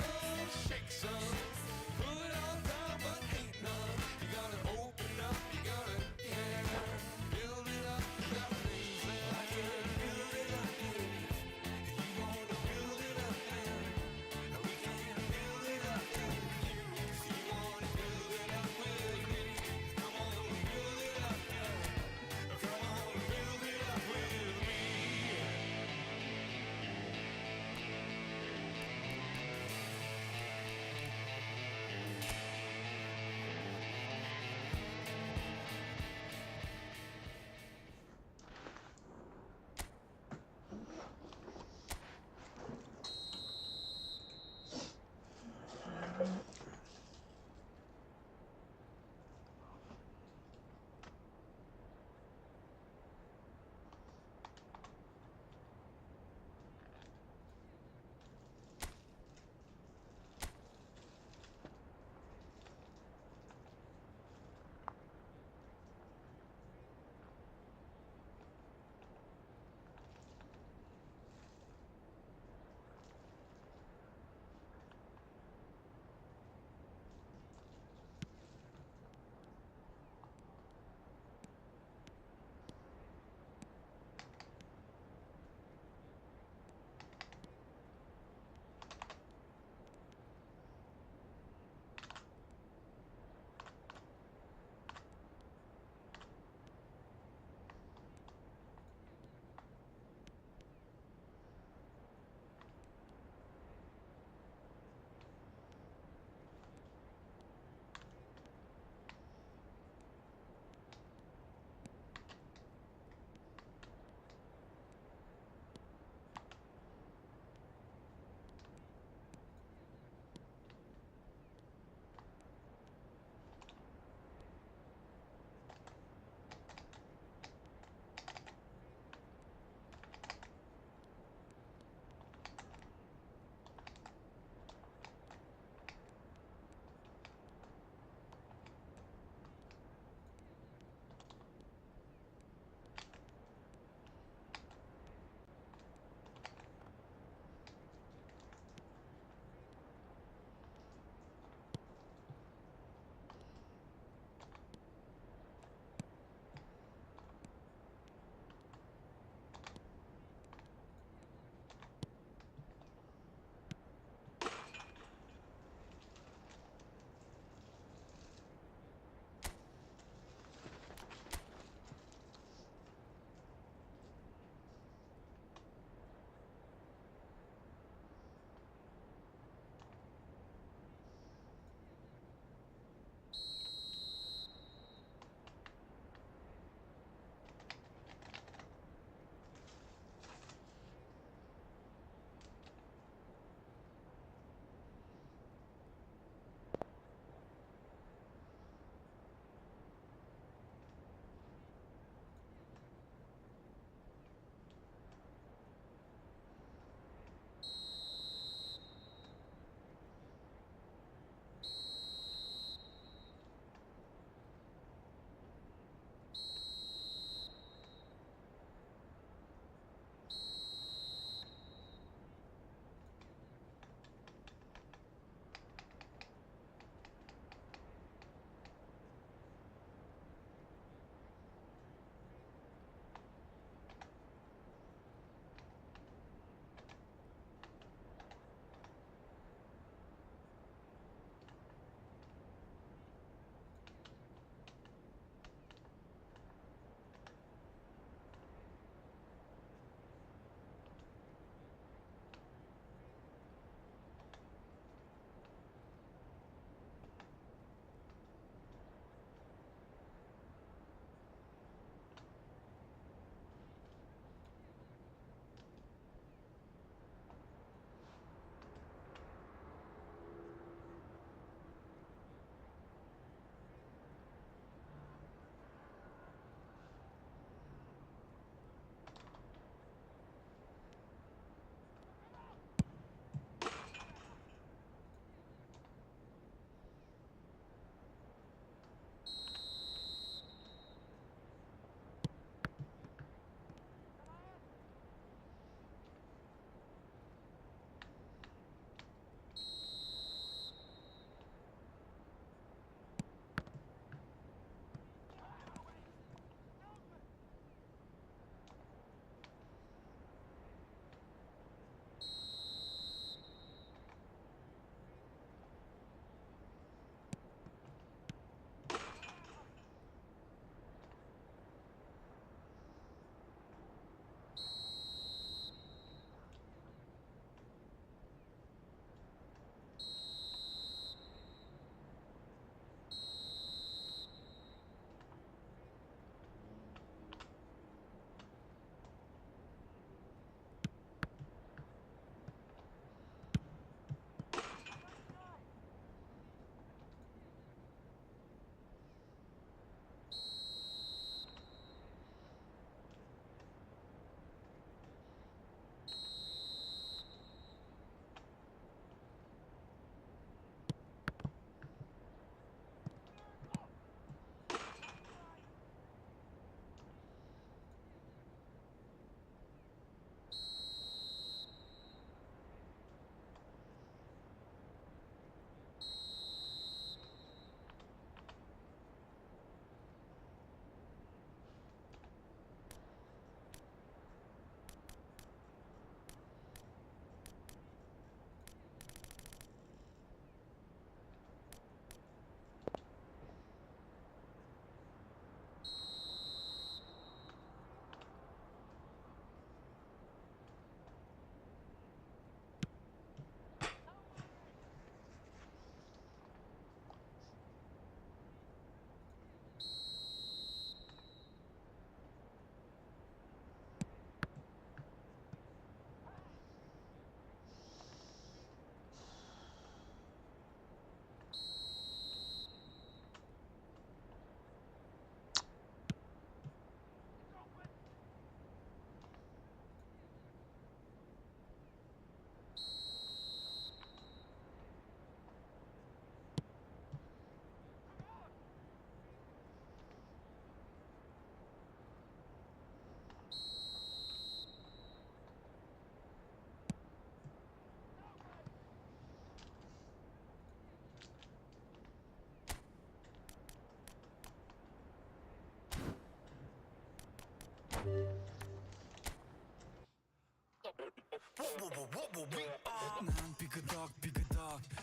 난 삐그덕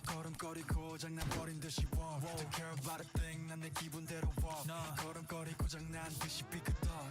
걸음걸이 고장나버린 듯이 walk Don't care about a thing 난 내 기분대로 walk 걸음걸이 고장난 듯이 삐그덕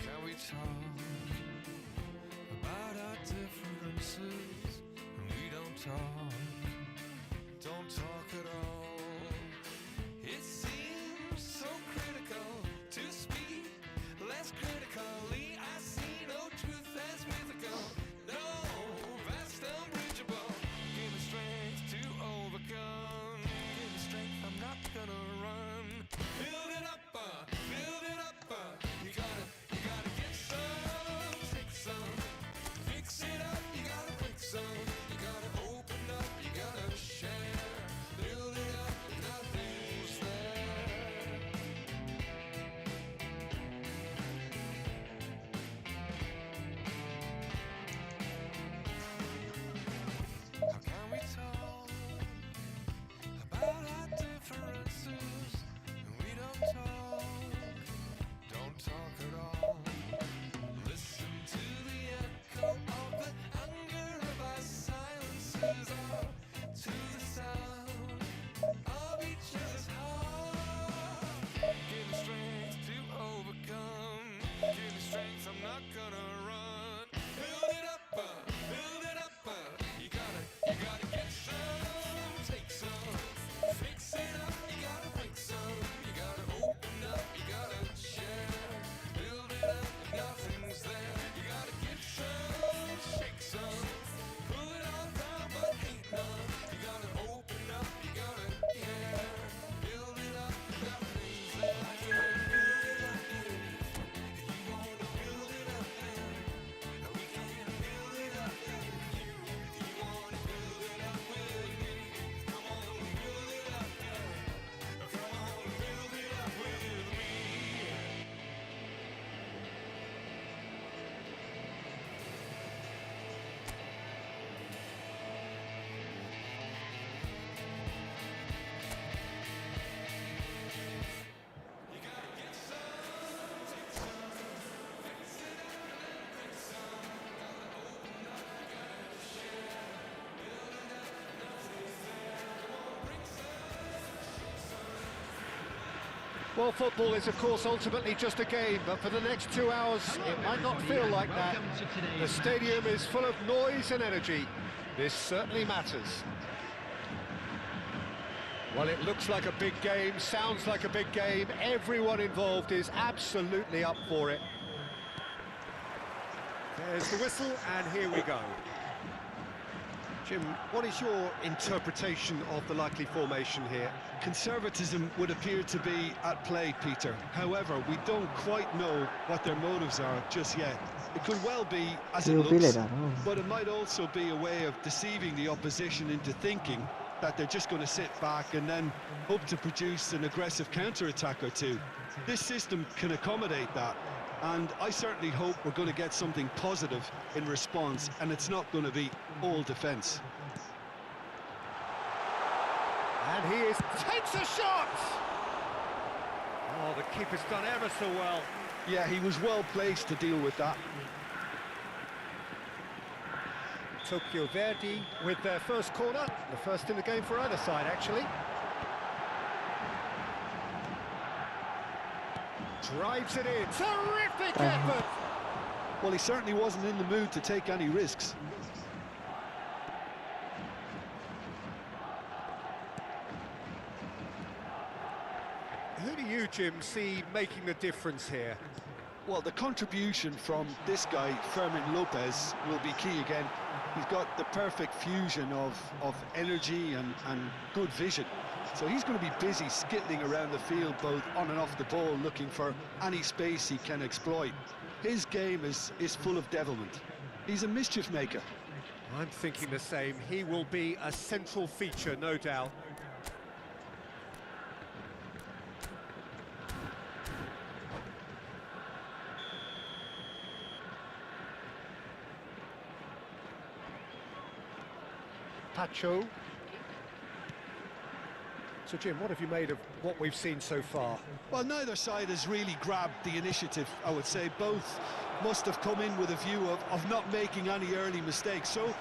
Can we talk about our differences? And we don't talk at all. It seems so critical to speak less critically. I see no truth as mythical, no vast unbridgeable. Give me strength to overcome. Give me strength, I'm not gonna run. Build it up, you gotta get some, take some, fix it up, you gotta break some, you gotta open up, you gotta share, build it up, nothing's there. How can we talk about our differences and we don't talk at all? Listen to the echo of the anger of our silences, or to the sound of each other's heart. Give me strength to overcome. Give me strength, I'm not gonna run. Build it up, you gotta get some, take some, fix it up, you gotta break some, you gotta open up, you gotta share, build it up, nothing's there, you gotta get some, shake some, pull it all down but hate none, you gotta open up, you gotta care, build it up, nothing's there, build it up, you wanna build it up, we can build it up, you wanna build it up with me, come on, build it up, come on, build it up with me. You gotta get some, take some, fix it up and then break some. Gotta open up, you gotta share, build it up, nothing's there. Come on, bring some. Well, football is, of course, ultimately just a game, but for the next 2 hours, it might not feel like that. The stadium is full of noise and energy. This certainly matters. Well, it looks like a big game, sounds like a big game. Everyone involved is absolutely up for it. There's the whistle, and here we go. Jim, what is your interpretation of the likely formation here? Conservatism would appear to be at play, Peter. However, we don't quite know what their motives are just yet. It could well be as it looks, but it might also be a way of deceiving the opposition into thinking that they're just going to sit back and then hope to produce an aggressive counter-attack or two. This system can accommodate that. And I certainly hope we're going to get something positive in response, and it's not going to be all defence. And he takes a shot! Oh, the keeper's done ever so well. Yeah, he was well placed to deal with that. Tokyo Verdy with their first corner, the first in the game for either side, actually. Drives it in. Terrific effort! Well, he certainly wasn't in the mood to take any risks. Who do you, Jim, see making the difference here? Well, the contribution from this guy, Fermin Lopez, will be key again. He's got the perfect fusion of energy and good vision. So he's going to be busy skittling around the field, both on and off the ball, looking for any space he can exploit. His game is full of devilment. He's a mischief maker. I'm thinking the same. He will be a central feature, no doubt. Pacho. So, Jim, what have you made of what we've seen so far? Well, neither side has really grabbed the initiative, I would say. Both must have come in with a view of not making any early mistakes. So,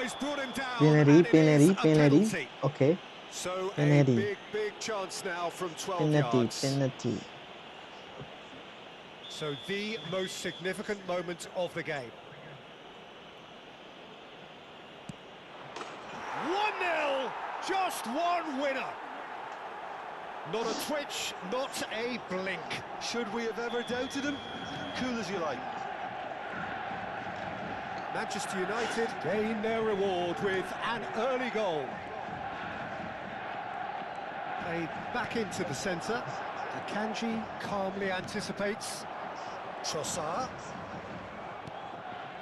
he's brought him down. Penalty. Okay. So, Penalty. a big chance now from 12 yards. Penalty. So, the most significant moment of the game. 1-0, just one winner. Not a twitch, not a blink. should we have ever doubted him? Cool as you like. Manchester United gain their reward with an early goal. Played back into the centre. Akanji calmly anticipates. Trossard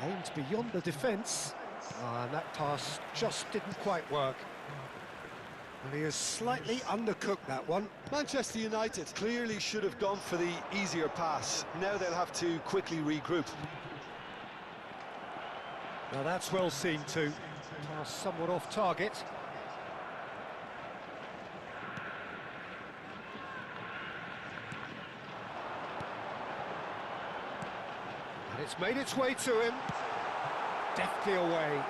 aims beyond the defence. And that pass just didn't quite work. And he has slightly undercooked that one. Manchester United clearly should have gone for the easier pass. Now they'll have to quickly regroup. Now that's well seen too. Pass somewhat off target. And it's made its way to him. Deftly away.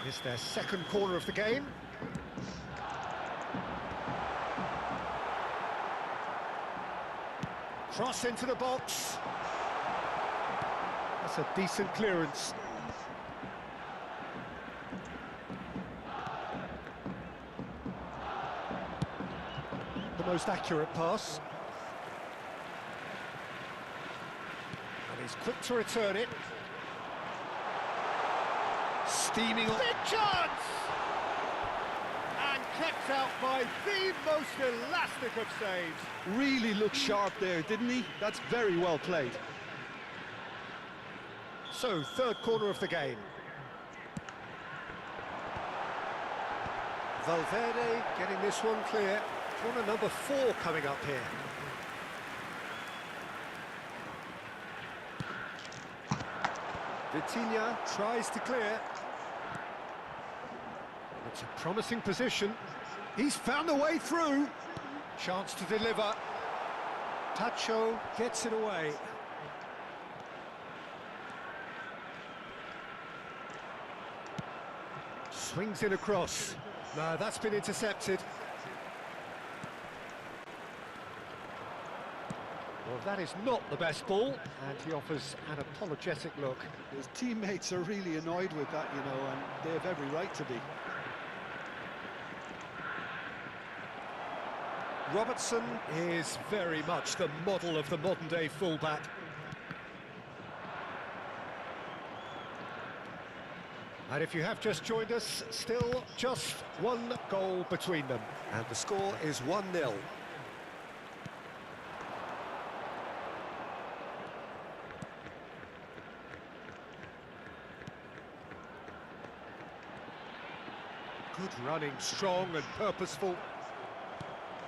It's their second corner of the game. Cross into the box. That's a decent clearance. The most accurate pass. And he's quick to return it. Steaming on. Big chance! And kept out by the most elastic of saves. Really looked sharp there, didn't he? That's very well played. So, third corner of the game. Valverde getting this one clear. Corner number 4 coming up here. Vitinha tries to clear. It's a promising position. He's found a way through. Chance to deliver. Tacho gets it away. Swings in across. No, that's been intercepted. Well, that is not the best ball, and he offers an apologetic look. His teammates are really annoyed with that, you know, and they have every right to be. Robertson is very much the model of the modern-day fullback. And if you have just joined us, still just one goal between them. And the score is 1-0. Good running, strong and purposeful.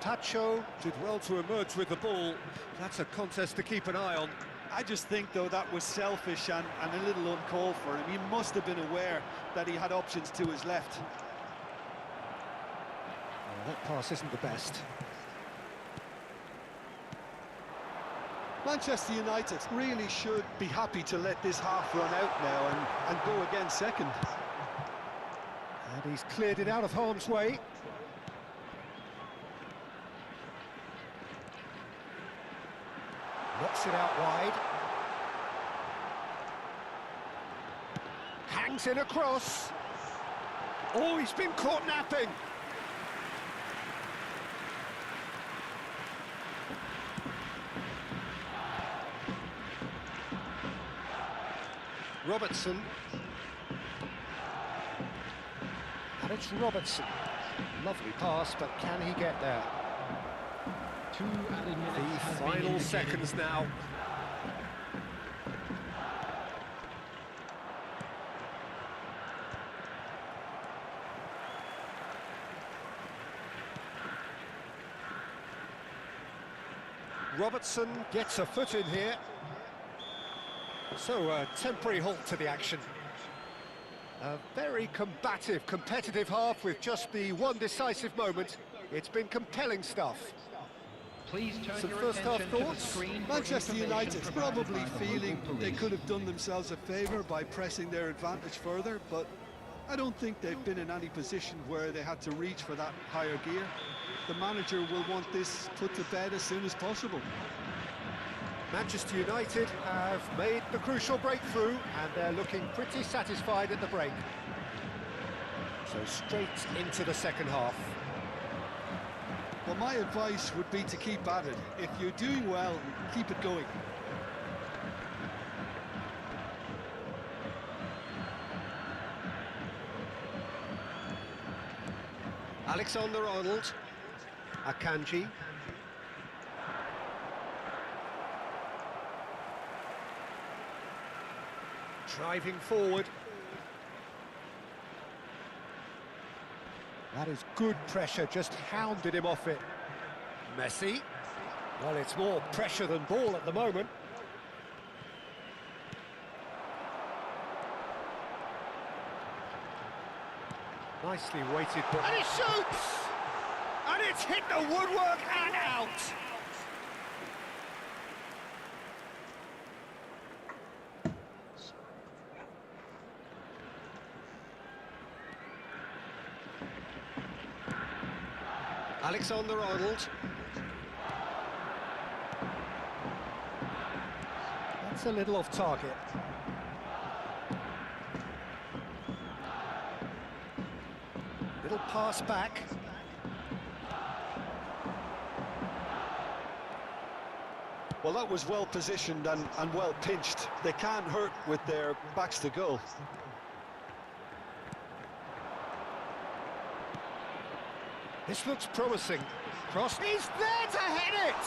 Pacho did well to emerge with the ball. That's a contest to keep an eye on. I just think, though, that was selfish and a little uncalled for him. He must have been aware that he had options to his left. Well, that pass isn't the best. Manchester United really should be happy to let this half run out now and go again second. And he's cleared it out of harm's way. Knocks it out wide. Hangs in across. Oh, he's been caught napping. Robertson. And it's Robertson. Lovely pass, but can he get there? 2 added minutes The has been final indicated. seconds now. Robertson gets a foot in here. So a temporary halt to the action. A very combative, competitive half with just the one decisive moment. It's been compelling stuff. Please turn Some your first half attention to the thoughts? screen for Manchester information United provided probably by the feeling local they police. could have done themselves a favour by pressing their advantage further, but I don't think they've been in any position where they had to reach for that higher gear. The manager will want this put to bed as soon as possible. Manchester United have made the crucial breakthrough and they're looking pretty satisfied at the break. So straight into the second half. Well, my advice would be to keep at it. If you're doing well, keep it going. Alexander-Arnold. Akanji. Driving forward. That is good pressure, just hounded him off it. Messi. Well, it's more pressure than ball at the moment. Nicely weighted, but... And he shoots! And it's hit the woodwork and out! Alexander-Arnold. That's a little off target. Little pass back. Well, that was well positioned and well pinched. They can't hurt with their backs to goal. This looks promising. Cross. He's there to hit it!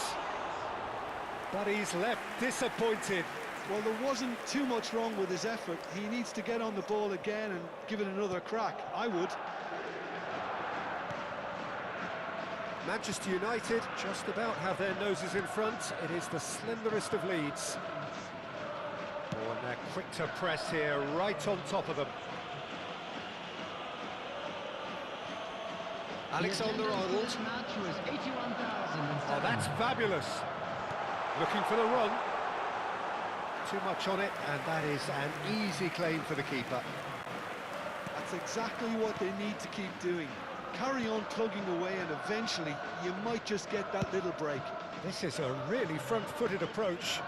But he's left disappointed. Well, there wasn't too much wrong with his effort. He needs to get on the ball again and give it another crack. I would. Manchester United just about have their noses in front. It is the slenderest of leads. Oh, and they're quick to press here, right on top of them. Alexander-Arnold. Oh, that's fabulous. Looking for the run. Too much on it, and that is an easy claim for the keeper. That's exactly what they need to keep doing. Carry on plugging away, and eventually you might just get that little break. This is a really front-footed approach.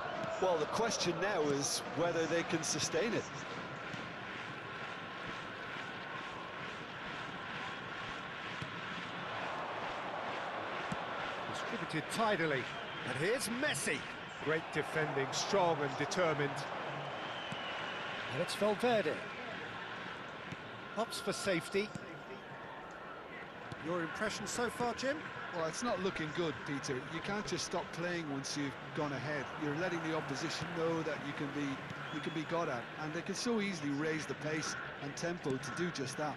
Well, the question now is whether they can sustain it. Distributed tidily. And here's Messi. Great defending, strong and determined. And it's Valverde. Opts for safety. Your impression so far, Jim? Well, it's not looking good, Peter. You can't just stop playing once you've gone ahead. You're letting the opposition know that you can be got at, and they can so easily raise the pace and tempo to do just that.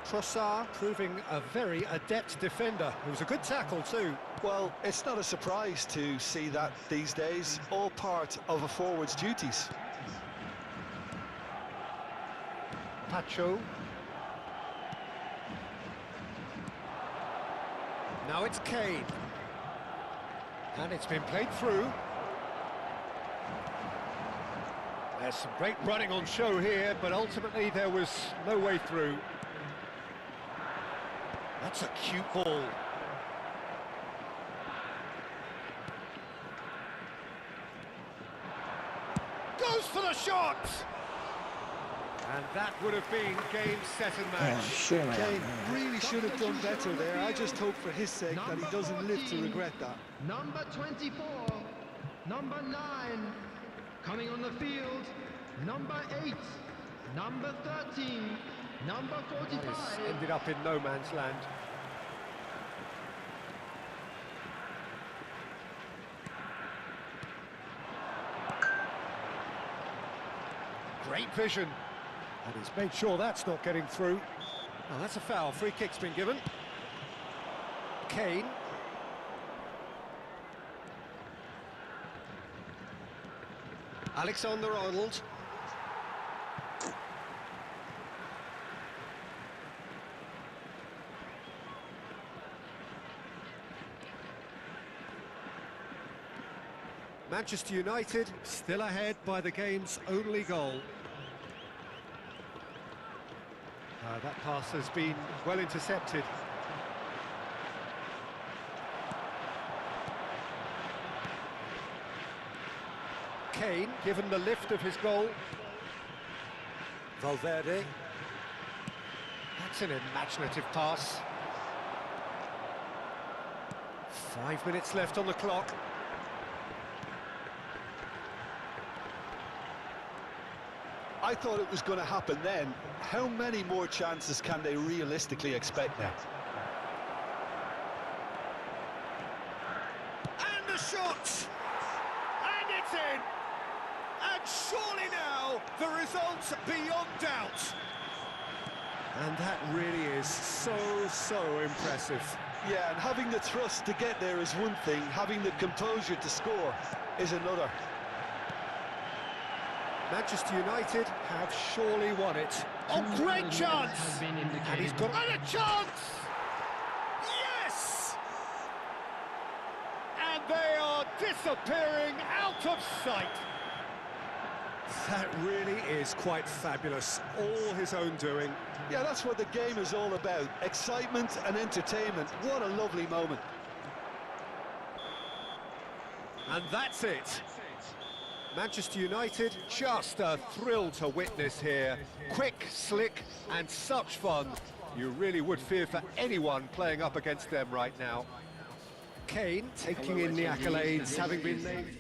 Trossard proving a very adept defender. It was a good tackle too. Well, it's not a surprise to see that these days, all part of a forward's duties. Pacho. Now it's Kane. And it's been played through. There's some great running on show here, but ultimately there was no way through. That's a cute ball. Goes for the shot! And that would have been game, set and match. Kane really should have done better there. I just hope for his sake that he doesn't live to regret that. Number 24, number 9, coming on the field, number 8, number 13, number 45. He's ended up in no man's land. Great vision. And he's made sure that's not getting through. Oh, that's a foul. Free kick's been given. Kane. Alexander-Arnold. Manchester United still ahead by the game's only goal. That pass has been well intercepted. Kane given the lift of his goal. Valverde. That's an imaginative pass. 5 minutes left on the clock. I thought it was going to happen then. How many more chances can they realistically expect now? And the shot! And it's in! And surely now, the result's beyond doubt. And that really is so impressive. Yeah, and having the thrust to get there is one thing, having the composure to score is another. Manchester United have surely won it. Oh, great chance! And he's got a chance! Yes! And they are disappearing out of sight. That really is quite fabulous. All his own doing. Yeah, that's what the game is all about. Excitement and entertainment. What a lovely moment. And that's it. Manchester United, just a thrill to witness here. Quick, slick, and such fun. You really would fear for anyone playing up against them right now. Kane taking in the accolades, having been named.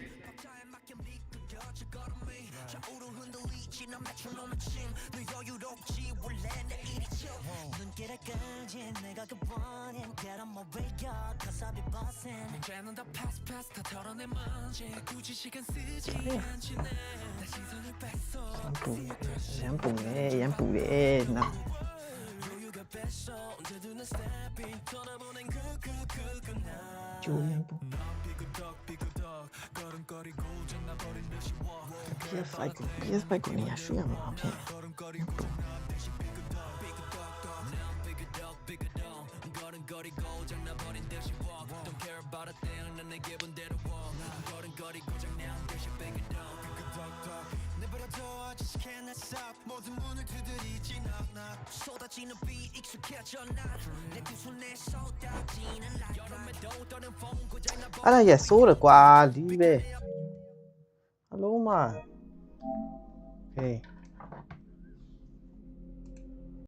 အဲ့ဒါရဆိုးတယ်ကွာဒီပဲအလုံးမဟေး